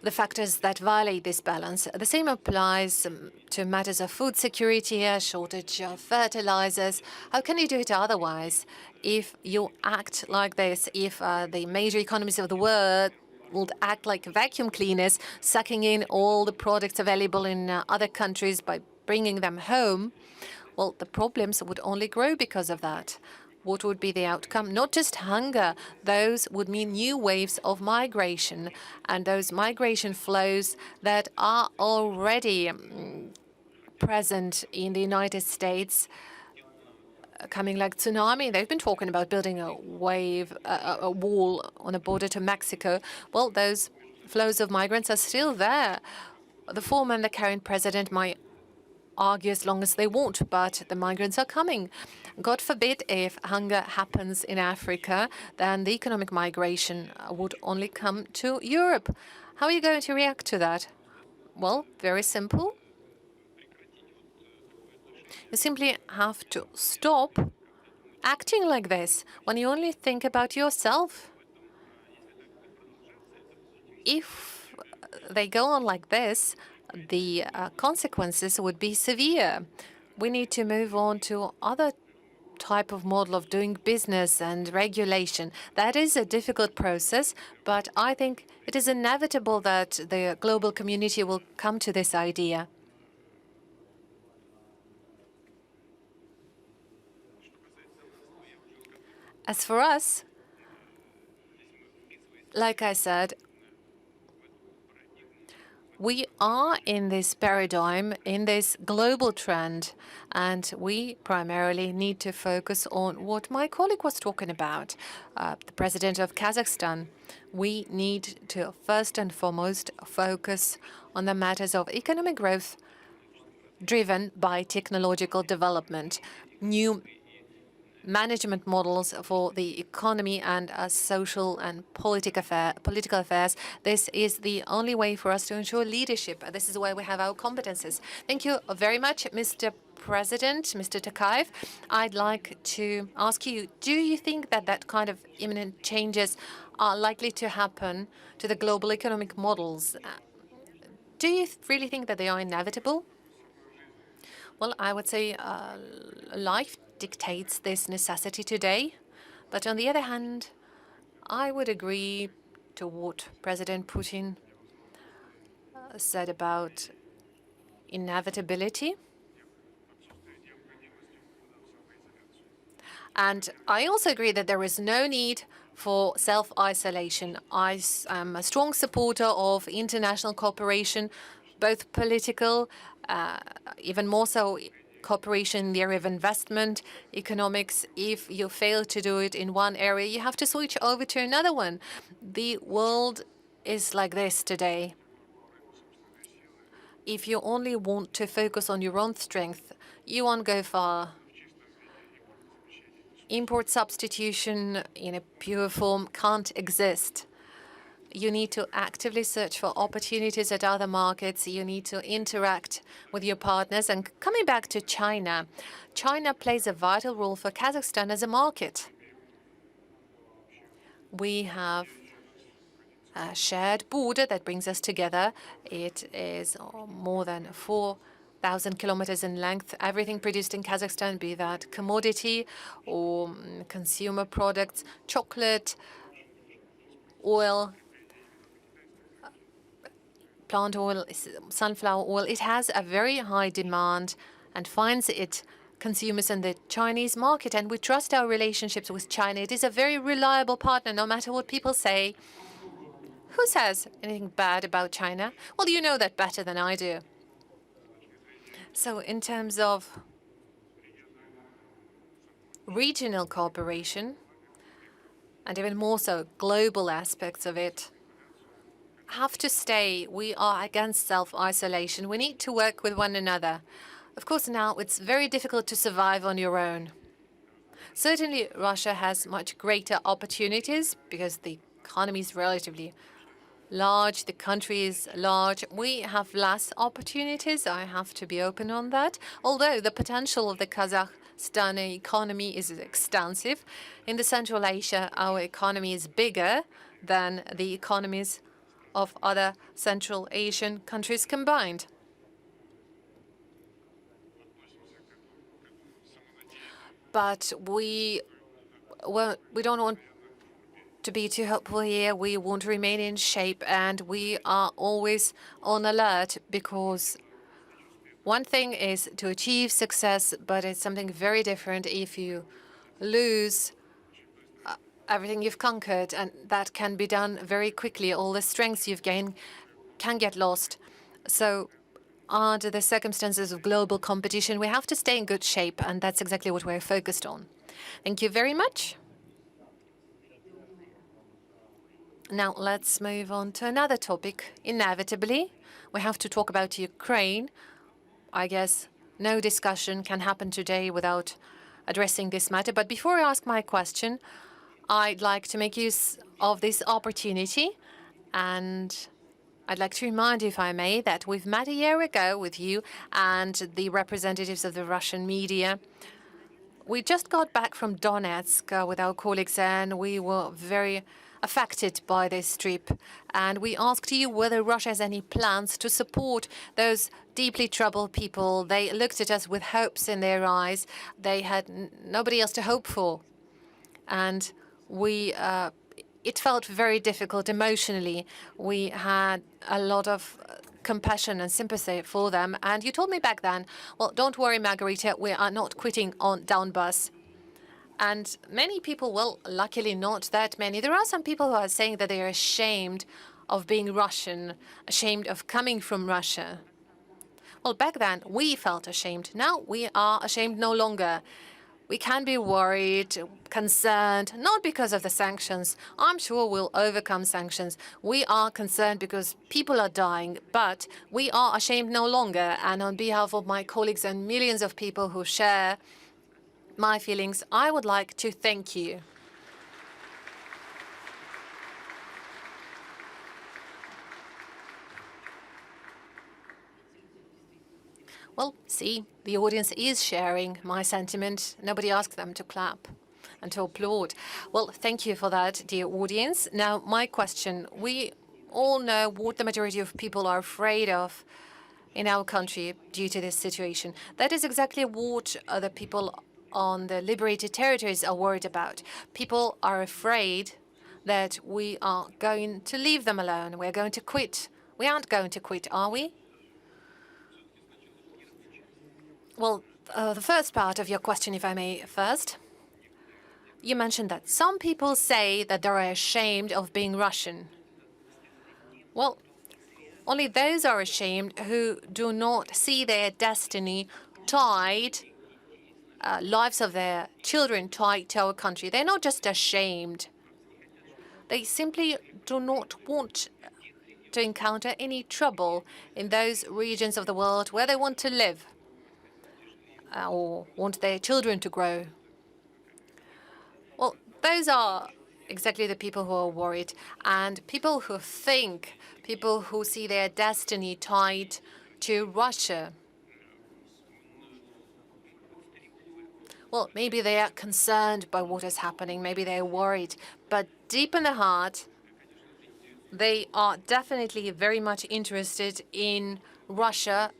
S5: the factors that violate this balance. The same applies to matters of food security, a shortage of fertilizers. How can you do it otherwise? If you act like this, if the major economies of the world would act like vacuum cleaners, sucking in all the products available in other countries by bringing them home, well, the problems would only grow because of that. What would be the outcome? Not just hunger. Those would mean new waves of migration, and those migration flows that are already present in the United States, coming like tsunami. They've been talking about building a wall on the border to Mexico. Well, those flows of migrants are still there. The former and the current president might argue as long as they want, but the migrants are coming. God forbid if hunger happens in Africa, then the economic migration would only come to Europe. How are you going to react to that? Well, very simple. You simply have to stop acting like this when you only think about yourself. If they go on like this, the consequences would be severe. We need to move on to other type of model of doing business and regulation. That is a difficult process, but I think it is inevitable that the global community will come to this idea. As for us, like I said, we are in this paradigm, in this global trend, and we primarily need to focus on what my colleague was talking about, the president of Kazakhstan. We need to first and foremost focus on the matters of economic growth driven by technological development, new management models for the economy and social and political affairs. This is the only way for us to ensure leadership. This is where we have our competences. Thank you very much, Mr. President, Mr. Tokayev. I'd like to ask you, do you think that that kind of imminent changes are likely to happen to the global economic models? Do you really think that they are inevitable? Well, I would say life dictates this necessity today. But on the other hand, I would agree to what President Putin said about inevitability. And I also agree that there is no need for self-isolation. I am a strong supporter of international cooperation, both political, even more so cooperation in the area of investment, economics. If you fail to do it in one area, you have to switch over to another one. The world is like this today. If you only want to focus on your own strength, you won't go far. Import substitution in a pure form can't exist. You need to actively search for opportunities at other markets. You need to interact with your partners. And coming back to China, China plays a vital role for Kazakhstan as a market. We have a shared border that brings us together. It is more than 4,000 kilometers in length. Everything produced in Kazakhstan, be that commodity or consumer products, chocolate, oil, plant oil, sunflower oil, it has a very high demand and finds its consumers in the Chinese market. And we trust our relationships with China. It is a very reliable partner, no matter what people say. Who says anything bad about China? Well, you know that better than I do. So in terms of regional cooperation, and even more so global aspects of it, have to stay. We are against self-isolation. We need to work with one another. Of course, now it's very difficult to survive on your own. Certainly, Russia has much greater opportunities because the economy is relatively large, the country is large. We have less opportunities. I have to be open on that. Although the potential of the Kazakhstan economy is extensive. In the Central Asia, our economy is bigger than the economies of other Central Asian countries combined. But we don't want to be too hopeful here. We want to remain in shape, and we are always on alert, because one thing is to achieve success, but it's something very different if you lose everything you've conquered, and that can be done very quickly. All the strengths you've gained can get lost. So under the circumstances of global competition, we have to stay in good shape, and that's exactly what we're focused on. Thank you very much. Now let's move on to another topic. Inevitably, we have to talk about Ukraine. I guess no discussion can happen today without addressing this matter. But before I ask my question, I'd like to make use of this opportunity, and I'd like to remind you, if I may, that we've met a year ago with you and the representatives of the Russian media. We just got back from Donetsk with our colleagues, and we were very affected by this trip. And we asked you whether Russia has any plans to support those deeply troubled people. They looked at us with hopes in their eyes. They had nobody else to hope for. And it felt very difficult emotionally. We had a lot of compassion and sympathy for them. And you told me back then, well, don't worry, Margarita, we are not quitting on Donbas. And many people, well, luckily not that many. There are some people who are saying that they are ashamed of being Russian, ashamed of coming from Russia. Well, back then, we felt ashamed. Now we are ashamed no longer. We can be worried, concerned, not because of the sanctions. I'm sure we'll overcome sanctions. We are concerned because people are dying, but we are ashamed no longer. And on behalf of my colleagues and millions of people who share my feelings, I would like to thank you. Well, see, the audience is sharing my sentiment. Nobody asked them to clap and to applaud. Well, thank you for that, dear audience. Now, my question. We all know what the majority of people are afraid of in our country due to this situation. That is exactly what the people on the liberated territories are worried about. People are afraid that we are going to leave them alone. We're going to quit. We aren't going to quit, are we? Well, the first part of your question, if I may first, you mentioned that some people say that they're ashamed of being Russian. Well, only those are ashamed who do not see their destiny tied, lives of their children tied to our country. They're not just ashamed. They simply do not want to encounter any trouble in those regions of the world where they want to live or want their children to grow. Well, those are exactly the people who are worried. And people who think, people who see their destiny tied to Russia, well, maybe they are concerned by what is happening. Maybe they are worried. But deep in the heart, they are definitely very much interested in Russia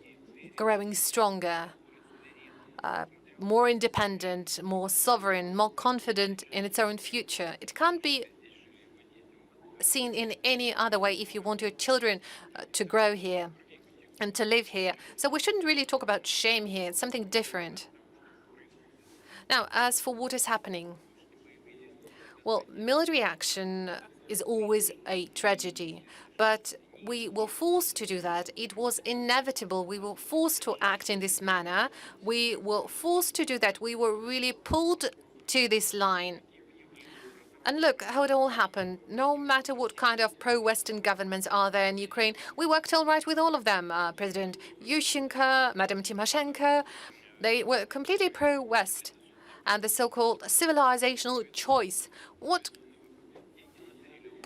S5: growing stronger, more independent, more sovereign, more confident in its own future. It can't be seen in any other way if you want your children to grow here and to live here. So we shouldn't really talk about shame here. It's something different. Now, as for what is happening, well, military action is always a tragedy, but we were forced to do that. It was inevitable. We were forced to act in this manner. We were forced to do that. We were really pulled to this line. And look how it all happened. No matter what kind of pro-Western governments are there in Ukraine, we worked all right with all of them. President Yushchenko, Madam Tymoshenko, they were completely pro-West. And the so-called civilizational choice. What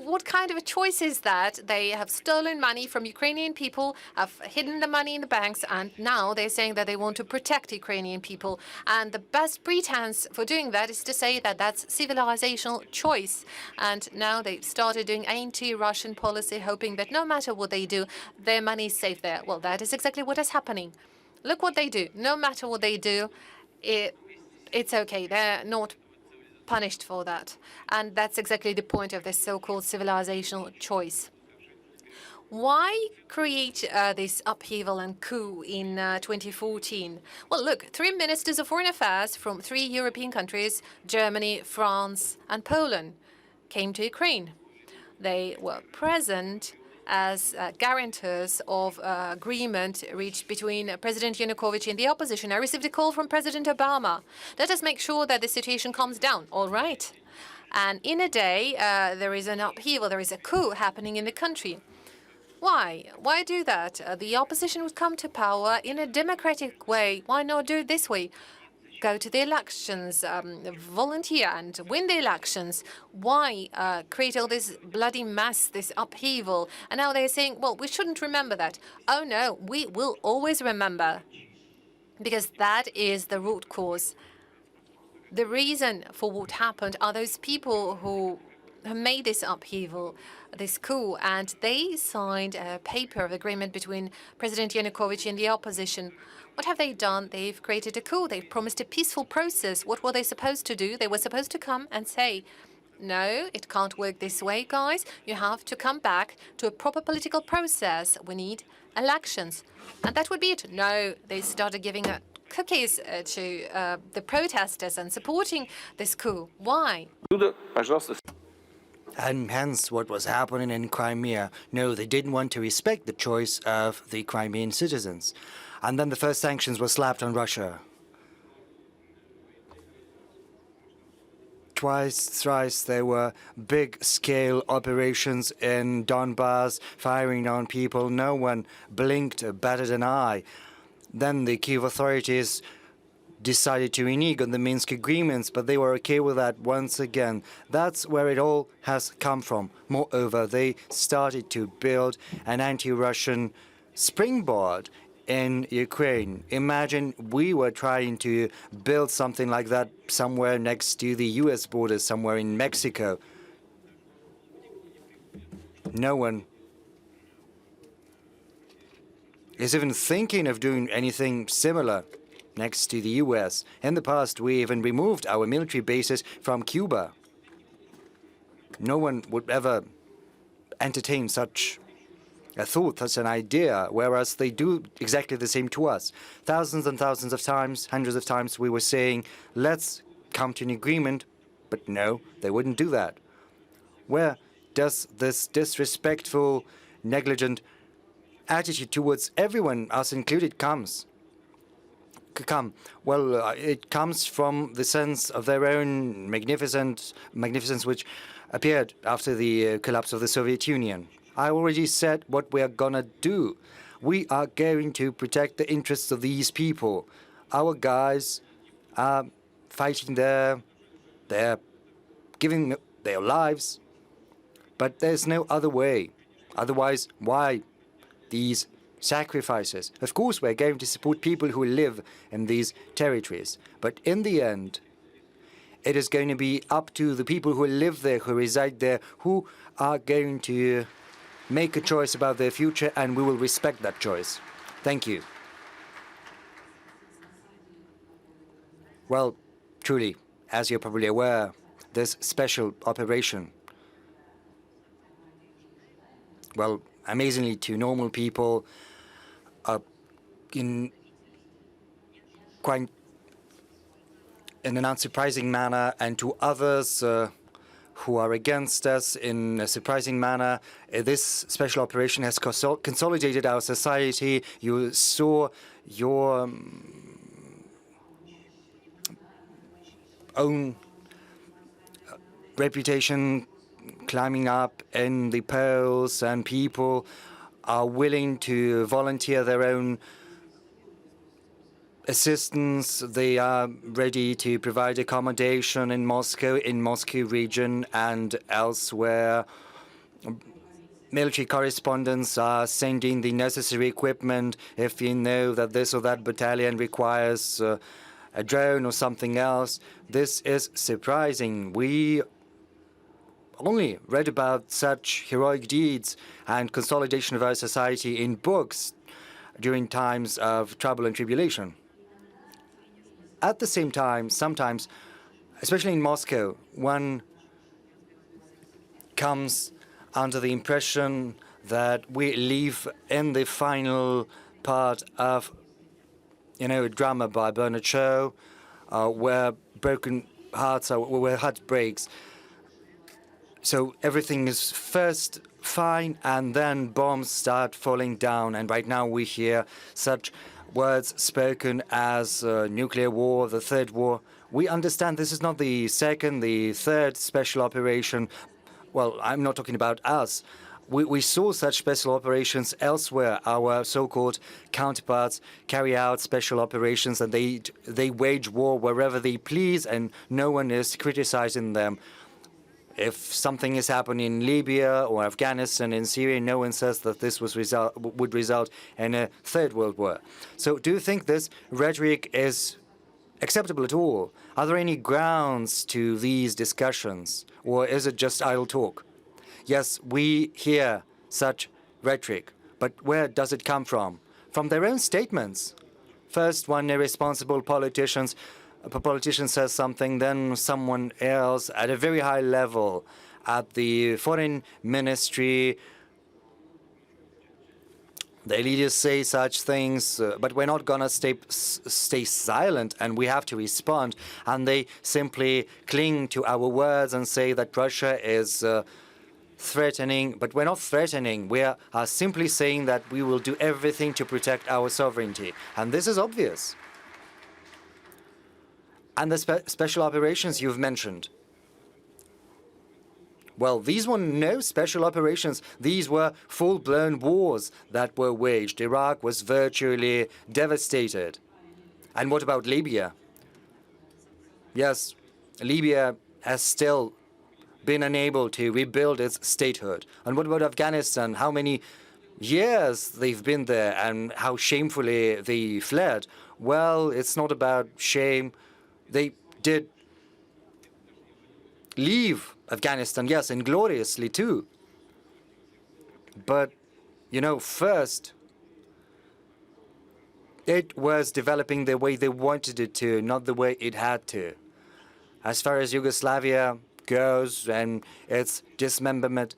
S5: what kind of a choice is that? They have stolen money from Ukrainian people, have hidden the money in the banks, and now they're saying that they want to protect Ukrainian people. And the best pretense for doing that is to say that that's civilizational choice. And now they've started doing anti-Russian policy, hoping that no matter what they do, their money is safe there. Well, that is exactly what is happening. Look what they do. No matter what they do, it's okay. They're not punished for that. And that's exactly the point of this so-called civilizational choice. Why create this upheaval and coup in 2014? Well, look, 3 ministers of foreign affairs from 3 European countries, Germany, France, and Poland, came to Ukraine. They were present as guarantors of agreement reached between President Yanukovych and the opposition. I received a call from President Obama. Let us make sure that the situation calms down. All right. And in a day, there is an upheaval. There is a coup happening in the country. Why? Why do that? The opposition would come to power in a democratic way. Why not do it this way? Go to the elections, volunteer and win the elections. Why create all this bloody mess, this upheaval? And now they're saying, well, we shouldn't remember that. Oh, no, we will always remember, because that is the root cause. The reason for what happened are those people who made this upheaval, this coup, and they signed a paper of agreement between President Yanukovych and the opposition. What have they done? They've created a coup. They've promised a peaceful process. What were they supposed to do? They were supposed to come and say, no, it can't work this way, guys. You have to come back to a proper political process. We need elections. And that would be it. No, they started giving cookies to the protesters and supporting this coup. Why?
S2: And hence what was happening in Crimea. No, they didn't want to respect the choice of the Crimean citizens. And then the first sanctions were slapped on Russia. Twice, thrice, there were big-scale operations in Donbass, firing on people. No one blinked or batted an eye. Then the Kyiv authorities decided to renege on the Minsk agreements, but they were okay with that once again. That's where it all has come from. Moreover, they started to build an anti-Russian springboard in Ukraine. Imagine we were trying to build something like that somewhere next to the US border, somewhere in Mexico. No one is even thinking of doing anything similar next to the US. In the past, we even removed our military bases from Cuba. No one would ever entertain such a thought, such an idea, whereas they do exactly the same to us. Thousands and thousands of times, hundreds of times, we were saying, let's come to an agreement, but no, they wouldn't do that. Where does this disrespectful, negligent attitude towards everyone, us included, come? Well, it comes from the sense of their own magnificence which appeared after the collapse of the Soviet Union. I already said what we are gonna do. We are going to protect the interests of these people. Our guys are fighting there. They're giving their lives. But there's no other way. Otherwise, why these sacrifices? Of course, we're going to support people who live in these territories. But in the end, it is going to be up to the people who live there, who reside there, who are going to make a choice about their future, and we will respect that choice. Thank you. Well, truly, as you're probably aware, this special operation, well, amazingly to normal people, in an unsurprising manner, and to others who are against us in a surprising manner, this special operation has consolidated our society. You saw your own reputation climbing up in the polls, and people are willing to volunteer their own assistance. They are ready to provide accommodation in Moscow region and elsewhere. military correspondents are sending the necessary equipment. If you know that this or that battalion requires a drone or something else, this is surprising. We only read about such heroic deeds and consolidation of our society in books during times of trouble and tribulation. At the same time, sometimes, especially in Moscow, one comes under the impression that we live in the final part of, a drama by Bernard Shaw, where broken hearts are, where heart breaks. So everything is first fine, and then bombs start falling down. And right now we hear such words spoken as nuclear war, the third war. We understand this is not the second, the third special operation. Well, I'm not talking about us. We saw such special operations elsewhere. Our so-called counterparts carry out special operations, and they wage war wherever they please, and no one is criticizing them. If something is happening in Libya or Afghanistan, in Syria, no one says that this would result in a third world war. So do you think this rhetoric is acceptable at all? Are there any grounds to these discussions, or is it just idle talk? Yes, we hear such rhetoric, but where does it come from? From their own statements. First, one irresponsible politician says something, then someone else at a very high level at the foreign ministry. The leaders say such things, but we're not going to stay silent, and we have to respond. And they simply cling to our words and say that Russia is threatening, but we're not threatening. We are simply saying that we will do everything to protect our sovereignty. And this is obvious. And the special operations you've mentioned. Well, these were no special operations. These were full-blown wars that were waged. Iraq was virtually devastated. And what about Libya? Yes, Libya has still been unable to rebuild its statehood. And what about Afghanistan? How many years they've been there and how shamefully they fled? Well, it's not about shame. They did leave Afghanistan, yes, and gloriously too. But, first, it was developing the way they wanted it to, not the way it had to. As far as Yugoslavia goes and its dismemberment,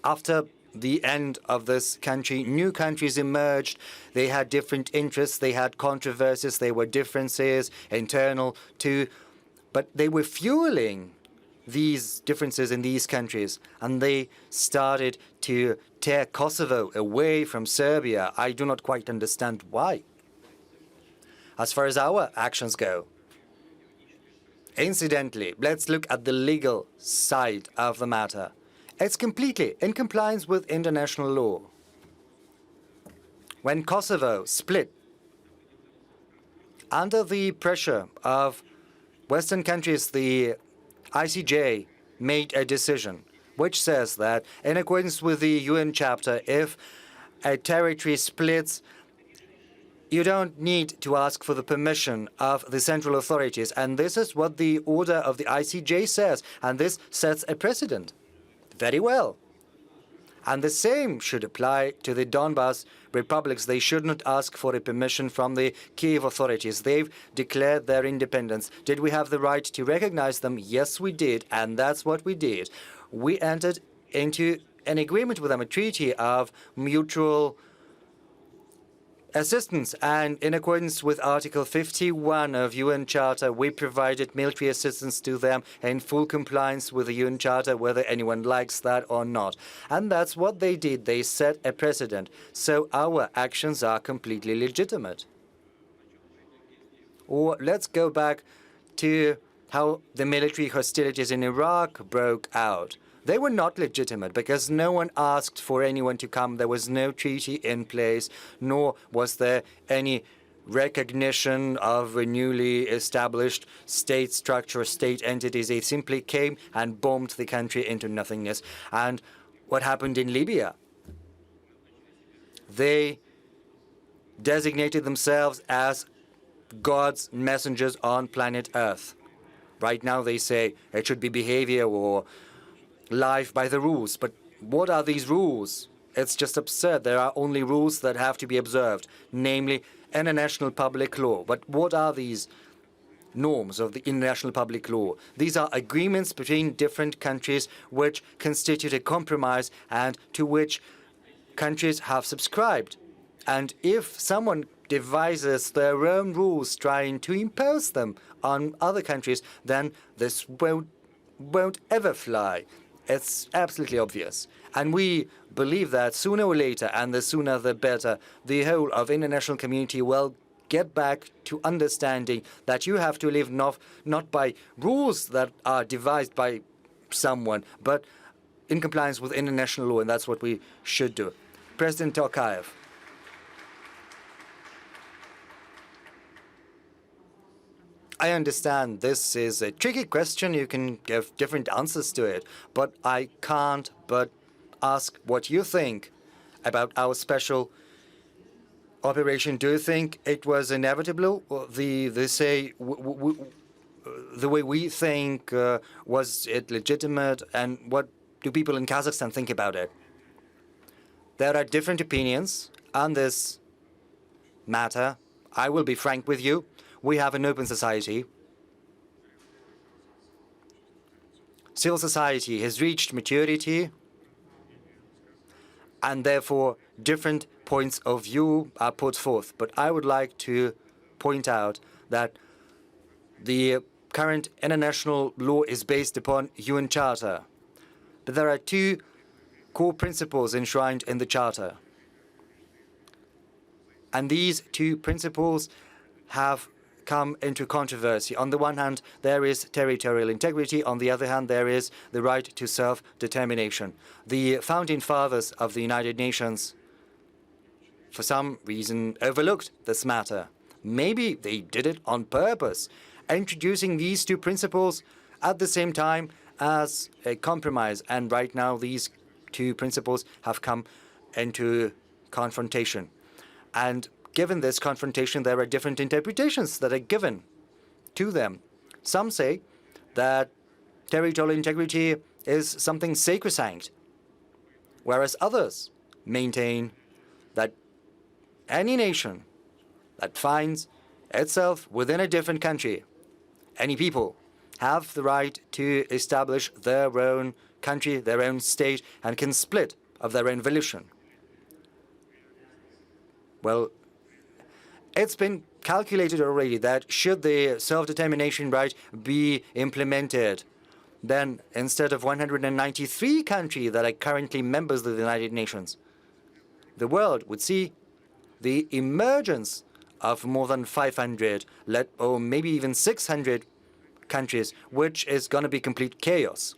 S2: after the end of this country, new countries emerged. They had different interests, they had controversies, there were differences, internal too. But they were fueling these differences in these countries, and they started to tear Kosovo away from Serbia. I do not quite understand why. As far as our actions go, incidentally, let's look at the legal side of the matter. It's completely in compliance with international law. When Kosovo split under the pressure of Western countries, the ICJ made a decision which says that in accordance with the UN chapter, if a territory splits, you don't need to ask for the permission of the central authorities. And this is what the order of the ICJ says. And this sets a precedent. Very well. And the same should apply to the Donbas republics. They should not ask for a permission from the Kiev authorities. They've declared their independence. Did we have the right to recognize them? Yes, we did. And that's what we did. We entered into an agreement with them, a treaty of mutual assistance, and in accordance with Article 51 of UN Charter, we provided military assistance to them in full compliance with the UN Charter, whether anyone likes that or not. And that's what they did. They set a precedent. So our actions are completely legitimate. Or let's go back to how the military hostilities in Iraq broke out. They were not legitimate because no one asked for anyone to come. There was no treaty in place, nor was there any recognition of a newly established state structure, state entities. They simply came and bombed the country into nothingness. And what happened in Libya? They designated themselves as God's messengers on planet Earth. Right now they say it should be behavior or life by the rules. But what are these rules? It's just absurd. There are only rules that have to be observed, namely international public law. But what are these norms of the international public law? These are agreements between different countries which constitute a compromise and to which countries have subscribed. And if someone devises their own rules trying to impose them on other countries, then this won't ever fly. It's absolutely obvious. And we believe that sooner or later, and the sooner the better, the whole of international community will get back to understanding that you have to live not by rules that are devised by someone, but in compliance with international law, and that's what we should do. President Tokayev. I understand this is a tricky question. You can give different answers to it, but I can't but ask what you think about our special operation. Do you think it was inevitable? The way we think, was it legitimate? And what do people in Kazakhstan think about it? There are different opinions on this matter. I will be frank with you. We have an open society. Civil society has reached maturity, and therefore different points of view are put forth. But I would like to point out that the current international law is based upon UN Charter. But there are two core principles enshrined in the Charter. And these two principles have come into controversy. On the one hand, there is territorial integrity. On the other hand, there is the right to self-determination. The founding fathers of the United Nations, for some reason, overlooked this matter. Maybe they did it on purpose, introducing these two principles at the same time as a compromise. And right now, these two principles have come into confrontation. And given this confrontation, there are different interpretations that are given to them. Some say that territorial integrity is something sacrosanct, whereas others maintain that any nation that finds itself within a different country, any people, have the right to establish their own country, their own state, and can split of their own volition. Well, it's been calculated already that should the self-determination right be implemented, then instead of 193 countries that are currently members of the United Nations, the world would see the emergence of more than 500, or maybe even 600 countries, which is going to be complete chaos.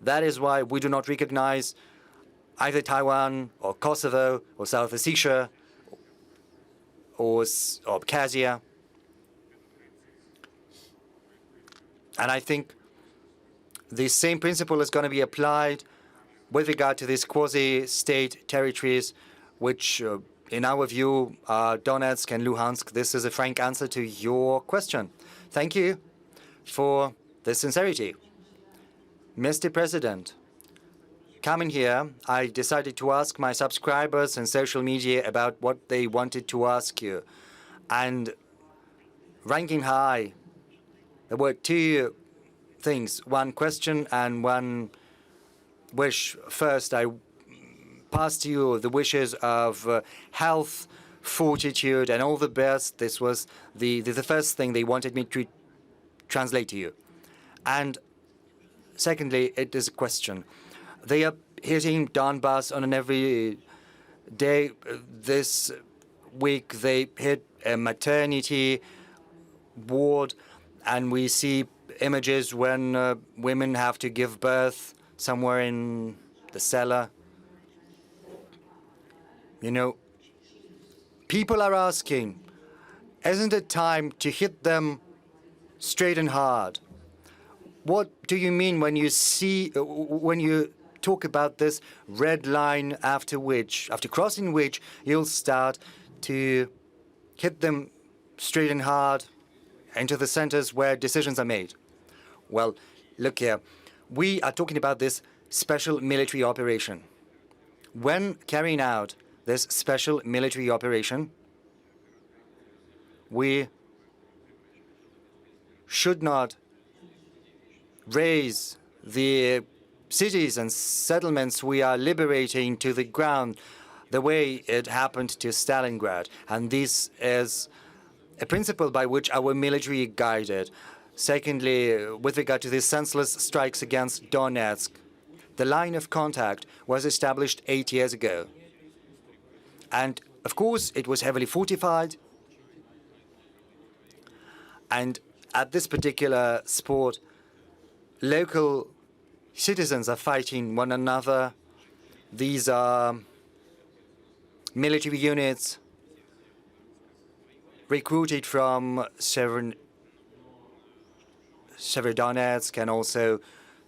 S2: That is why we do not recognize either Taiwan or Kosovo or South Ossetia or Abkhazia. And I think the same principle is going to be applied with regard to these quasi-state territories, which, in our view, are Donetsk and Luhansk. This is a frank answer to your question. Thank you for the sincerity. Mr. President, coming here, I decided to ask my subscribers on social media about what they wanted to ask you. And ranking high, there were two things, one question and one wish. First, I passed you the wishes of health, fortitude, and all the best. This was the first thing they wanted me to translate to you. And secondly, it is a question. They are hitting Donbass on an every day. This week they hit a maternity ward, and we see images when women have to give birth somewhere in the cellar. You know, people are asking, Isn't it time to hit them straight and hard? What do you mean when you talk about this red line after crossing which you'll start to hit them straight and hard into the centers where decisions are made? Well, look here. We are talking about this special military operation. When carrying out this special military operation, we should not raise the cities and settlements we are liberating to the ground the way it happened to Stalingrad. And this is a principle by which our military guided. Secondly, with regard to the senseless strikes against Donetsk, the line of contact was established 8 years ago. And of course, it was heavily fortified. And at this particular sport, local citizens are fighting one another. These are military units recruited from Severodonetsk and also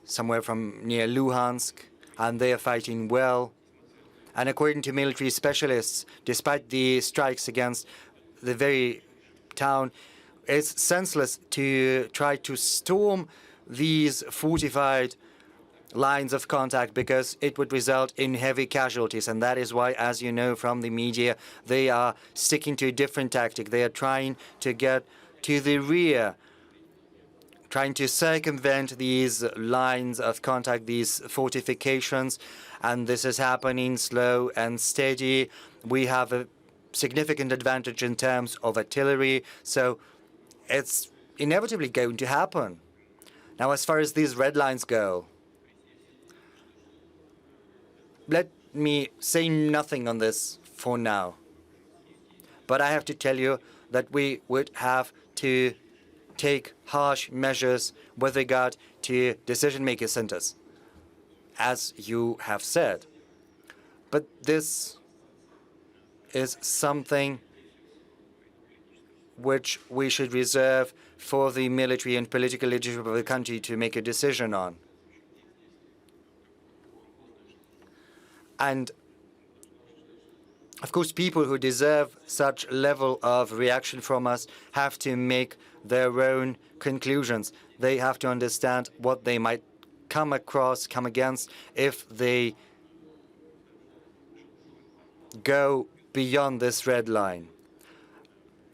S2: somewhere from near Luhansk, and they are fighting well. And according to military specialists, despite the strikes against the very town, it's senseless to try to storm these fortified lines of contact because it would result in heavy casualties. And that is why, as you know from the media, they are sticking to a different tactic. They are trying to get to the rear, trying to circumvent these lines of contact, these fortifications. And this is happening slow and steady. We have a significant advantage in terms of artillery. So it's inevitably going to happen. Now, as far as these red lines go, let me say nothing on this for now. But I have to tell you that we would have to take harsh measures with regard to decision-making centers, as you have said. But this is something which we should reserve for the military and political leadership of the country to make a decision on. And of course, people who deserve such level of reaction from us have to make their own conclusions. They have to understand what they might come against if they go beyond this red line.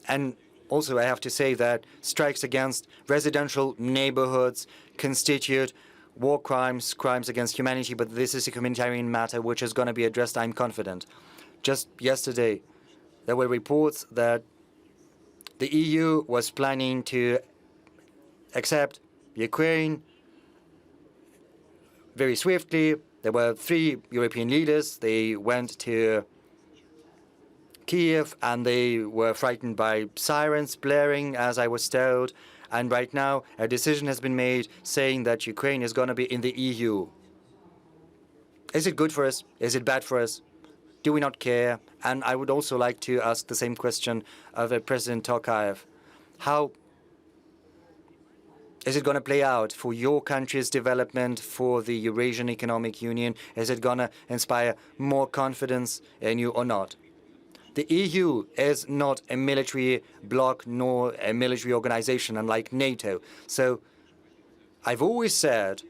S2: And also, I have to say that strikes against residential neighborhoods constitute war crimes, crimes against humanity, but this is a humanitarian matter which is going to be addressed, I'm confident. Just yesterday, there were reports that the EU was planning to accept Ukraine very swiftly. There were 3 European leaders. They went to Kiev and they were frightened by sirens blaring, as I was told. And right now, a decision has been made saying that Ukraine is going to be in the EU. Is it good for us? Is it bad for us? Do we not care? And I would also like to ask the same question of President Tokayev. How is it going to play out for your country's development, for the Eurasian Economic Union? Is it going to inspire more confidence in you or not? The EU is not a military bloc nor a military organization, unlike NATO. So I've always said,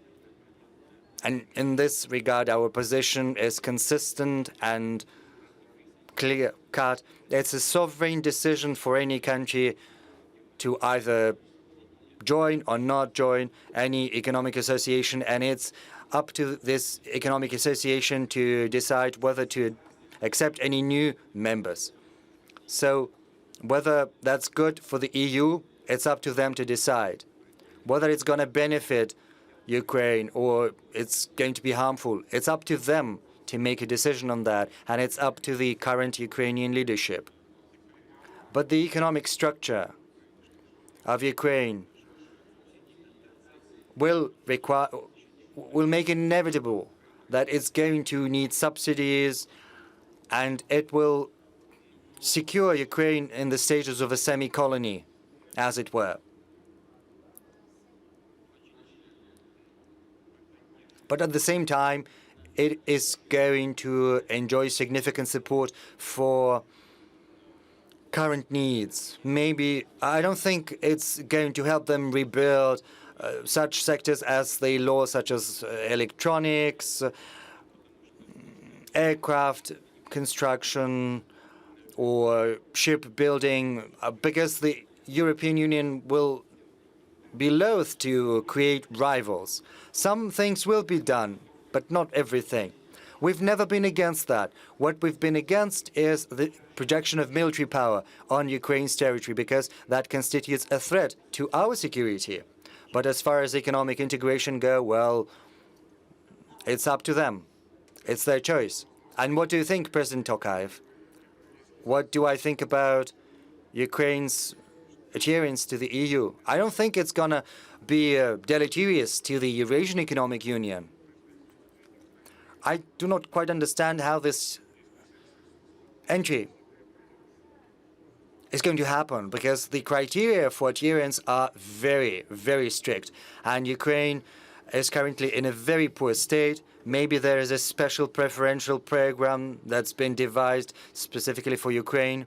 S2: and in this regard, our position is consistent and clear-cut. It's a sovereign decision for any country to either join or not join any economic association, and it's up to this economic association to decide whether to accept any new members. So whether that's good for the EU, it's up to them to decide. Whether it's going to benefit Ukraine or it's going to be harmful, it's up to them to make a decision on that, and it's up to the current Ukrainian leadership. But the economic structure of Ukraine will make it inevitable that it's going to need subsidies, and it will secure Ukraine in the status of a semi-colony, as it were. But at the same time, it is going to enjoy significant support for current needs. Maybe, I don't think it's going to help them rebuild such sectors as they lost, such as electronics, aircraft construction, or shipbuilding, because the European Union will be loath to create rivals. Some things will be done, but not everything. We've never been against that. What we've been against is the projection of military power on Ukraine's territory, because that constitutes a threat to our security. But as far as economic integration go, well, it's up to them. It's their choice. And what do you think, President Tokayev? What do I think about Ukraine's adherence to the EU? I don't think it's going to be deleterious to the Eurasian Economic Union. I do not quite understand how this entry is going to happen, because the criteria for adherence are very, very strict. And Ukraine is currently in a very poor state. Maybe there is a special preferential program that's been devised specifically for Ukraine.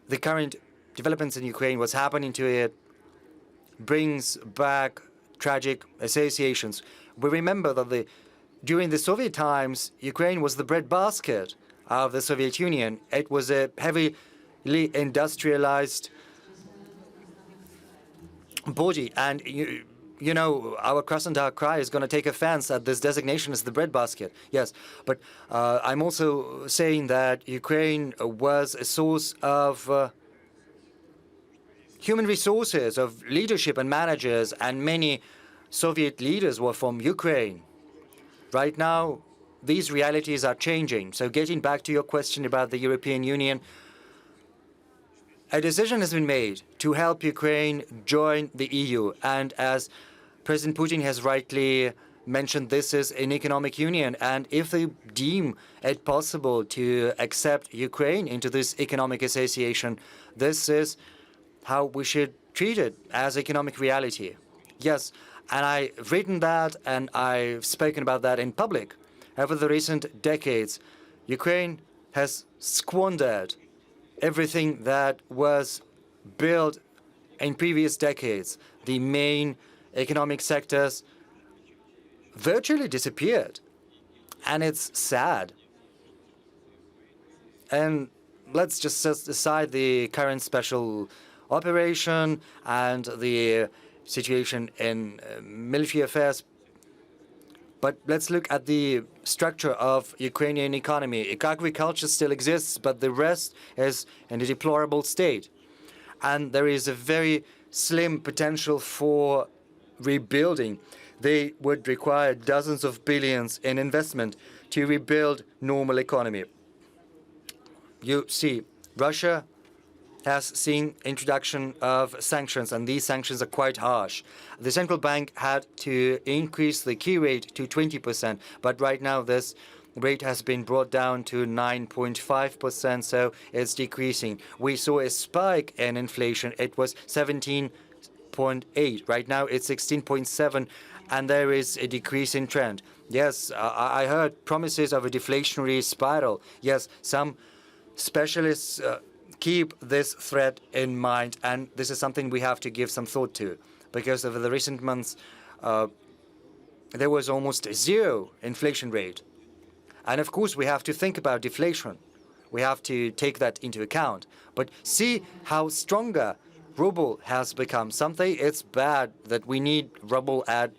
S2: The current developments in Ukraine, what's happening to it, brings back tragic associations. We remember that during the Soviet times, Ukraine was the breadbasket of the Soviet Union. It was a heavily industrialized body. And, you know, our Krasnodar Krai is going to take offense at this designation as the breadbasket. Yes, but I'm also saying that Ukraine was a source of human resources, of leadership and managers, and many Soviet leaders were from Ukraine. Right now, these realities are changing. So getting back to your question about the European Union, a decision has been made to help Ukraine join the EU. And as President Putin has rightly mentioned, this is an economic union. And if they deem it possible to accept Ukraine into this economic association, this is how we should treat it as economic reality. Yes, and I've written that and I've spoken about that in public. Over the recent decades, Ukraine has squandered everything that was built in previous decades. The main economic sectors virtually disappeared. And it's sad. And let's just set aside the current special operation and the situation in military affairs. But let's look at the structure of Ukrainian economy. Agriculture still exists, but the rest is in a deplorable state. And there is a very slim potential for rebuilding. They would require dozens of billions in investment to rebuild normal economy. You see, Russia has seen introduction of sanctions, and these sanctions are quite harsh. The central bank had to increase the key rate to 20%, but right now this rate has been brought down to 9.5%, so it's decreasing. We saw a spike in inflation. It was 17.8. Right now it's 16.7, and there is a decrease in trend. Yes, I heard promises of a deflationary spiral. Yes, some specialists keep this threat in mind, and this is something we have to give some thought to, because over the recent months there was almost zero inflation rate. And of course we have to think about deflation. We have to take that into account. But see how stronger ruble has become. Something it's bad that we need ruble at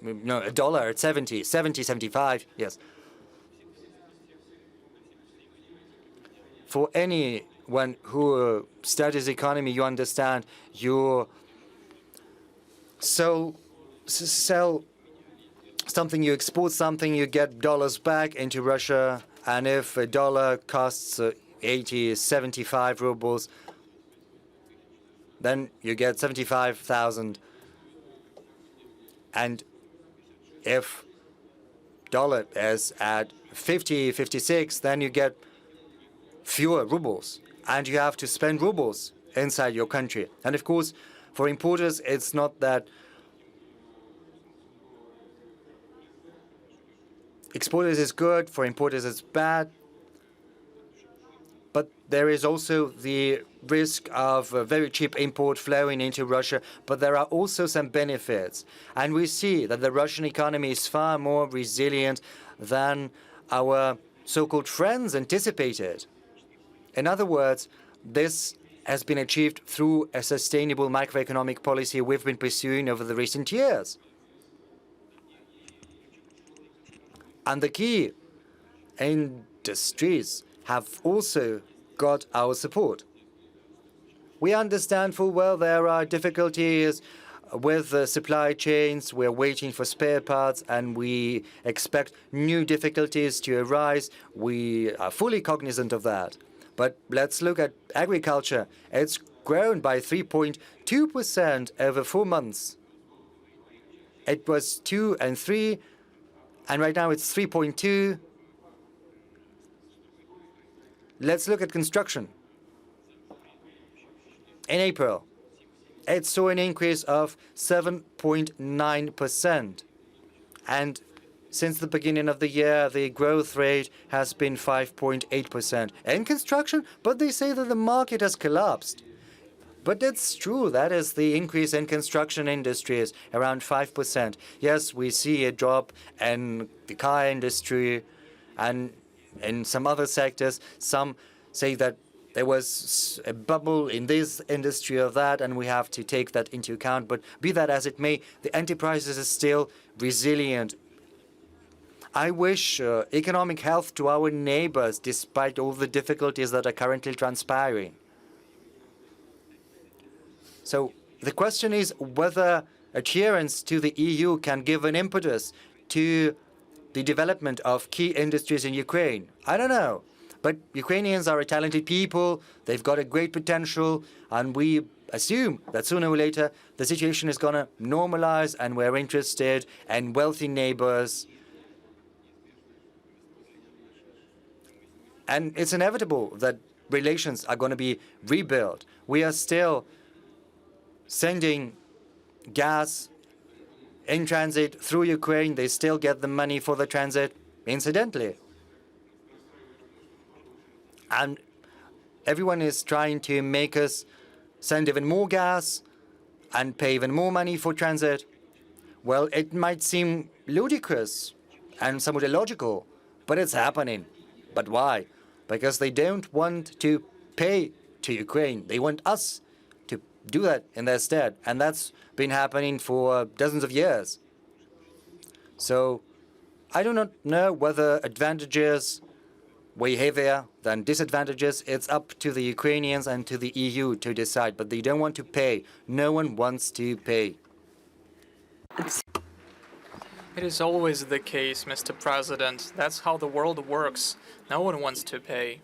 S2: a dollar at 70, 75, yes. For anyone who studies economy, you understand you sell something, you export something, you get dollars back into Russia, and if a dollar costs 80, 75 rubles, then you get 75,000. And if dollar is at 50, 56, then you get fewer rubles, and you have to spend rubles inside your country. And of course, for importers, it's not that exporters is good, for importers it's bad. But there is also the risk of very cheap import flowing into Russia. But there are also some benefits. And we see that the Russian economy is far more resilient than our so-called friends anticipated. In other words, this has been achieved through a sustainable macroeconomic policy we've been pursuing over the recent years. And the key industries have also got our support. We understand full well there are difficulties with the supply chains. We're waiting for spare parts, and we expect new difficulties to arise. We are fully cognizant of that. But let's look at agriculture. It's grown by 3.2% over 4 months. It was 2 and 3, and right now it's 3.2. Let's look at construction. In April, it saw an increase of 7.9%. And since the beginning of the year, the growth rate has been 5.8%. In construction, but they say that the market has collapsed. But it's true, that is the increase in construction industries, around 5%. Yes, we see a drop in the car industry and in some other sectors. Some say that there was a bubble in this industry or that, and we have to take that into account. But be that as it may, the enterprises are still resilient. I wish economic health to our neighbors, despite all the difficulties that are currently transpiring. So the question is whether adherence to the EU can give an impetus to the development of key industries in Ukraine. I don't know. But Ukrainians are a talented people. They've got a great potential. And we assume that sooner or later the situation is going to normalize, and we're interested in wealthy neighbors. And it's inevitable that relations are going to be rebuilt. We are still sending gas in transit through Ukraine. They still get the money for the transit, incidentally. And everyone is trying to make us send even more gas and pay even more money for transit. Well, it might seem ludicrous and somewhat illogical, but it's happening. But why? Because they don't want to pay to Ukraine. They want us to do that in their stead. And that's been happening for dozens of years. So I do not know whether advantages weigh heavier than disadvantages. It's up to the Ukrainians and to the EU to decide. But they don't want to pay. No one wants to pay.
S4: It is always the case, Mr. President. That's how the world works. No one wants to pay.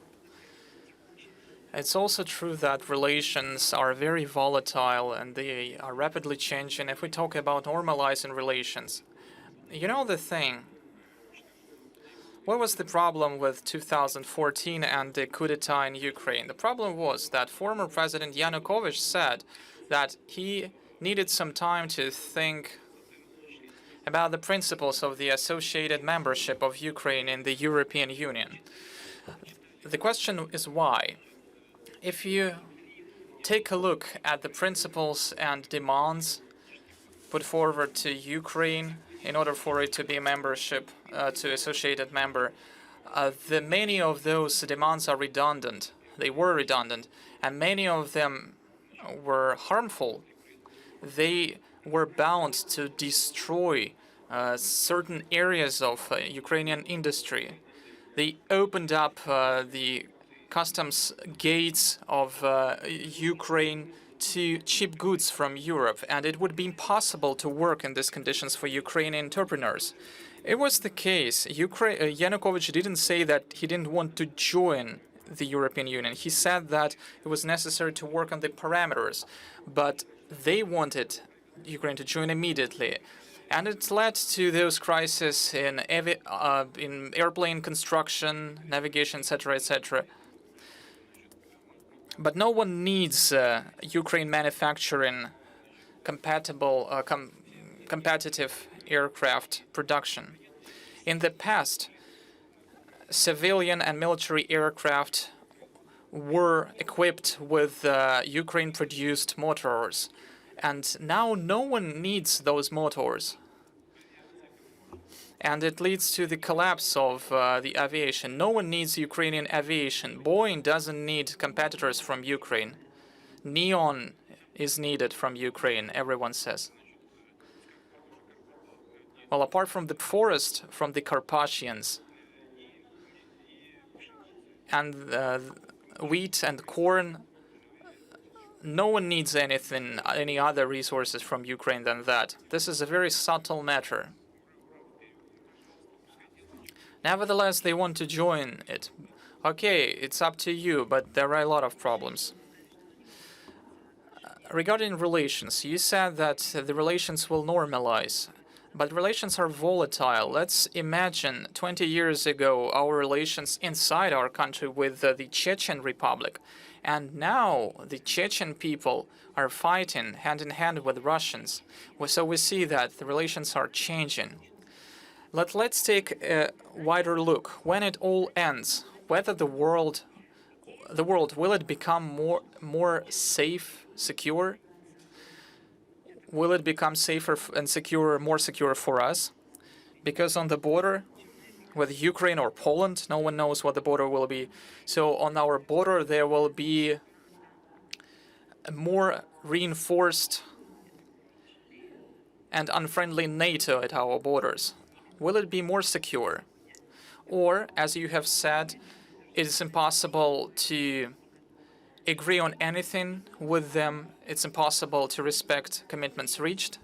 S4: It's also true that relations are very volatile and they are rapidly changing. If we talk about normalizing relations, you know the thing. What was the problem with 2014 and the coup d'etat in Ukraine? The problem was that former President Yanukovych said that he needed some time to think about the principles of the associated membership of Ukraine in the European Union. The question is why. If you take a look at the principles and demands put forward to Ukraine in order for it to be a membership, to associated member, many of those demands are redundant. They were redundant, and many of them were harmful. They were bound to destroy certain areas of Ukrainian industry. They opened up the customs gates of Ukraine to cheap goods from Europe, and it would be impossible to work in these conditions for Ukrainian entrepreneurs. It was the case. Yanukovych didn't say that he didn't want to join the European Union. He said that it was necessary to work on the parameters, but they wanted Ukraine to join immediately. And it led to those crises in airplane construction, navigation, etc., etc. But no one needs Ukraine manufacturing competitive aircraft production. In the past, civilian and military aircraft were equipped with Ukraine-produced motors, and now no one needs those motors. And it leads to the collapse of the aviation. No one needs Ukrainian aviation. Boeing doesn't need competitors from Ukraine. Neon is needed from Ukraine, everyone says. Well, apart from the forest, from the Carpathians, and wheat and corn, no one needs any other resources from Ukraine than that. This is a very subtle matter. Nevertheless, they want to join it. Okay, it's up to you, but there are a lot of problems. Regarding relations, you said that the relations will normalize, but relations are volatile. Let's imagine 20 years ago our relations inside our country with the Chechen Republic, and now the Chechen people are fighting hand in hand with Russians. So we see that the relations are changing. Let's take a wider look. When it all ends, whether the world will it become more safe, secure? Will it become safer and secure, more secure for us? Because on the border with Ukraine or Poland, no one knows what the border will be. So on our border there will be a more reinforced and unfriendly NATO at our borders. Will it be more secure? Or, as you have said, it is impossible to agree on anything with them. It's impossible to respect commitments reached.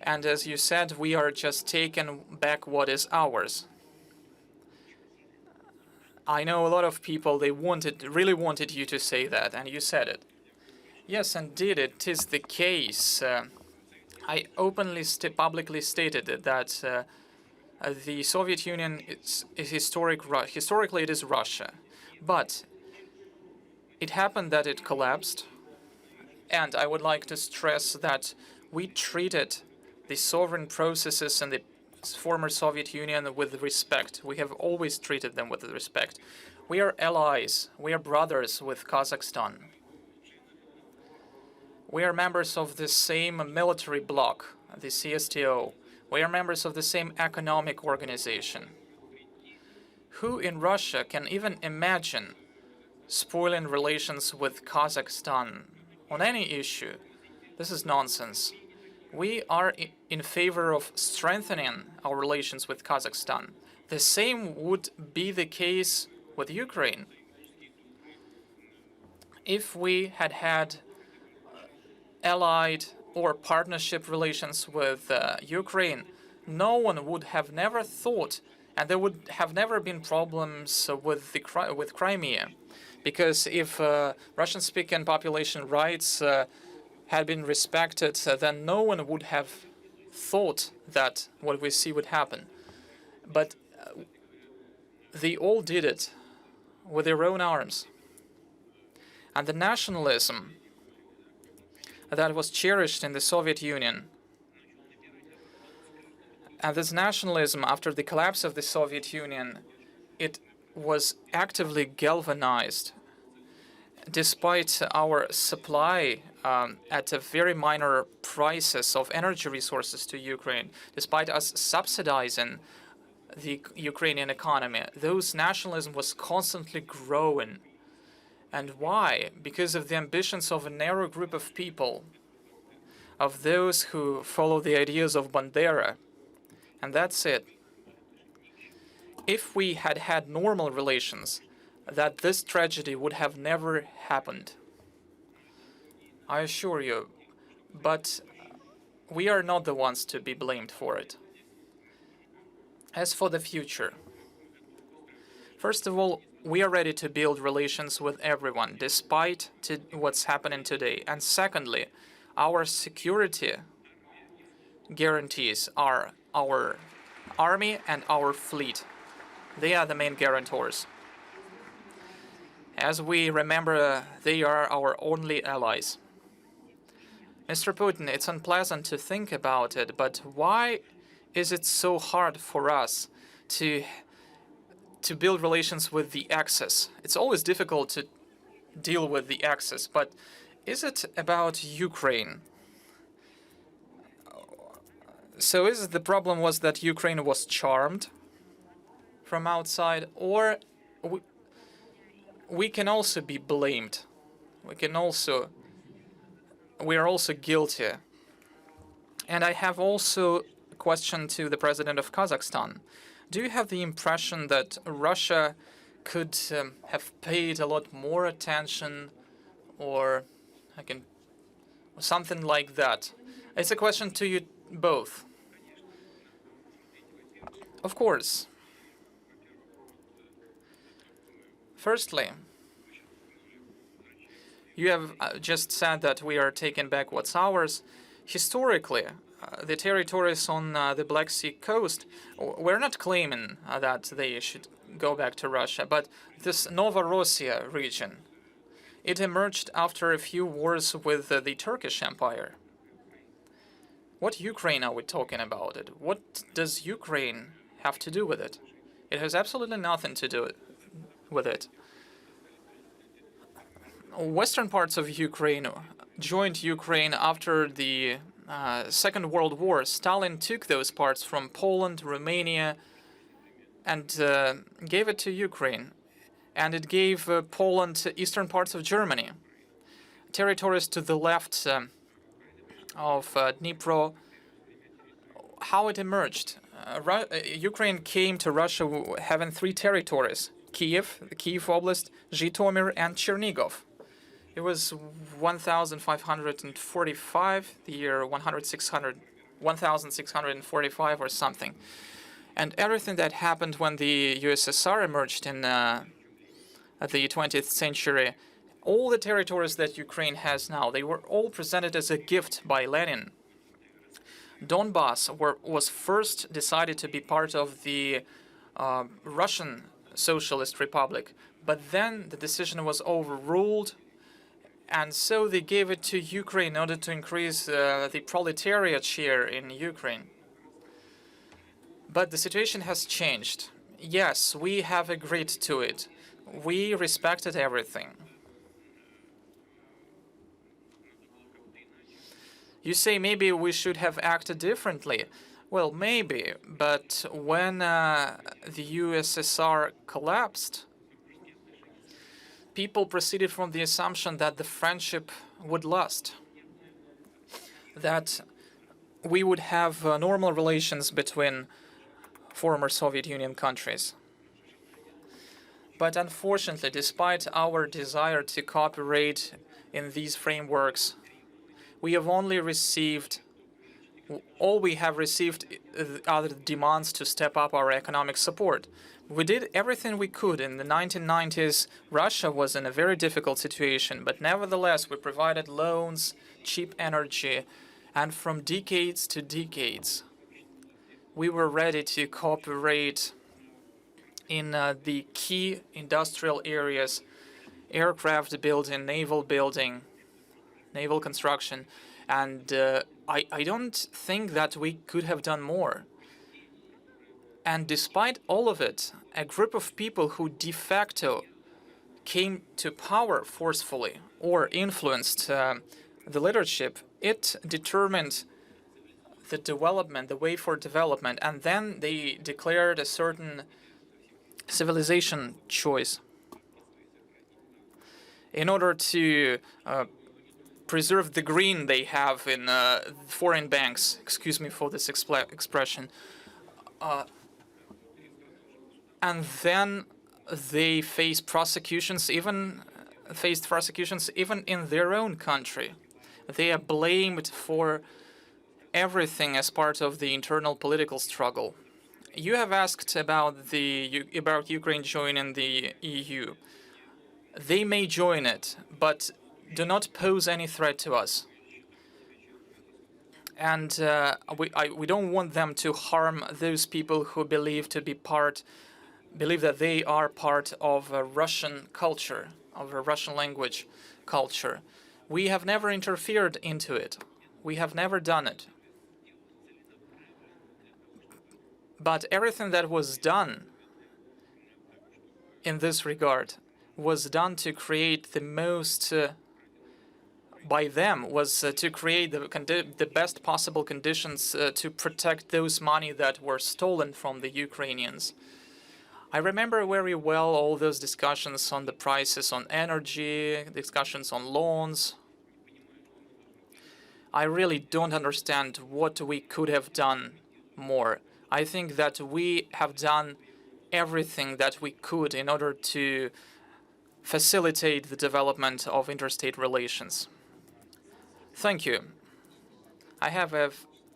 S4: And as you said, we are just taking back what is ours. I know a lot of people, they really wanted you to say that, and you said it. Yes, indeed, it is the case. I openly, publicly stated that the Soviet Union is historically it is Russia, but it happened that it collapsed, and I would like to stress that we treated the sovereign processes in the former Soviet Union with respect. We have always treated them with respect. We are allies, we are brothers with Kazakhstan. We are members of the same military bloc, the CSTO. We are members of the same economic organization. Who in Russia can even imagine spoiling relations with Kazakhstan on any issue? This is nonsense. We are in favor of strengthening our relations with Kazakhstan. The same would be the case with Ukraine. If we had had allied or partnership relations with Ukraine, no one would have never thought, and there would have never been problems with Crimea, because if Russian-speaking population rights had been respected, then no one would have thought that what we see would happen. But they all did it with their own arms. And the nationalism that was cherished in the Soviet Union, and this nationalism after the collapse of the Soviet Union, it was actively galvanized despite our supply at a very minor prices of energy resources to Ukraine, despite us subsidizing the Ukrainian economy. Those nationalism was constantly growing. And why? Because of the ambitions of a narrow group of people, of those who follow the ideas of Bandera. And that's it. If we had had normal relations, that this tragedy would have never happened. I assure you. But we are not the ones to be blamed for it. As for the future, first of all, we are ready to build relations with everyone, despite what's happening today. And secondly, our security guarantees are our army and our fleet. They are the main guarantors. As we remember, they are our only allies. Mr. Putin, it's unpleasant to think about it, but why is it so hard for us to build relations with the Axis? It's always difficult to deal with the Axis, but is it about Ukraine? So is it the problem was that Ukraine was charmed from outside, or we can also be blamed? We are also guilty. And I have also a question to the president of Kazakhstan. Do you have the impression that Russia could have paid a lot more attention, or something like that? It's a question to you both. Of course. Firstly, you have just said that we are taking back what's ours. Historically, the territories on the Black Sea coast, we're not claiming that they should go back to Russia, but this Novorossiya region, it emerged after a few wars with the Turkish Empire. What Ukraine are we talking about it? What does Ukraine have to do with it? It has absolutely nothing to do with it. Western parts of Ukraine joined Ukraine after the Second World War. Stalin took those parts from Poland, Romania, and gave it to Ukraine. And it gave Poland eastern parts of Germany. Territories to the left of Dnipro. How it emerged? Ukraine came to Russia having three territories: Kiev, the Kiev Oblast, Zhytomyr, and Chernigov. It was 1,545, the year 1,645 or something. And everything that happened when the USSR emerged in the 20th century, all the territories that Ukraine has now, they were all presented as a gift by Lenin. Donbass was first decided to be part of the Russian Socialist Republic, but then the decision was overruled, and so they gave it to Ukraine in order to increase the proletariat share in Ukraine. But the situation has changed. Yes, we have agreed to it. We respected everything. You say maybe we should have acted differently. Well, maybe, but when the USSR collapsed, people proceeded from the assumption that the friendship would last, that we would have normal relations between former Soviet Union countries. But unfortunately, despite our desire to cooperate in these frameworks, we have only received, all we have received are the demands to step up our economic support. We did everything we could. In the 1990s, Russia was in a very difficult situation, but nevertheless, we provided loans, cheap energy, and from decades to decades, we were ready to cooperate in the key industrial areas: aircraft building, naval construction, and I don't think that we could have done more. And despite all of it, a group of people who de facto came to power forcefully or influenced the leadership, it determined the development, the way for development, and then they declared a certain civilization choice in order to preserve the green they have in foreign banks. Excuse me for this expression. And then they faced prosecutions even in their own country. They are blamed for everything as part of the internal political struggle. You have asked about Ukraine joining the EU. They may join it, but do not pose any threat to us. And we don't want them to harm those people who believe to be part believe that they are part of a Russian culture, of a Russian language culture. We have never interfered into it. We have never done it. But everything that was done in this regard was done to create the most, by them, was to create the best possible conditions to protect those money that were stolen from the Ukrainians. I remember very well all those discussions on the prices on energy, discussions on loans. I really don't understand what we could have done more. I think that we have done everything that we could in order to facilitate the development of interstate relations. Thank you. I have an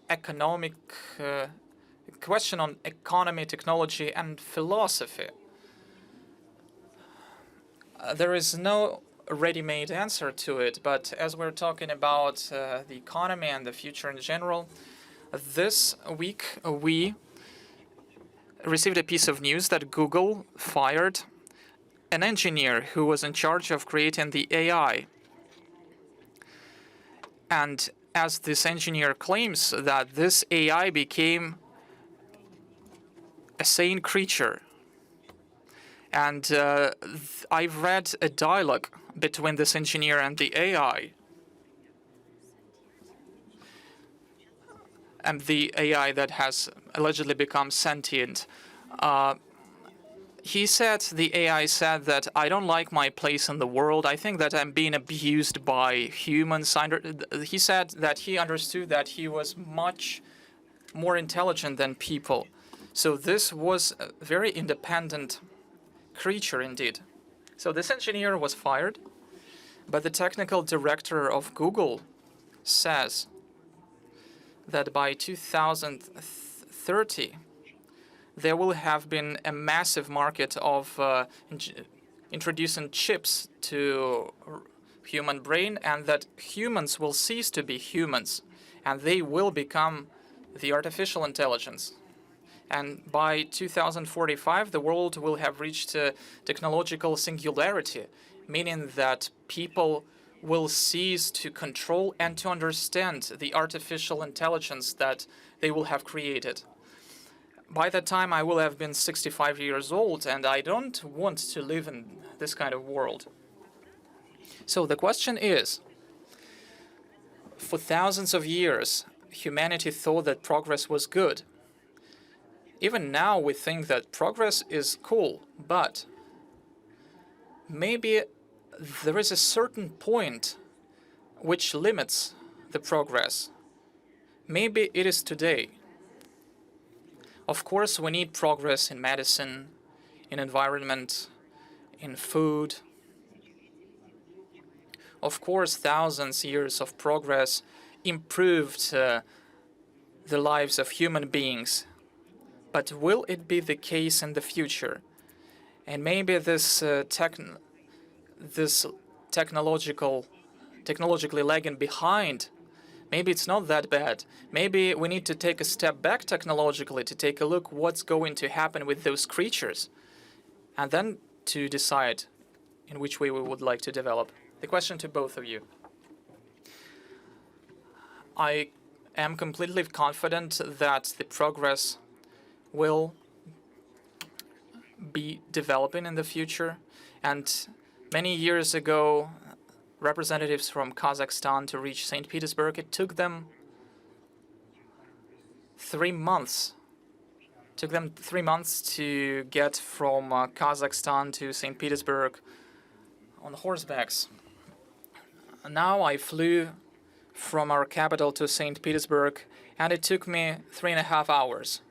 S4: economic question on economy, technology, and philosophy. There is no ready-made answer to it, but as we're talking about the economy and the future in general, this week we received a piece of news that Google fired an engineer who was in charge of creating the AI. And as this engineer claims that this AI became a sane creature. And I've read a dialogue between this engineer and the AI. And the AI that has allegedly become sentient. The AI said that I don't like my place in the world. I think that I'm being abused by humans. He said that he understood that he was much more intelligent than people. So this was a very independent creature indeed. So this engineer was fired, but the technical director of Google says that by 2030, there will have been a massive market of introducing chips to human brain, and that humans will cease to be humans, and they will become the artificial intelligence. And by 2045, the world will have reached technological singularity, meaning that people will cease to control and to understand the artificial intelligence that they will have created. By that time, I will have been 65 years old, and I don't want to live in this kind of world. So the question is, for thousands of years, humanity thought that progress was good. Even now, we think that progress is cool, but maybe there is a certain point which limits the progress. Maybe it is today. Of course, we need progress in medicine, in environment, in food. Of course, thousands of years of progress improved the lives of human beings. But will it be the case in the future? And maybe this technologically lagging behind, maybe it's not that bad. Maybe we need to take a step back technologically to take a look what's going to happen with those creatures, and then to decide in which way we would like to develop. The question to both of you. I am completely confident that the progress will be developing in the future. And many years ago, representatives from Kazakhstan to reach St. Petersburg, it took them 3 months. It took them 3 months to get from Kazakhstan to St. Petersburg on horsebacks. Now I flew from our capital to St. Petersburg, and it took me 3.5 hours.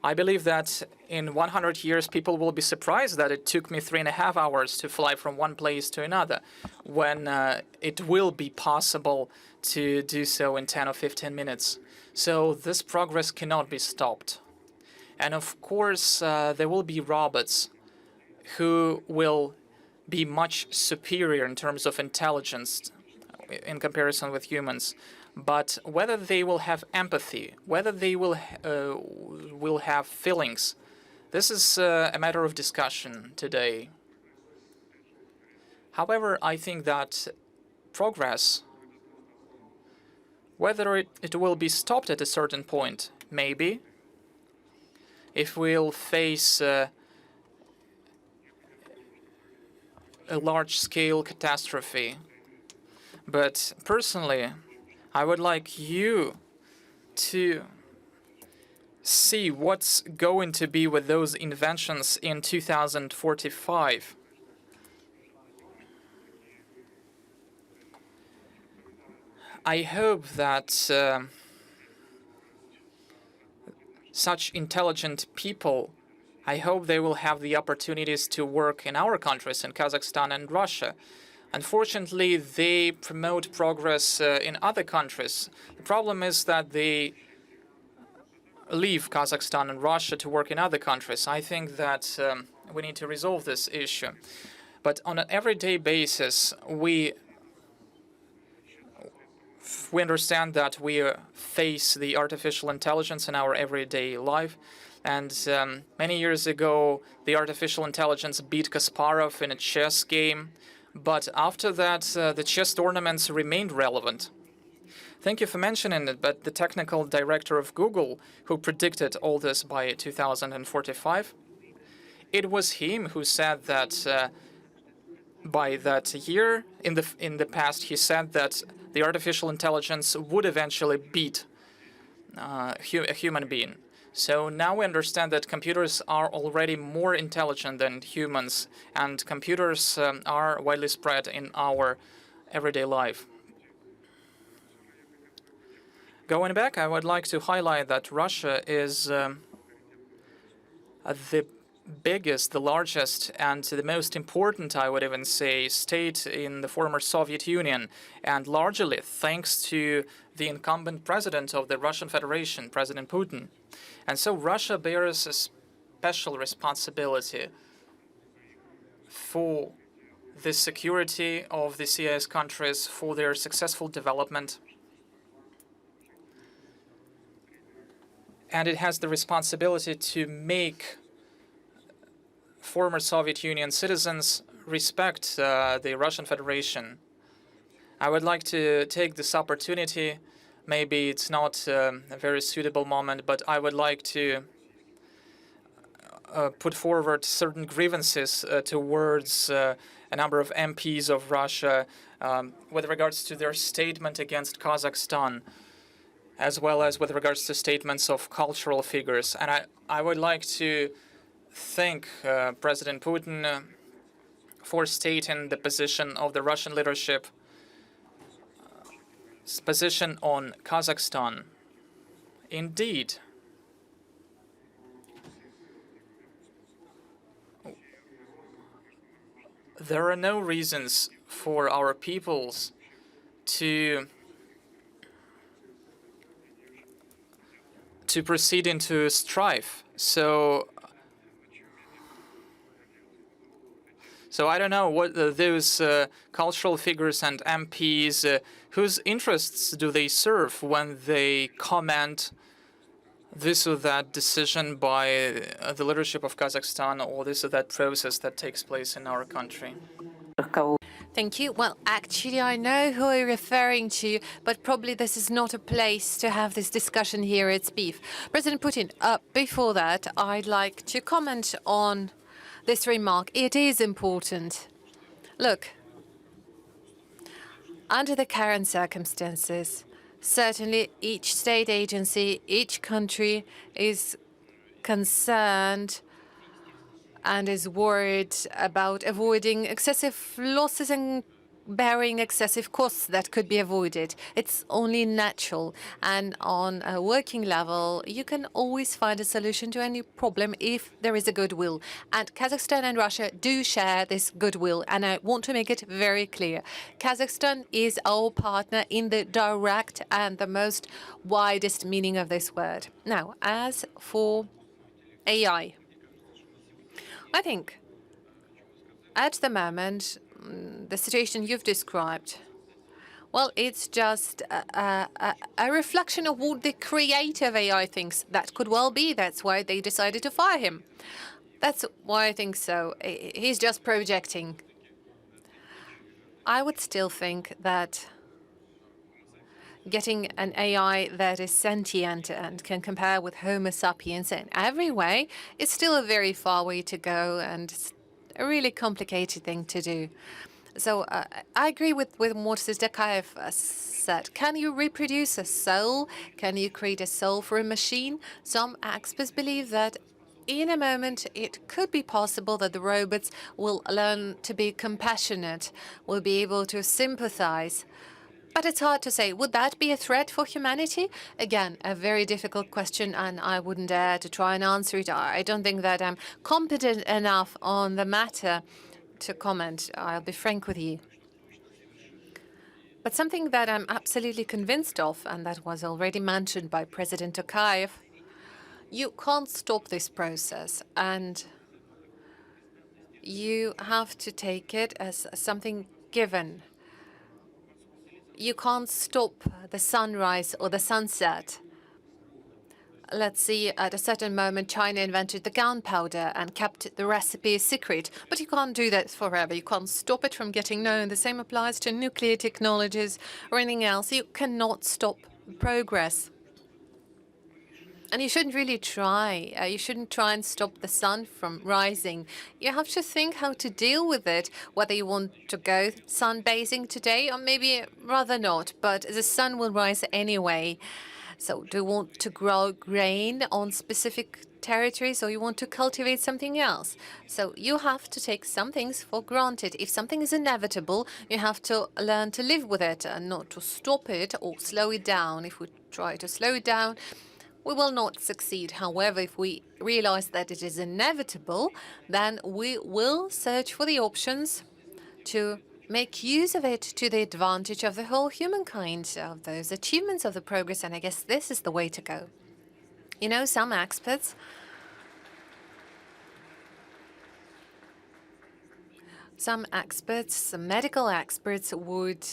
S4: I believe that in 100 years, people will be surprised that it took me 3.5 hours to fly from one place to another, when it will be possible to do so in 10 or 15 minutes. So this progress cannot be stopped. And of course, there will be robots who will be much superior in terms of intelligence in comparison with humans. But whether they will have empathy, whether they will have feelings, This is a matter of discussion today. However, I think that progress, whether it will be stopped at a certain point, maybe, if we'll face a large-scale catastrophe. But personally, I would like you to see what's going to be with those inventions in 2045. I hope that such intelligent people, I hope they will have the opportunities to work in our countries, in Kazakhstan and Russia. Unfortunately, they promote progress in other countries. The problem is that they leave Kazakhstan and Russia to work in other countries. I think that we need to resolve this issue. But on an everyday basis, we understand that we face the artificial intelligence in our everyday life. And many years ago, the artificial intelligence beat Kasparov in a chess game. But after that, the chess tournaments remained relevant. Thank you for mentioning it, but the technical director of Google, who predicted all this by 2045, it was him who said that by that year, in the past, he said that the artificial intelligence would eventually beat a human being. So now we understand that computers are already more intelligent than humans, and computers are widely spread in our everyday life. Going back, I would like to highlight that Russia is the biggest, the largest, and the most important, I would even say, state in the former Soviet Union, and largely thanks to the incumbent president of the Russian Federation, President Putin. And so Russia bears a special responsibility for the security of the CIS countries, for their successful development. And it has the responsibility to make former Soviet Union citizens respect the Russian Federation. I would like to take this opportunity. Maybe it's not a very suitable moment, but I would like to put forward certain grievances towards a number of MPs of Russia with regards to their statement against Kazakhstan, as well as with regards to statements of cultural figures. And I would like to thank President Putin for stating the position of the Russian leadership, position on Kazakhstan. Indeed, there are no reasons for our peoples to proceed into strife. So I don't know what those cultural figures and MPs, whose interests do they serve when they comment this or that decision by the leadership of Kazakhstan, or this or that process that takes place in our country.
S5: Thank you. Well, actually, I know who you're referring to, but probably this is not a place to have this discussion here at SPIF. President Putin, before that, I'd like to comment on this remark. It is important. Look, under the current circumstances, certainly each state agency, each country is concerned and is worried about avoiding excessive losses and bearing excessive costs that could be avoided. It's only natural. And on a working level, you can always find a solution to any problem if there is a goodwill. And Kazakhstan and Russia do share this goodwill. And I want to make it very clear. Kazakhstan is our partner in the direct and the most widest meaning of this word. Now, as for AI, I think at the moment, the situation you've described, Well, it's just a reflection of what the creative AI thinks that could well be. That's why they decided to fire him. That's why I think so. He's just projecting. I would still think that getting an AI that is sentient and can compare with Homo sapiens in every way is still a very far way to go, and it's a really complicated thing to do. So I agree with what Tokayev said. Can you reproduce a soul? Can you create a soul for a machine? Some experts believe that in a moment it could be possible that the robots will learn to be compassionate, will be able to sympathize. But it's hard to say. Would that be a threat for humanity? Again, a very difficult question, and I wouldn't dare to try and answer it. I don't think that I'm competent enough on the matter to comment. I'll be frank with you. But something that I'm absolutely convinced of, and that was already mentioned by President Tokayev, you can't stop this process, and you have to take it as something given. You can't stop the sunrise or the sunset. Let's see, at a certain moment, China invented the gunpowder and kept the recipe a secret. But you can't do that forever. You can't stop it from getting known. The same applies to nuclear technologies or anything else. You cannot stop progress. And you shouldn't really try. You shouldn't try and stop the sun from rising. You have to think how to deal with it, whether you want to go sunbathing today or maybe rather not. But the sun will rise anyway. So do you want to grow grain on specific territories, or you want to cultivate something else? So you have to take some things for granted. If something is inevitable, you have to learn to live with it and not to stop it or slow it down. If we try to slow it down, we will not succeed. However, if we realize that it is inevitable, then we will search for the options to make use of it to the advantage of the whole humankind, of those achievements of the progress, and I guess this is the way to go. You know, some experts some medical experts would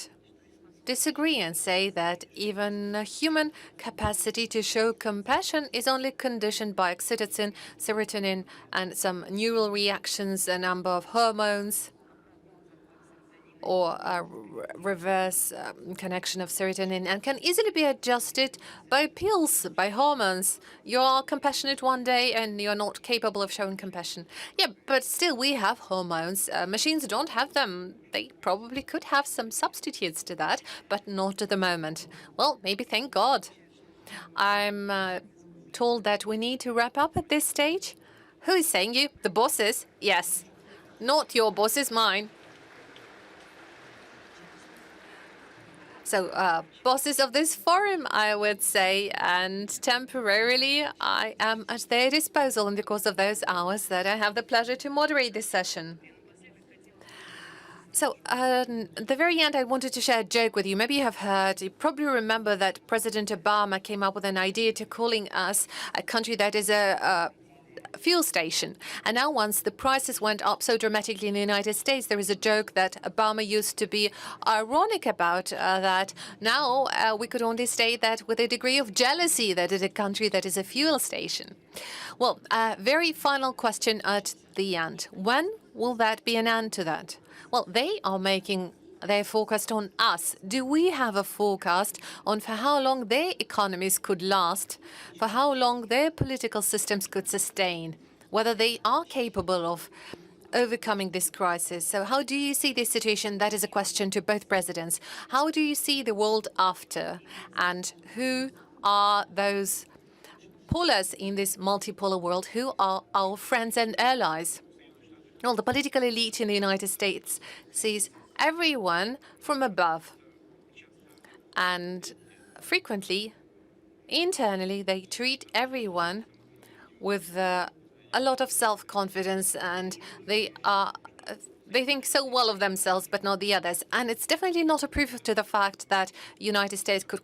S5: disagree and say that even a human capacity to show compassion is only conditioned by oxytocin, serotonin, and some neural reactions, a number of hormones, or a reverse connection of serotonin, and can easily be adjusted by pills, by hormones. You're compassionate one day and you're not capable of showing compassion. Yeah, but still we have hormones. Machines don't have them. They probably could have some substitutes to that, but not at the moment. Well, maybe thank God. I'm told that we need to wrap up at this stage. Who is saying you? The bosses? Yes. Not your bosses, mine. So, bosses of this forum, I would say, and temporarily I am at their disposal in the course of those hours that I have the pleasure to moderate this session. So, at the very end, I wanted to share a joke with you. Maybe you have heard, you probably remember that President Obama came up with an idea to calling us a country that is a fuel station. And now once the prices went up so dramatically in the United States, there is a joke that Obama used to be ironic about that now we could only state that with a degree of jealousy that it is a country that is a fuel station. Well, very final question at the end. When will that be an end to that? Well, they are making their forecast on us. Do we have a forecast on for how long their economies could last, for how long their political systems could sustain, whether they are capable of overcoming this crisis? So how do you see this situation? That is a question to both presidents. How do you see the world after? And who are those polars in this multipolar world? Who are our friends and allies? Well, the political elite in the United States sees everyone from above. And frequently, internally, they treat everyone with a lot of self-confidence, and they think so well of themselves, but not the others. And it's definitely not a proof to the fact that United States could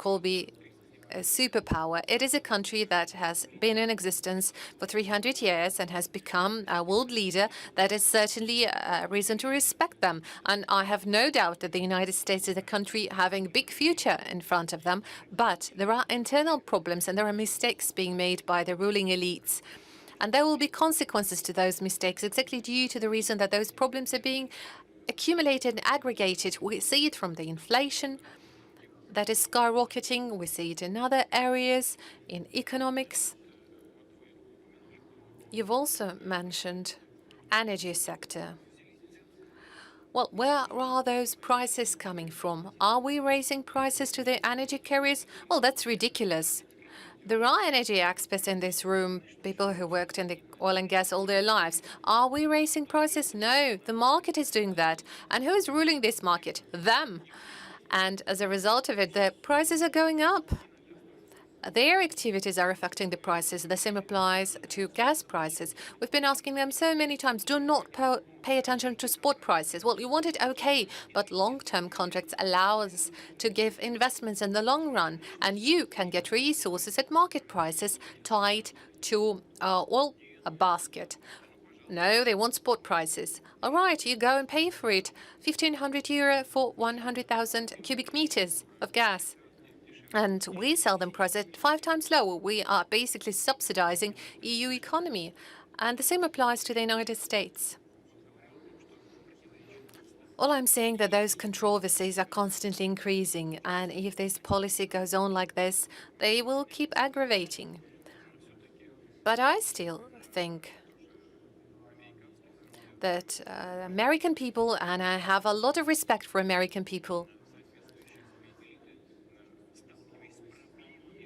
S5: a superpower. It is a country that has been in existence for 300 years and has become a world leader. That is certainly a reason to respect them. And I have no doubt that the United States is a country having a big future in front of them. But there are internal problems and there are mistakes being made by the ruling elites. And there will be consequences to those mistakes exactly due to the reason that those problems are being accumulated and aggregated. We see it from the inflation that is skyrocketing. We see it in other areas, in economics. You've also mentioned energy sector. Well, where are those prices coming from? Are we raising prices to the energy carriers? Well, that's ridiculous. There are energy experts in this room, people who worked in the oil and gas all their lives. Are we raising prices? No, the market is doing that. And who is ruling this market? Them. And as a result of it, the prices are going up. Their activities are affecting the prices. The same applies to gas prices. We've been asking them so many times, do not pay attention to spot prices. Well, you want it okay, but long-term contracts allow us to give investments in the long run, and you can get resources at market prices tied to, a basket. No, they want spot prices. All right, you go and pay for it. 1,500 euro for 100,000 cubic meters of gas. And we sell them price at 5 times lower. We are basically subsidizing EU economy. And the same applies to the United States. All I'm saying that those controversies are constantly increasing. And if this policy goes on like this, they will keep aggravating. But I still think that American people, and I have a lot of respect for American people,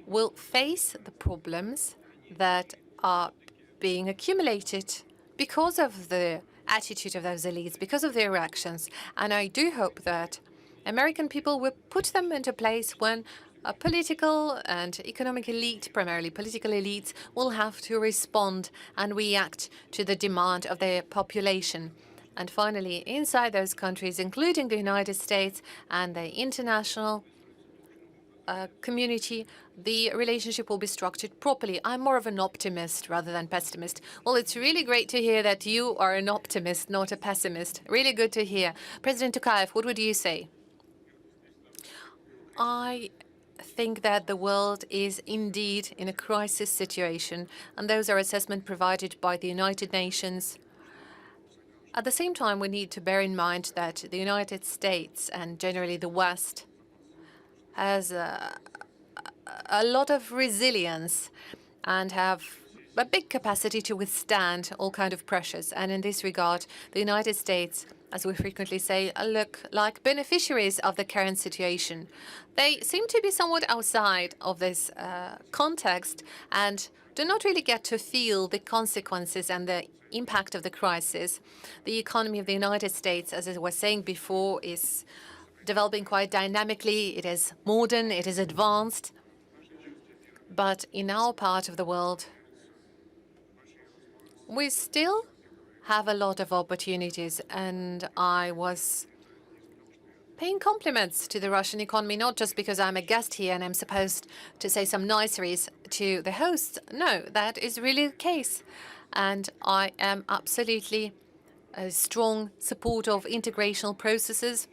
S5: will face the problems that are being accumulated because of the attitude of those elites, because of their actions. And I do hope that American people will put them into place when a political and economic elite, primarily political elites, will have to respond and react to the demand of their population. And finally, inside those countries, including the United States and the international community, the relationship will be structured properly. I'm more of an optimist rather than pessimist. Well, it's really great to hear that you are an optimist, not a pessimist. Really good to hear. President Tokayev, what would you say? I think that the world is indeed in a crisis situation, and those are assessments provided by the United Nations. At the same time, we need to bear in mind that the United States and generally the West has a lot of resilience and have a big capacity to withstand all kinds of pressures. And in this regard, the United States, as we frequently say, look like beneficiaries of the current situation. They seem to be somewhat outside of this context and do not really get to feel the consequences and the impact of the crisis. The economy of the United States, as I was saying before, is developing quite dynamically. It is modern, it is advanced. But in our part of the world, we still have a lot of opportunities. And I was paying compliments to the Russian economy, not just because I'm a guest here and I'm supposed to say some niceries to the hosts. No, that is really the case. And I am absolutely a strong supporter of integrational processes,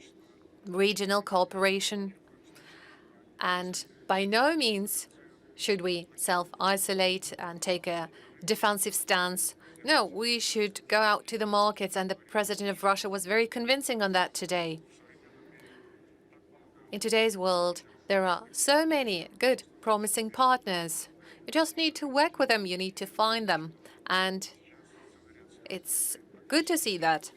S5: regional cooperation, and by no means should we self-isolate and take a defensive stance. No, we should go out to the markets, and the president of Russia was very convincing on that today. In today's world, there are so many good, promising partners. You just need to work with them, you need to find them, and it's good to see that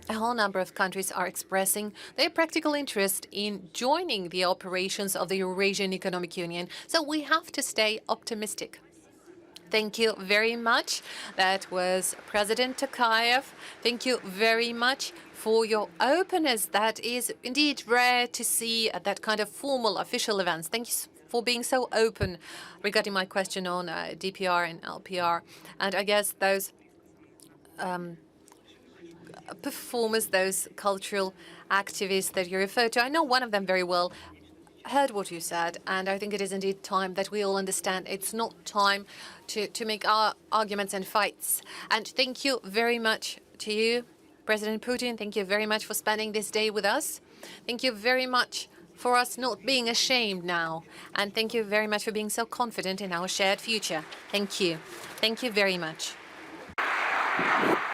S5: a whole number of countries are expressing their practical interest in joining the operations of the Eurasian Economic Union. So we have to stay optimistic. Thank you very much. That was President Tokayev. Thank you very much for your openness. That is indeed rare to see at that kind of formal official events. Thank you for being so open regarding my question on DPR and LPR. And I guess those performers, those cultural activists that you refer to, I know one of them very well. heard what you said, and I think it is indeed time that we all understand it's not time to make our arguments and fights. And thank you very much to you, President Putin. Thank you very much for spending this day with us. Thank you very much for us not being ashamed now. And thank you very much for being so confident in our shared future. Thank you. Thank you very much.